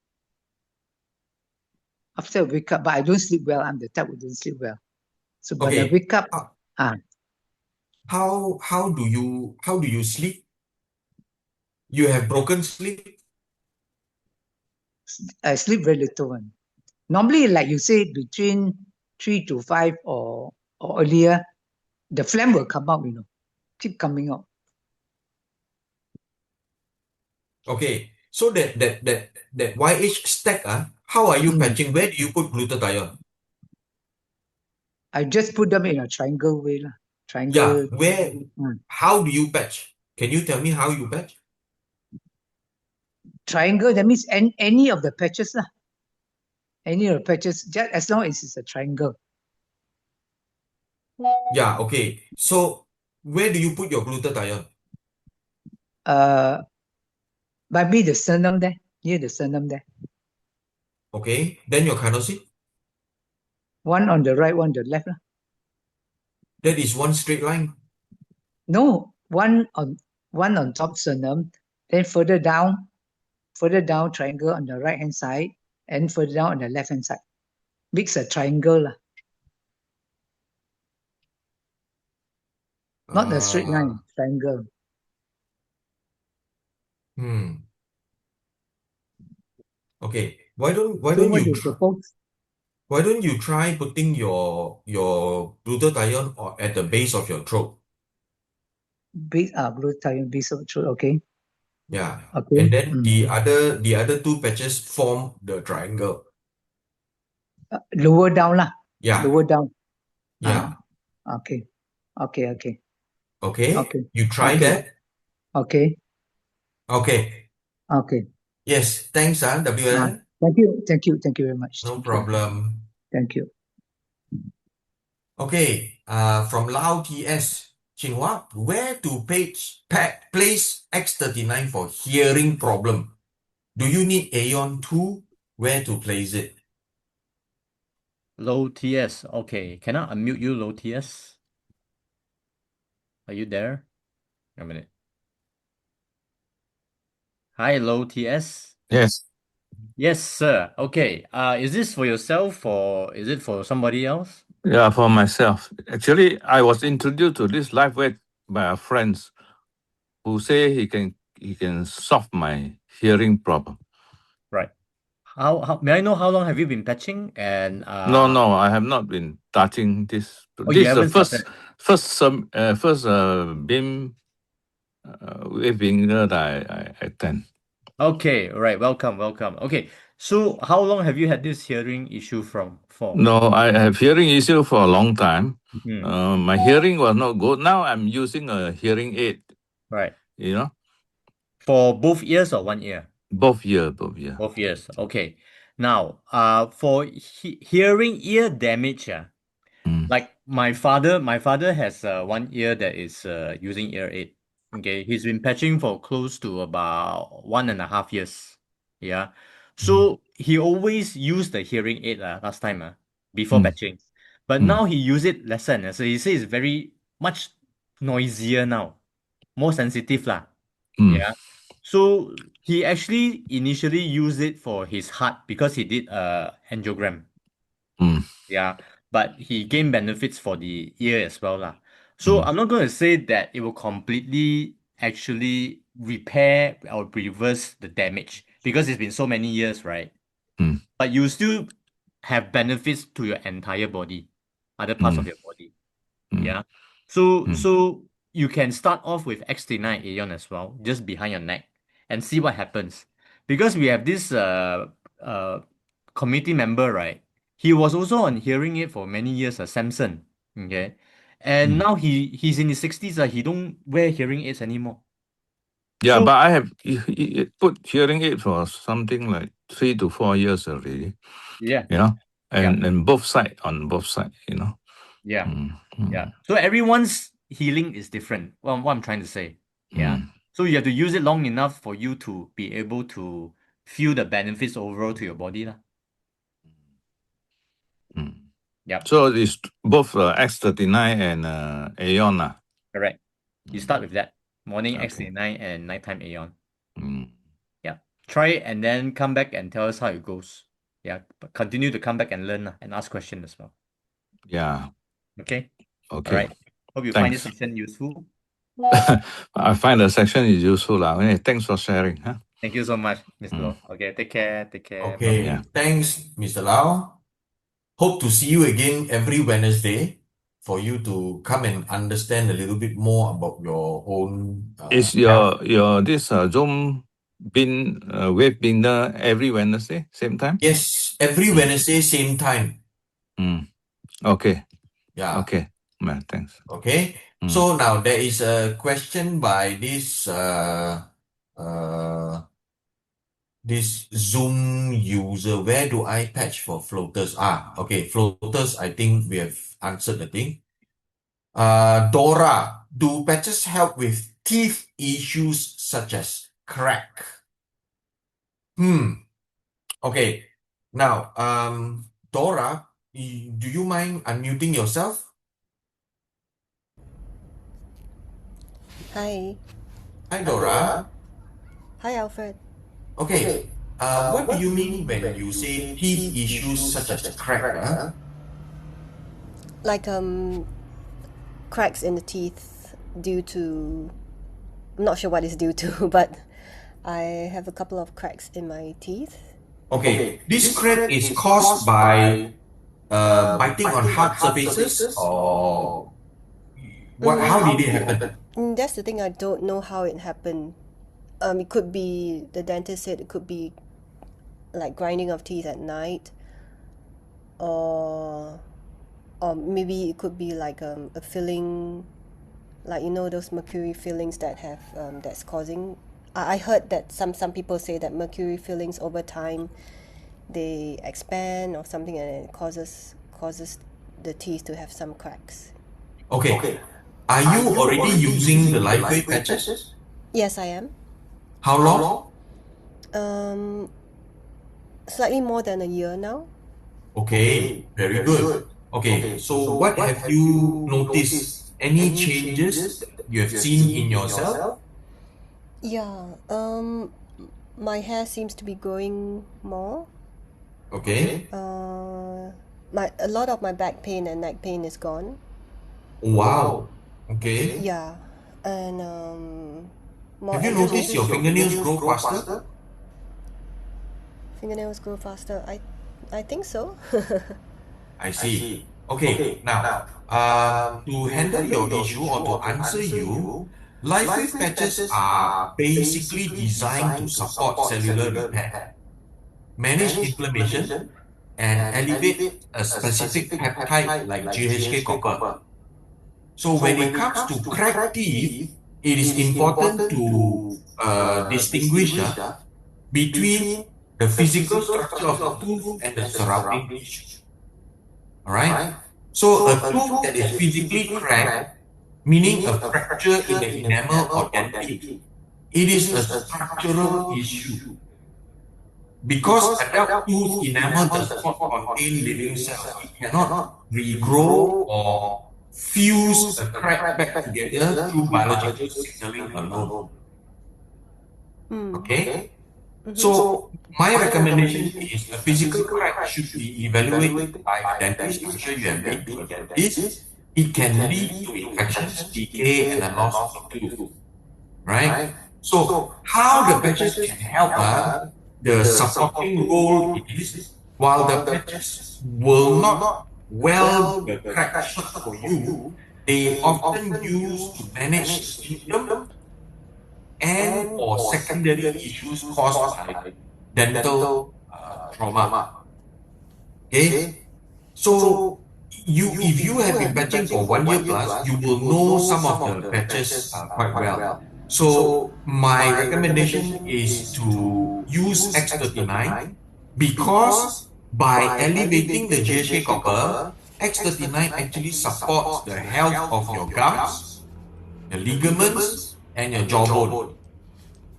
After I wake up, but I don't sleep well. I'm the type who don't sleep well. So when I wake up, How do you sleep? You have broken sleep? I sleep very little one. Normally, like you say, between 3 to 5 or earlier, the phlegm will come out, keep coming out. Okay, so that YH stack, how are you patching? Where do you put glutathione? I just put them in a triangle way. Yeah, where? How do you patch? Can you tell me how you patch? Triangle, that means any of the patches. Any of the patches, just as long as it's a triangle. Yeah, okay. So where do you put your glutathione? By me, the sternum there, near the sternum there. Okay, then your carnosine? One on the right, one on the left. That is one straight line. No, one on top sternum, then further down triangle on the right hand side, and further down on the left hand side. Makes a triangle. Not a straight line, triangle. Okay. Why don't you try putting your glutathione at the base of your throat? Glutathione base of throat, okay. Yeah. Okay. And then the other two patches form the triangle. Lower down lah. Yeah. Lower down. Yeah. Okay. Okay. Okay. You try that. Okay. Yes. Thanks, WL. Thank you very much. No problem. Thank you. Okay. From Lao TS. Xinhua, where to place X39 for hearing problem? Do you need Aeon 2? where to place it. Low TS. Okay. Can I unmute you, low TS? Are you there? A minute. Hi, low TS. Yes. Yes, sir. Okay. Is this for yourself or is it for somebody else? Yeah, for myself. Actually, I was introduced to this LIFEWAVE by a friend who say he can solve my hearing problem. Right. How may I know how long have you been patching? And No, I have not been touching this. Oh, you This is the haven't first beam waving that I attend. Okay, all right. Welcome. Okay. So how long have you had this hearing issue for? No, I have hearing issue for a long time. Mhm. My hearing was not good. Now I'm using a hearing aid. Right. You know, For both ears or one ear? both ear. Both ears. Okay. Now, for hearing ear damage, like my father has one ear that is using ear aid. Okay, he's been patching for close to about 1.5 years. Yeah. So he always used the hearing aid last time before patching. But now he use it lesser. So he says it's very much noisier now. More sensitive lah. Yeah. So he actually initially used it for his heart because he did angiogram. Yeah. But he gained benefits for the ear as well lah. So I'm not going to say that it will completely actually repair or reverse the damage because it's been so many years, right? But you still have benefits to your entire body, other parts of your body. Yeah. So you can start off with X39 Aeon as well, just behind your neck, and see what happens. Because we have this committee member, right? He was also on hearing aid for many years, Samson. Okay. And now he's in his 60s, he don't wear hearing aids anymore. Yeah, So- but I have put hearing aid for something like 3 to 4 years already. Yeah. You know, and on both sides, you know. Yeah. Yeah. So everyone's healing is different. Well, what I'm trying to say. Yeah. So you have to use it long enough for you to be able to feel the benefits overall to your body lah. Yep. So it's both X39 and Aeon lah. Correct. You start with that. Morning Okay. X39 and nighttime Aeon. Yeah. Try it and then come back and tell us how it goes. Yeah. But continue to come back and learn and ask questions as well. Yeah. Okay. Okay. All right. Hope you find this Thanks. session useful. I find the section is useful lah. Hey, thanks for sharing. Huh? Thank you so much, Mr. Low. Okay. Take care. Okay, Yeah. thanks, Mr. Lau. Hope to see you again every Wednesday for you to come and understand a little bit more about your own Is health. your this Zoom wave Bina every Wednesday same time? Yes, every Wednesday, same time. Okay. Yeah. Okay. Man, thanks. Okay. So now there is a question by this this Zoom user. Where do I patch for floaters? Okay, floaters, I think we have answered the thing. Dora, do patches help with teeth issues such as crack? Okay. Now, Dora, do you mind unmuting yourself? Hi. Hi, Dora. Hi, Alfred. Okay. What do you mean when you say teeth issues such as crack? Like cracks in the teeth due to, I'm not sure what it's due to, but I have a couple of cracks in my teeth. Okay. This crack is caused by biting on hard surfaces, or what? How did it happen? That's the thing, I don't know how it happened. It could be, the dentist said it could be like grinding of teeth at night, or maybe it could be like a filling, like, you know, those mercury fillings that have that's causing. I heard that some people say that mercury fillings over time they expand or something, and it causes the teeth to have some cracks. Okay. Are you already using the LIFEWAVE patches? Yes, I am. How long? slightly more than a year now. Okay, very good. Okay, so what have you noticed? Any changes you have seen in yourself? Yeah, my hair seems to be growing more. Okay. A lot of my back pain and neck pain is gone. Wow. Okay. Yeah, and more Have you energy. noticed your fingernails grow faster? Fingernails grow faster. I think so. I see. Okay, now, to handle your issue or to answer you, LIFEWAVE patches are basically designed to support cellular repair, manage inflammation, and elevate a specific peptide like GHK copper. So when it comes to cracked teeth, it is important to distinguish between the physical structure of the tooth and the surrounding tissue. Alright? So a tooth that is physically cracked, meaning a fracture in the enamel or dentin, it is a structural issue. Because adult tooth enamel does not contain living cells, it cannot regrow or fuse a crack back together through biological signaling alone. Okay? So, my recommendation is a physical crack should be evaluated by a dentist. I'm sure you have been to a dentist. It can lead to infections, decay, and a loss of tooth. Right? So, how the patches can help the supporting role it is, while the patches will not well the crack shut for you, they often use to manage symptoms and or secondary issues caused by dental trauma. Okay? So, if you have been patching for 1 year plus, you will know some of the patches quite well. So, my recommendation is to use X39 because by elevating the GHK copper, X39 actually supports the health of your gums, the ligaments, and your jawbone.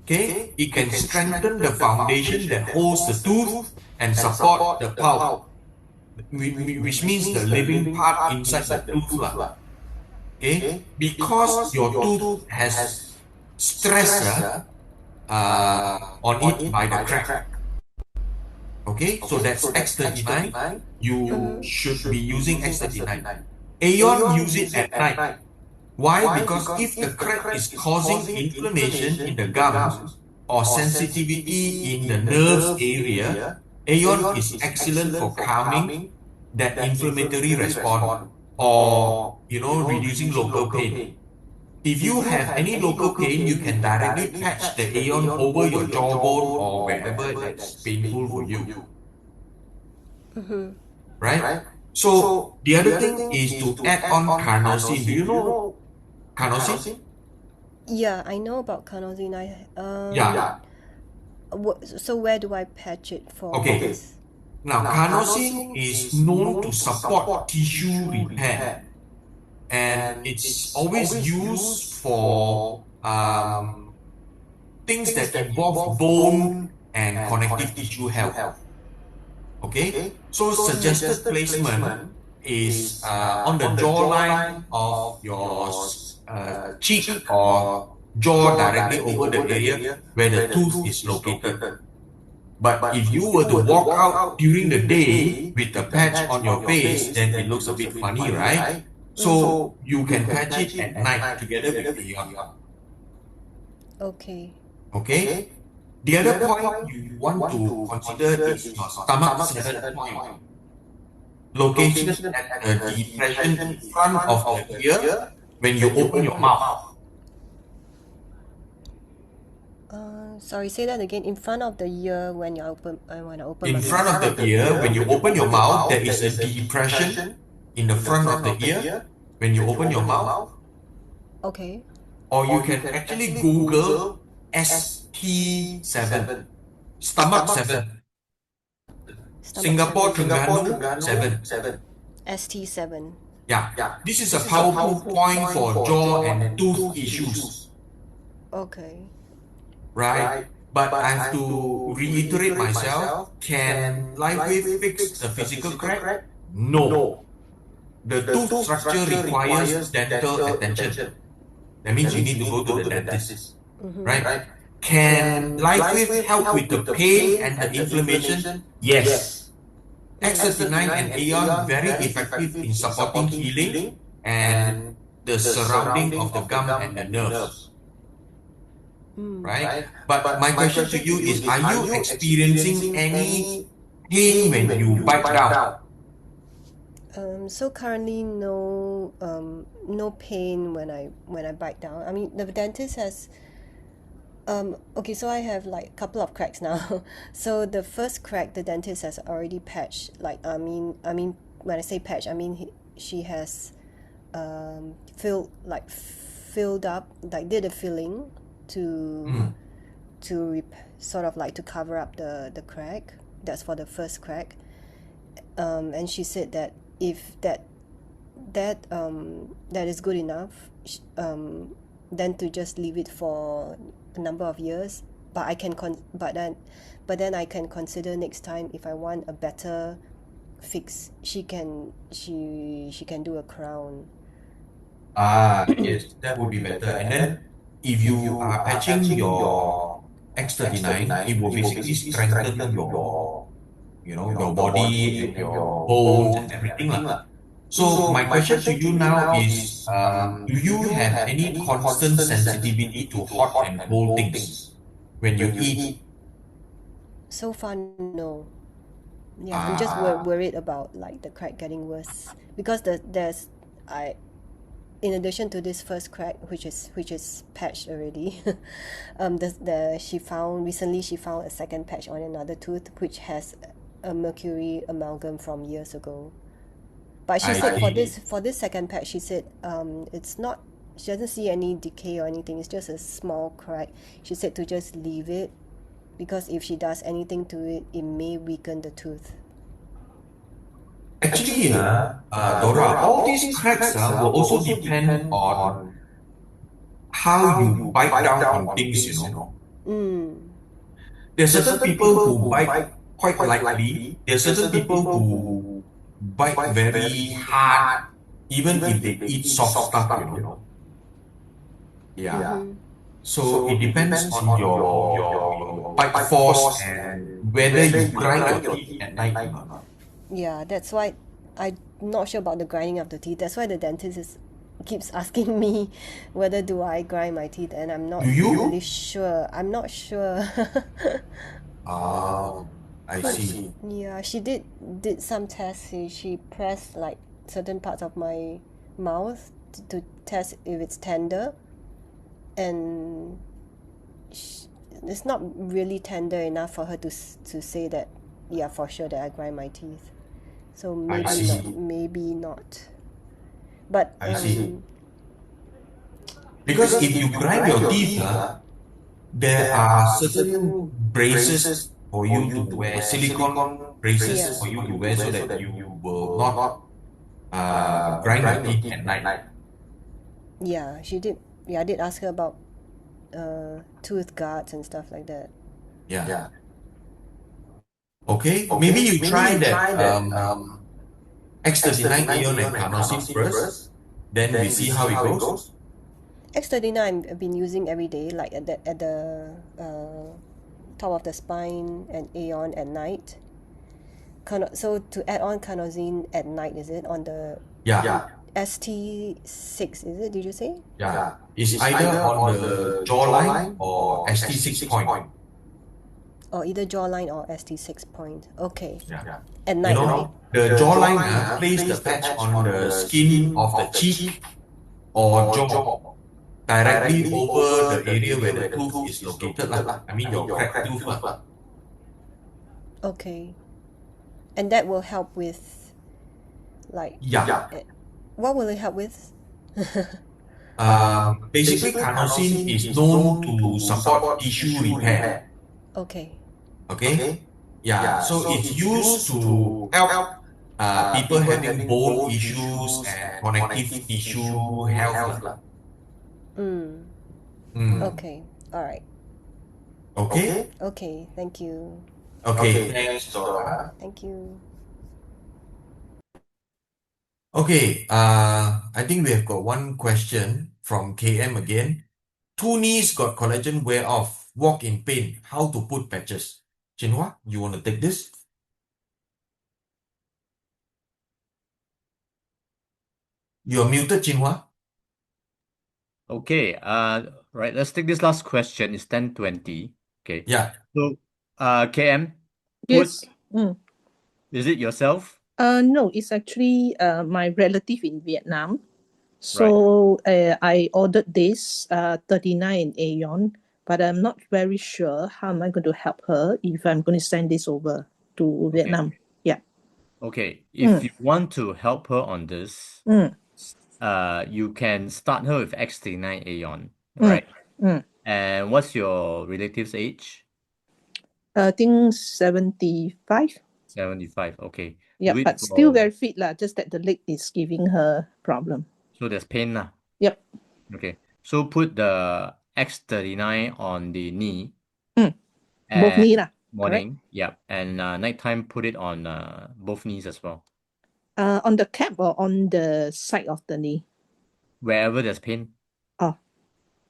Okay? It can strengthen the foundation that holds the tooth and support the pulp, which means the living part inside the tooth. Okay? Because your tooth has stress on it by the crack. Okay, so that's X39. You should be using X39. Aeon use it at night. Why? Because if the crack is causing inflammation in the gums or sensitivity in the nerves area, Aeon is excellent for calming that inflammatory response or, reducing local pain. If you have any local pain, you can directly patch the Aeon over your jawbone or wherever that's painful for you. Right? So, the other thing is to add on carnosine. Do you know carnosine? Yeah, I know about carnosine. Yeah. So where do I patch it for? Okay. Now, carnosine is known to support tissue repair. And it's always used for things that involve bone and connective tissue health. Okay? So suggested placement is on the jawline of your cheek or jaw directly over the area where the tooth is located. But if you were to walk out during the day with a patch on your face, then it looks a bit funny, right? So you can patch it at night together with the Aeon. Okay. Okay? The other point you want to consider is your stomach 7 point. Location at the depression in front of the ear when you open your mouth. Sorry, say that again. In front of the ear when I open In my front mouth. of the ear, when you open your mouth, there is a depression in the front of the ear when you open your mouth. Okay. Or you can actually Google ST7, stomach 7, Singapore Terengganu 7. ST7. Yeah, this is a powerful point for jaw and tooth issues. Okay. Right? But I have to reiterate myself, can LIFEWAVE fix the physical crack? No. The tooth structure requires dental attention. That means you need to go to the dentist, right? Can LIFEWAVE help with the pain and the inflammation? Yes. X39 and Aeon very effective in supporting healing and the surrounding of the gum and the nerves. Right? But my question to you is, are you experiencing any pain when you bite down? So currently no pain when I bite down. I mean, the dentist has okay, so I have like a couple of cracks now. So the first crack the dentist has already patched. Like I mean when I say patch, I mean she has filled up, like did a filling to sort of like to cover up the crack. That's for the first crack. And she said that if that is good enough, then to just leave it for a number of years. But then I can consider next time if I want a better fix, she can do a crown. Yes, that would be better. And then if you are patching your X39, it will basically strengthen your body and your bones and everything lah. So my question to you now is, do you have any constant sensitivity to hot and cold things when you eat? So far, no. Yeah, I'm just worried about like the crack getting worse because in addition to this first crack, which is patched already, she found a second patch on another tooth which has a mercury amalgam from years ago. But she said for this second patch, she said it's not. She doesn't see any decay or anything. It's just a small crack. She said to just leave it because if she does anything to it, it may weaken the tooth. Actually, Dora, all these cracks will also depend on how you bite down on things, There are certain people who bite quite lightly. There are certain people who bite very hard, even if they eat soft stuff, Yeah. So it depends on your bite force and whether you grind your teeth at night or not. Yeah, that's why I'm not sure about the grinding of the teeth. That's why the dentist keeps asking me whether do I grind my teeth, and I'm not really sure. I'm not sure. I see. Yeah, she did some tests. She pressed like certain parts of my mouth to test if it's tender, and it's not really tender enough for her to say that for sure that I grind my teeth. So maybe not. But I see. Because if you grind your teeth, there are certain braces for you to wear, silicone braces for you to wear so that you will not grind your teeth at night. Yeah, she did. Yeah, I did ask her about tooth guards and stuff like that. Yeah. Okay, maybe you try that X39 Aeon and carnosine first, then we see how it goes. X39 I've been using every day, like at the top of the spine, and Aeon at night. So to add on carnosine at night, is it on the ST6? Is it? Did you say? Yeah, it's either on the jawline or ST6 point. Or either jawline or ST6 point. Okay. Yeah. At night, right? The jawline, place the patch on the skin of the cheek or jaw, directly over the area where the tooth is located. I mean your cracked tooth. Okay. And that will help with, like... Yeah. What will it help with? Basically, carnosine is known to support tissue repair. Okay. Yeah, so it's used to help people having bone issues and connective tissue health. Okay, all right. Okay? Okay, thank you. Okay, thanks, Dora. Thank you. Okay, I think we have got one question from KM again. 2 knees got collagen wear off, walk in pain, how to put patches? Chinhua, you want to take this? You're muted, Chinhua. Okay, right, let's take this last question. It's 10:20. Okay. Yeah. So, KM, Yes. is it yourself? No, it's actually my relative in Vietnam. So I ordered this 39 in Aeon, but I'm not very sure how am I going to help her if I'm going to send this over to Vietnam. Yeah. Okay, if you want to help her on this, you can start her with X39 Aeon, right? And what's your relative's age? I think 75. 75, okay. Yeah, Do it but still for- very fit lah. Just that the leg is giving her problem. So there's pain lah. Yep. Okay, so put the X39 on the knee. Both knee lah. Morning, yep. And nighttime, put it on both knees as well. On the cap or on the side of the knee? Wherever there's pain. Oh.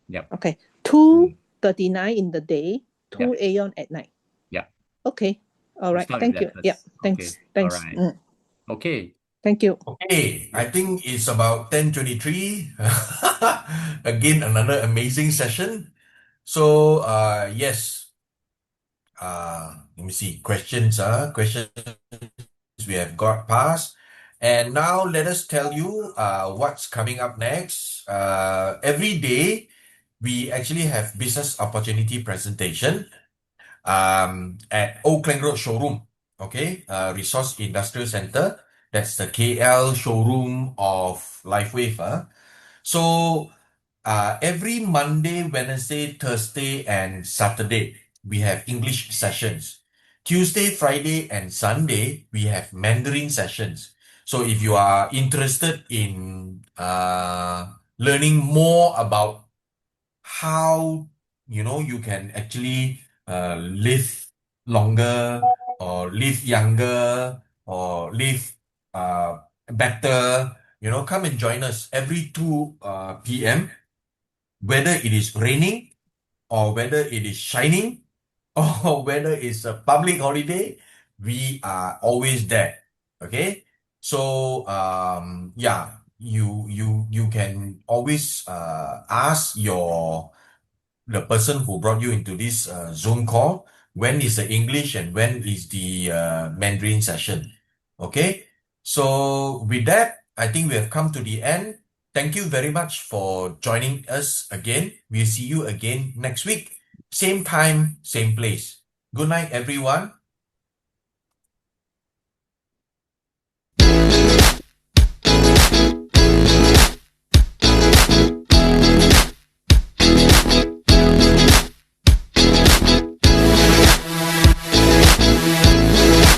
Yep. Okay. 239 in the day, 2 Aeon at night. Yeah. Okay. All right. start Thank with you. that first. Yeah. Thanks. Okay. Thanks. All right. Okay. Thank you. Okay, I think it's about 10:23. Again, another amazing session. So, yes. Let me see. Questions we have got past. And now let us tell you what's coming up next. Every day, we actually have business opportunity presentation at Old Klang Road showroom. Okay, Resource Industrial Center. That's the KL showroom of LIFEWAVE. So every Monday, Wednesday, Thursday, and Saturday, we have English sessions. Tuesday, Friday, and Sunday, we have Mandarin sessions. So if you are interested in learning more about how you can actually live longer or live younger or live better, come and join us every 2 p.m. Whether it is raining or whether it is shining or whether it's a public holiday, we are always there. Okay, so you can always ask the person who brought you into this Zoom call when is the English and when is the Mandarin session. Okay, so with that, I think we have come to the end. Thank you very much for joining us again. We'll see you again next week. Same time, same place. Good night, everyone.